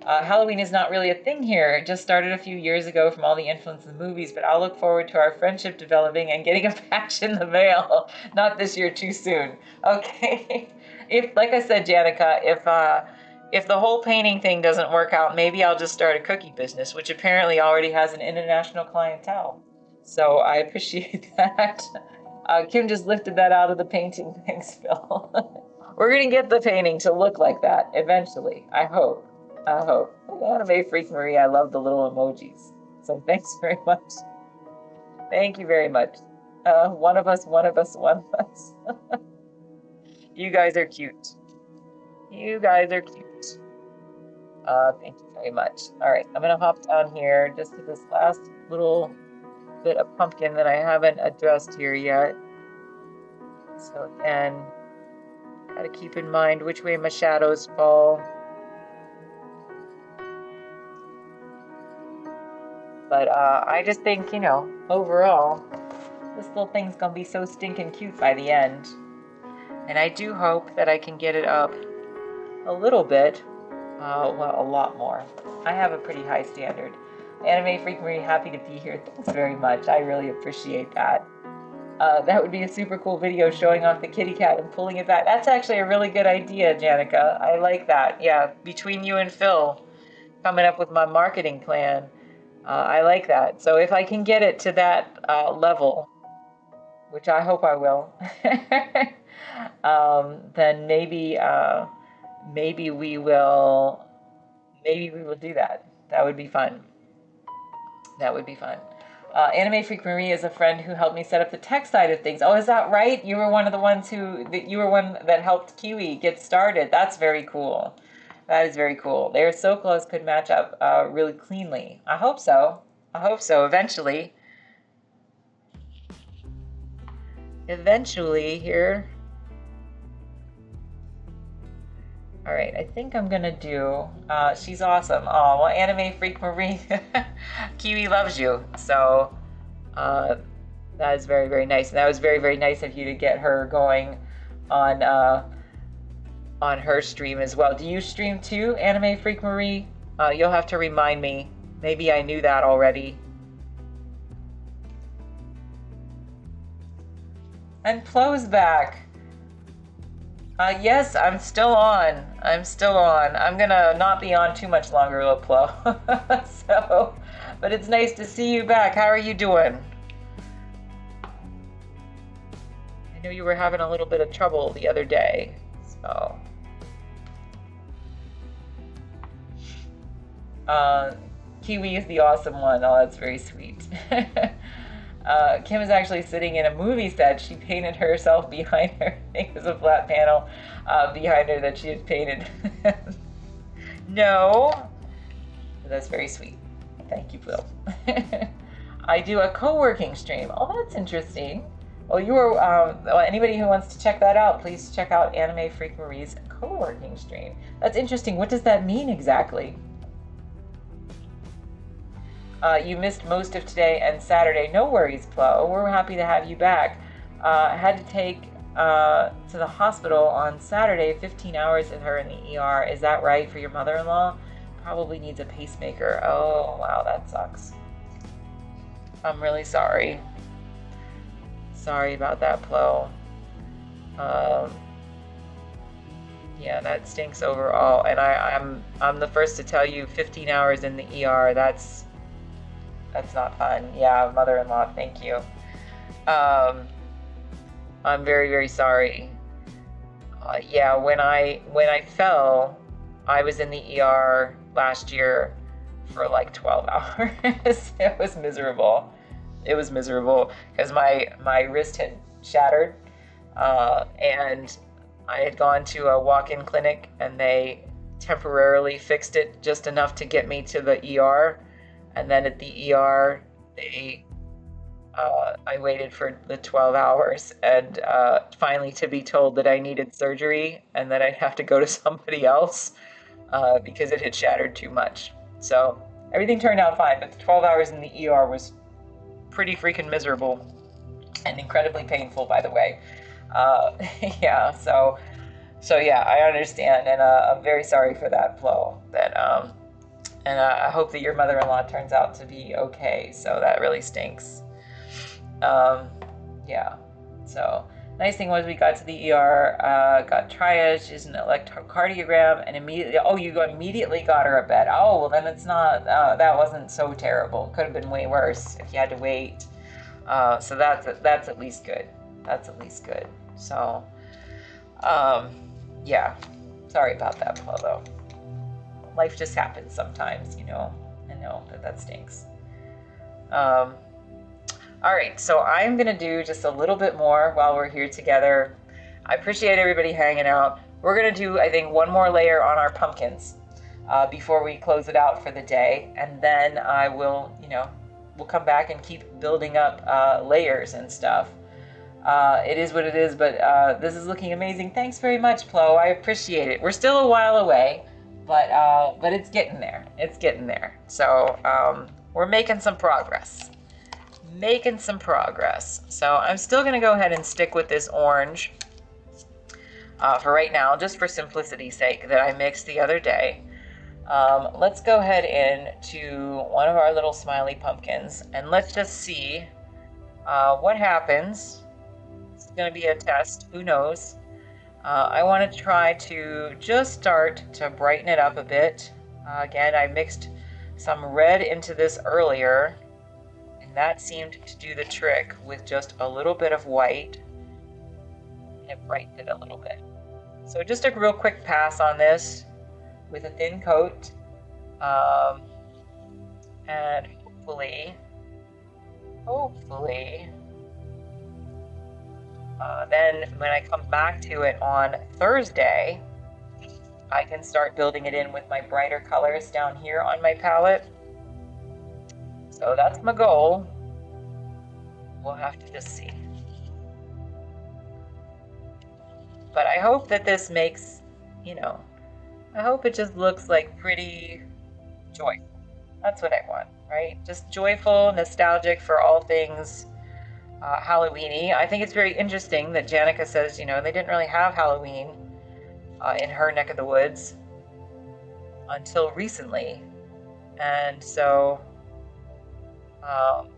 Halloween is not really a thing here. It just started a few years ago from all the influence of the movies, but I'll look forward to our friendship developing and getting a patch in the mail. Not this year, too soon. Okay. If, like I said, Janica, if the whole painting thing doesn't work out, maybe I'll just start a cookie business, which apparently already has an international clientele. So I appreciate that. Kim just lifted that out of the painting. Thanks, Phil. We're gonna get the painting to look like that eventually. I hope. I hope. Anime Freak Marie, I love the little emojis. So thanks very much. Thank you very much. One of us, one of us, one of us. You guys are cute. You guys are cute. Thank you very much. All right, I'm gonna hop down here just to this last little bit of pumpkin that I haven't addressed here yet. So again, gotta keep in mind which way my shadows fall. But I just think, you know, overall, this little thing's gonna be so stinking cute by the end. And I do hope that I can get it up a little bit, well, a lot more. I have a pretty high standard. Anime Freak Marie, happy to be here. Thanks very much. I really appreciate that. That would be a super cool video showing off the kitty cat and pulling it back. That's actually a really good idea, Janica. I like that. Yeah, between you and Phil, coming up with my marketing plan. I like that. So if I can get it to that level, which I hope I will, then maybe we will do that. That would be fun. That would be fun. Anime Freak Marie is a friend who helped me set up the tech side of things. Oh, is that right? You were one of the ones you were one that helped Kiwi get started. That's very cool. That is very cool. They're so close, could match up really cleanly. I hope so. I hope so, eventually. Eventually here. All right, I think I'm gonna do, she's awesome. Oh, well, Anime Freak Marie, Kiwi loves you. So that is very, very nice. And that was very, very nice of you to get her going on her stream as well. Do you stream too, Anime Freak Marie? You'll have to remind me. Maybe I knew that already. And Flo's back. Yes, I'm still on. I'm still on. I'm gonna not be on too much longer, Plo. So, but it's nice to see you back. How are you doing? I know you were having a little bit of trouble the other day, so. Kiwi is the awesome one. Oh, that's very sweet. Kim is actually sitting in a movie set. She painted herself behind her. I think it was a flat panel behind her that she had painted. No. That's very sweet. Thank you, Will. I do a co-working stream. Oh, that's interesting. Well, you are, well, anybody who wants to check that out, please check out Anime Freak Marie's co-working stream. That's interesting. What does that mean exactly? You missed most of today and Saturday. No worries, Plo. We're happy to have you back. Had to take to the hospital on Saturday, 15 hours with her in the ER. Is that right for your mother-in-law? Probably needs a pacemaker. Oh, wow, that sucks. I'm really sorry. Sorry about that, Plo. Yeah, that stinks overall. And I'm the first to tell you, 15 hours in the ER, that's not fun. Yeah, mother-in-law, thank you. I'm very, very sorry. Yeah, when I fell, I was in the ER last year for like 12 hours. It was miserable. It was miserable because my wrist had shattered, and I had gone to a walk-in clinic and they temporarily fixed it just enough to get me to the ER. And then at the ER, I waited for the 12 hours and finally to be told that I needed surgery and that I'd have to go to somebody else because it had shattered too much. So everything turned out fine, but the 12 hours in the ER was pretty freaking miserable and incredibly painful, by the way. Yeah, so yeah, I understand, and I'm very sorry for that, Flo. And I hope that your mother-in-law turns out to be okay. So that really stinks. Yeah. So nice thing was we got to the ER, got triage, is an electrocardiogram, and immediately, oh, you immediately got her a bed. Oh, well then it's not, that wasn't so terrible. Could have been way worse if you had to wait. So that's at least good. That's at least good. So, yeah. Sorry about that, Flo, though. Life just happens sometimes, you know. I know that stinks. All right, so I'm gonna do just a little bit more while we're here together. I appreciate everybody hanging out. We're gonna do, I think, one more layer on our pumpkins before we close it out for the day, and then I will, we'll come back and keep building up layers and stuff. It is what it is, but this is looking amazing. Thanks very much, Flo. I appreciate it. We're still a while away, but it's getting there. It's getting there. So we're making some progress. So I'm still going to go ahead and stick with this orange for right now, just for simplicity's sake, that I mixed the other day. Let's go ahead into one of our little smiley pumpkins, and let's just see what happens. It's going to be a test. Who knows? I want to try to just start to brighten it up a bit. Again, I mixed some red into this earlier, and that seemed to do the trick with just a little bit of white. It brightened it a little bit. So just a real quick pass on this with a thin coat. And hopefully, then when I come back to it on Thursday, I can start building it in with my brighter colors down here on my palette. So that's my goal. We'll have to just see. But I hope that this makes, I hope it just looks like pretty joyful. That's what I want, right? Just joyful, nostalgic for all things Halloween-y. I think it's very interesting that Janica says, they didn't really have Halloween in her neck of the woods until recently. And so, I'm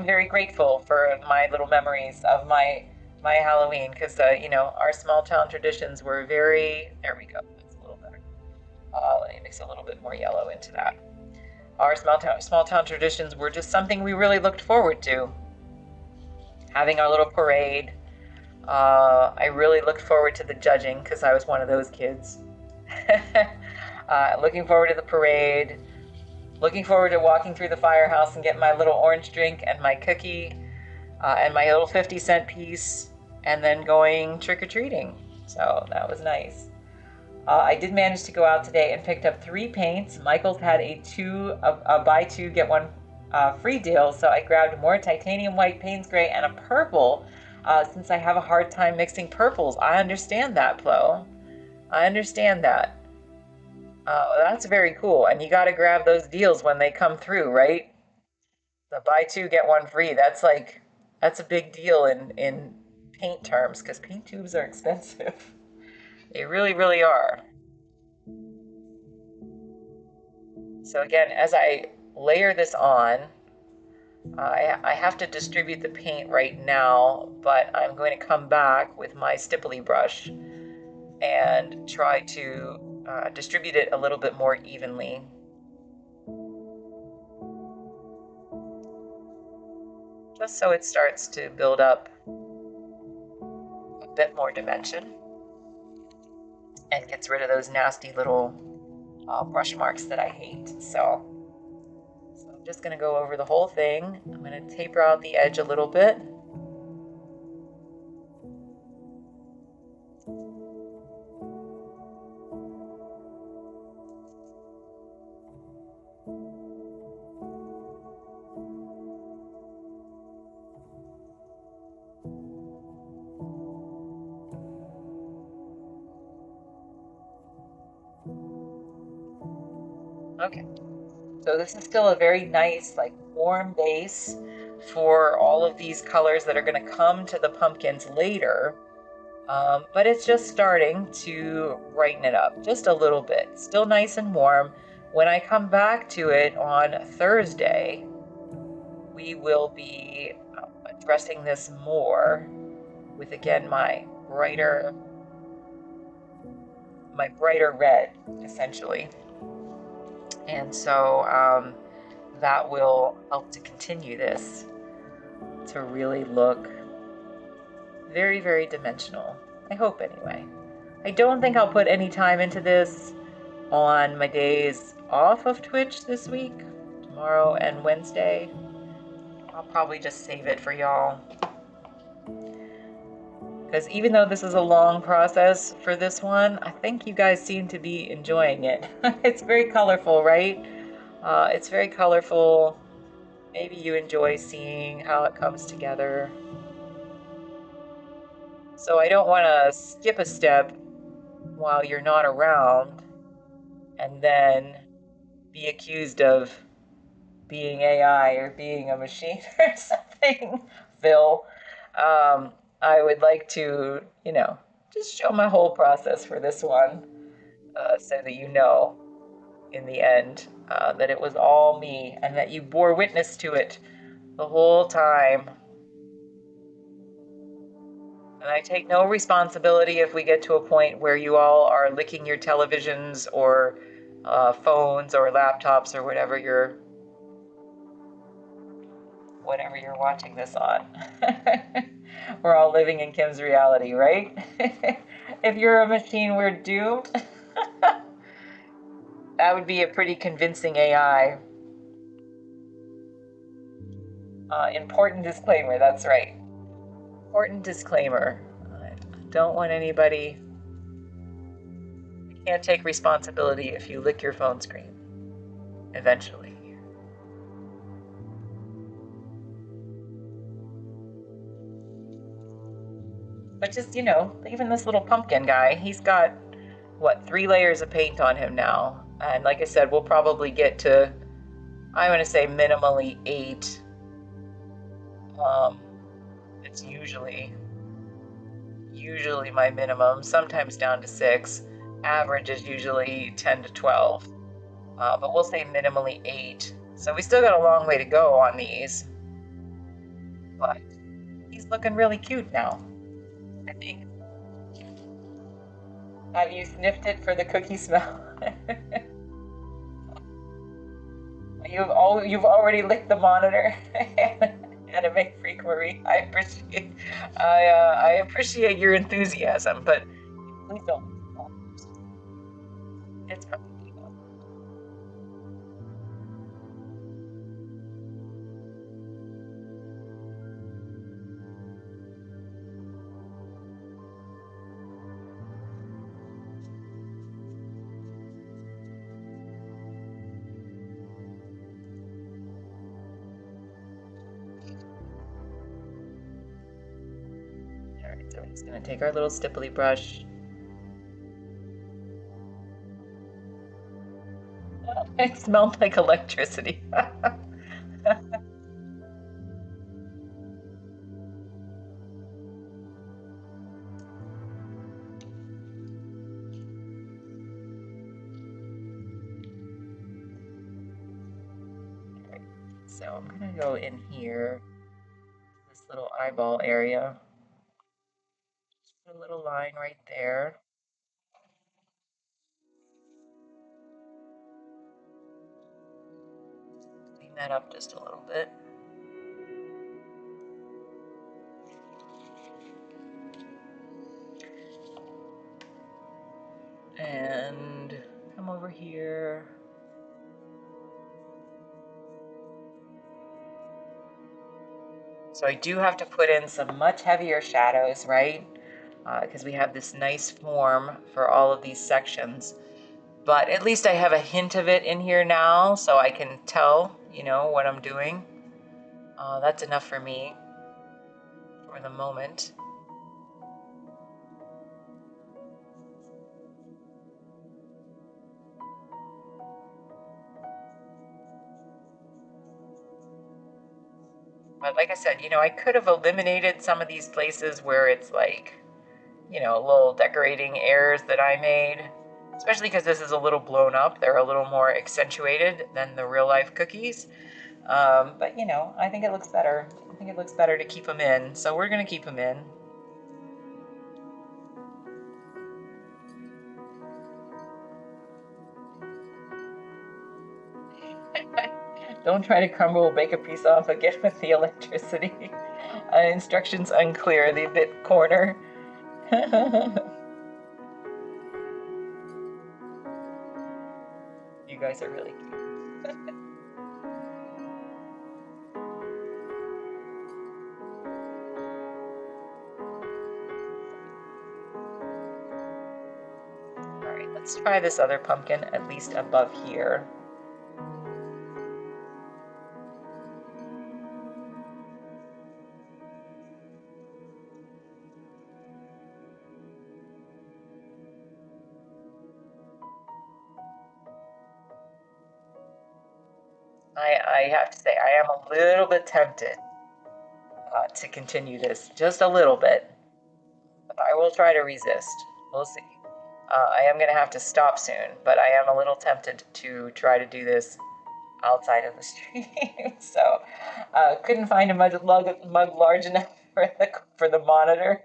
very grateful for my little memories of my Halloween, because, our small town traditions were very, there we go, that's a little better. Let me mix a little bit more yellow into that. Our small town traditions were just something we really looked forward to. Having our little parade. I really looked forward to the judging because I was one of those kids. Looking forward to the parade. Looking forward to walking through the firehouse and getting my little orange drink and my cookie and my little 50-cent piece, and then going trick-or-treating. So that was nice. I did manage to go out today and picked up 3 paints. Michael's had a buy 2 get 1 free deal, so I grabbed more titanium white, Payne's gray, and a purple since I have a hard time mixing purples. I understand that, Flo. I understand that. That's very cool, and you got to grab those deals when they come through, right? The buy 2 get 1 free. That's a big deal in paint terms, because paint tubes are expensive. They really, really are. So again, as I layer this on, I have to distribute the paint right now, but I'm going to come back with my stipply brush and try to distribute it a little bit more evenly. Just so it starts to build up a bit more dimension and gets rid of those nasty little brush marks that I hate. So I'm just going to go over the whole thing. I'm going to taper out the edge a little bit. Okay, so this is still a very nice, like, warm base for all of these colors that are going to come to the pumpkins later. But it's just starting to brighten it up just a little bit. Still nice and warm. When I come back to it on Thursday, we will be addressing this more with, again, my brighter red, essentially. And so that will help to continue this to really look very, very dimensional. I hope, anyway. I don't think I'll put any time into this on my days off of Twitch this week, tomorrow and Wednesday. I'll probably just save it for y'all. Because even though this is a long process for this one, I think you guys seem to be enjoying it. It's very colorful, right? It's very colorful. Maybe you enjoy seeing how it comes together. So I don't want to skip a step while you're not around and then be accused of being AI or being a machine or something, Phil. I would like to, just show my whole process for this one so that you know in the end that it was all me and that you bore witness to it the whole time. And I take no responsibility if we get to a point where you all are licking your televisions or phones or laptops or whatever you're watching this on. We're all living in Kim's reality, right? If you're a machine, we're doomed. That would be a pretty convincing AI. Important disclaimer, that's right. Important disclaimer. I don't want anybody... I can't take responsibility if you lick your phone screen. Eventually. But just, even this little pumpkin guy, he's got, 3 layers of paint on him now. And like I said, we'll probably get to, I'm going to say minimally 8. It's usually my minimum, sometimes down to 6. Average is usually 10 to 12. But we'll say minimally 8. So we still got a long way to go on these. But he's looking really cute now, I think. Have you sniffed it for the cookie smell? You've already licked the monitor. Anime Freak Marie, I appreciate your enthusiasm, but please don't. It's probably enough. Alright, so we're just going to take our little stipply brush. It smelled like electricity. So I'm going to go in here, this little eyeball area. Just put a little line right there. Clean that up just a little bit. And come over here. So I do have to put in some much heavier shadows, right? Because we have this nice form for all of these sections. But at least I have a hint of it in here now, so I can tell, you know, what I'm doing. That's enough for me for the moment. But like I said, you know, I could have eliminated some of these places where it's like, you know, little decorating errors that I made, especially because this is a little blown up. They're a little more accentuated than the real life cookies. But you know, I think it looks better. I think it looks better to keep them in. So we're gonna keep them in. Don't try to crumble or bake a piece off again with the electricity. Instructions unclear, the bit corner. You guys are really cute. All right, let's try this other pumpkin at least above here. I have to say, I am a little bit tempted to continue this, just a little bit. But I will try to resist. We'll see. I am going to have to stop soon, but I am a little tempted to try to do this outside of the stream. So couldn't find a mug large enough for the monitor.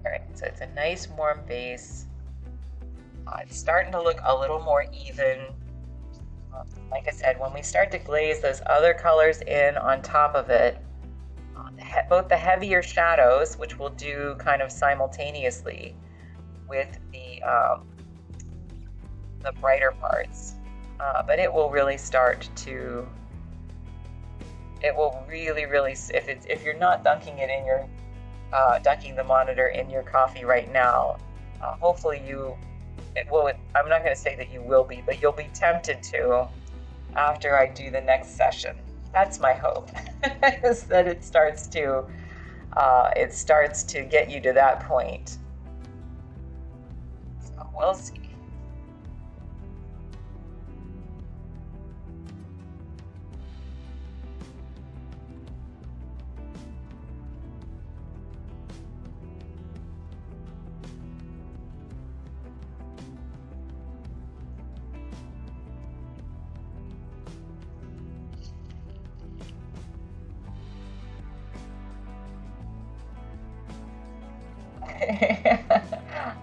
All right, so it's a nice warm base. It's starting to look a little more even. Like I said, when we start to glaze those other colors in on top of it, both the heavier shadows, which we'll do kind of simultaneously with the brighter parts, but it will really start to. It will really, if you're not dunking it in your dunking the monitor in your coffee right now, hopefully I'm not going to say that you will be, but you'll be tempted to after I do the next session. That's my hope, is that it starts to get you to that point. So we'll see.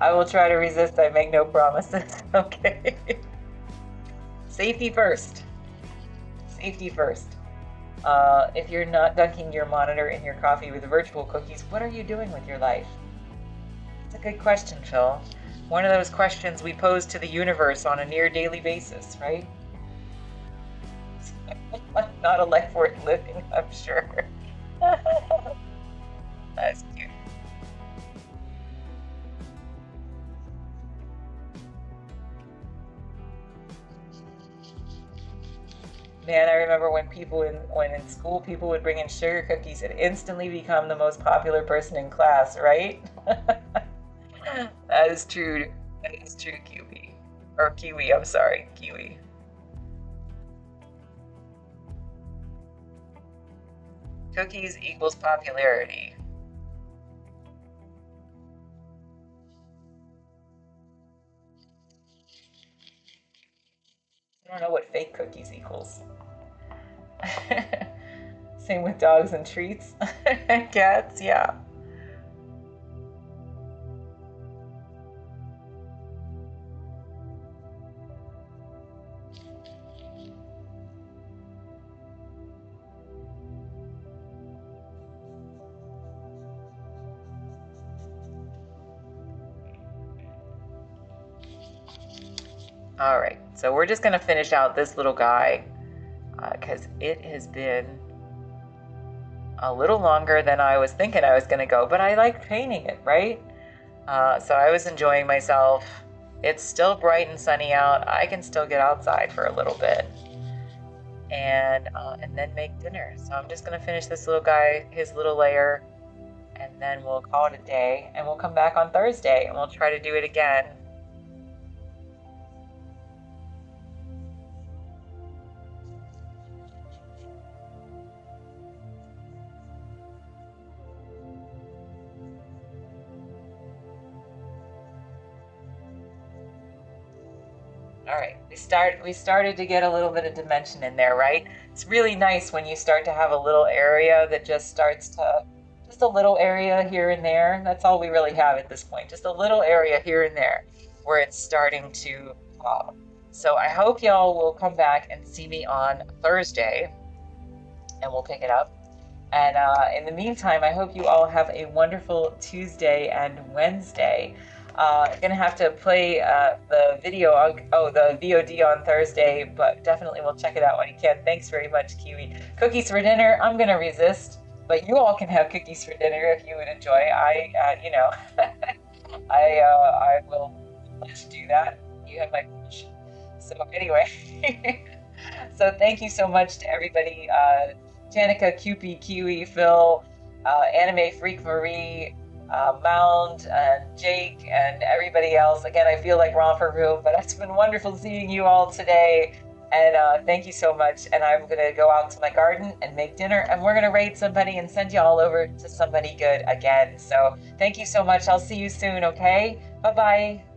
I will try to resist. I make no promises. Okay. Safety first. Safety first. If you're not dunking your monitor in your coffee with virtual cookies, what are you doing with your life? It's a good question, Phil. One of those questions we pose to the universe on a near daily basis, right? Not a life worth living, I'm sure. That's cute. Man, I remember when in school people would bring in sugar cookies and instantly become the most popular person in class, right? That is true. That is true, Kiwi. Or Kiwi, I'm sorry, Kiwi. Cookies equals popularity. I don't know what fake cookies equals. Same with dogs and treats. Cats, yeah. All right, so we're just gonna finish out this little guy because it has been a little longer than I was thinking I was gonna go, but I like painting it, right? So I was enjoying myself. It's still bright and sunny out. I can still get outside for a little bit and then make dinner. So I'm just gonna finish this little guy, his little layer, and then we'll call it a day, and we'll come back on Thursday and we'll try to do it again. All right, we started to get a little bit of dimension in there, right? It's really nice when you start to have a little area that just starts to, just a little area here and there. That's all we really have at this point, just a little area here and there where it's starting to pop. So I hope y'all will come back and see me on Thursday and we'll pick it up. And in the meantime, I hope you all have a wonderful Tuesday and Wednesday. Gonna have to play the video, the VOD on Thursday, but definitely we'll check it out when you can. Thanks very much, Kiwi. Cookies for dinner, I'm gonna resist, but you all can have cookies for dinner if you would enjoy. I will let you do that. You have my permission. So anyway, so thank you so much to everybody. Janica, Cupie, Kiwi, Phil, Anime Freak Marie, Mound, and Jake, and everybody else. Again, I feel like Romper Room, but it's been wonderful seeing you all today. And thank you so much. And I'm going to go out to my garden and make dinner, and we're going to raid somebody and send you all over to somebody good again. So thank you so much. I'll see you soon, okay? Bye-bye.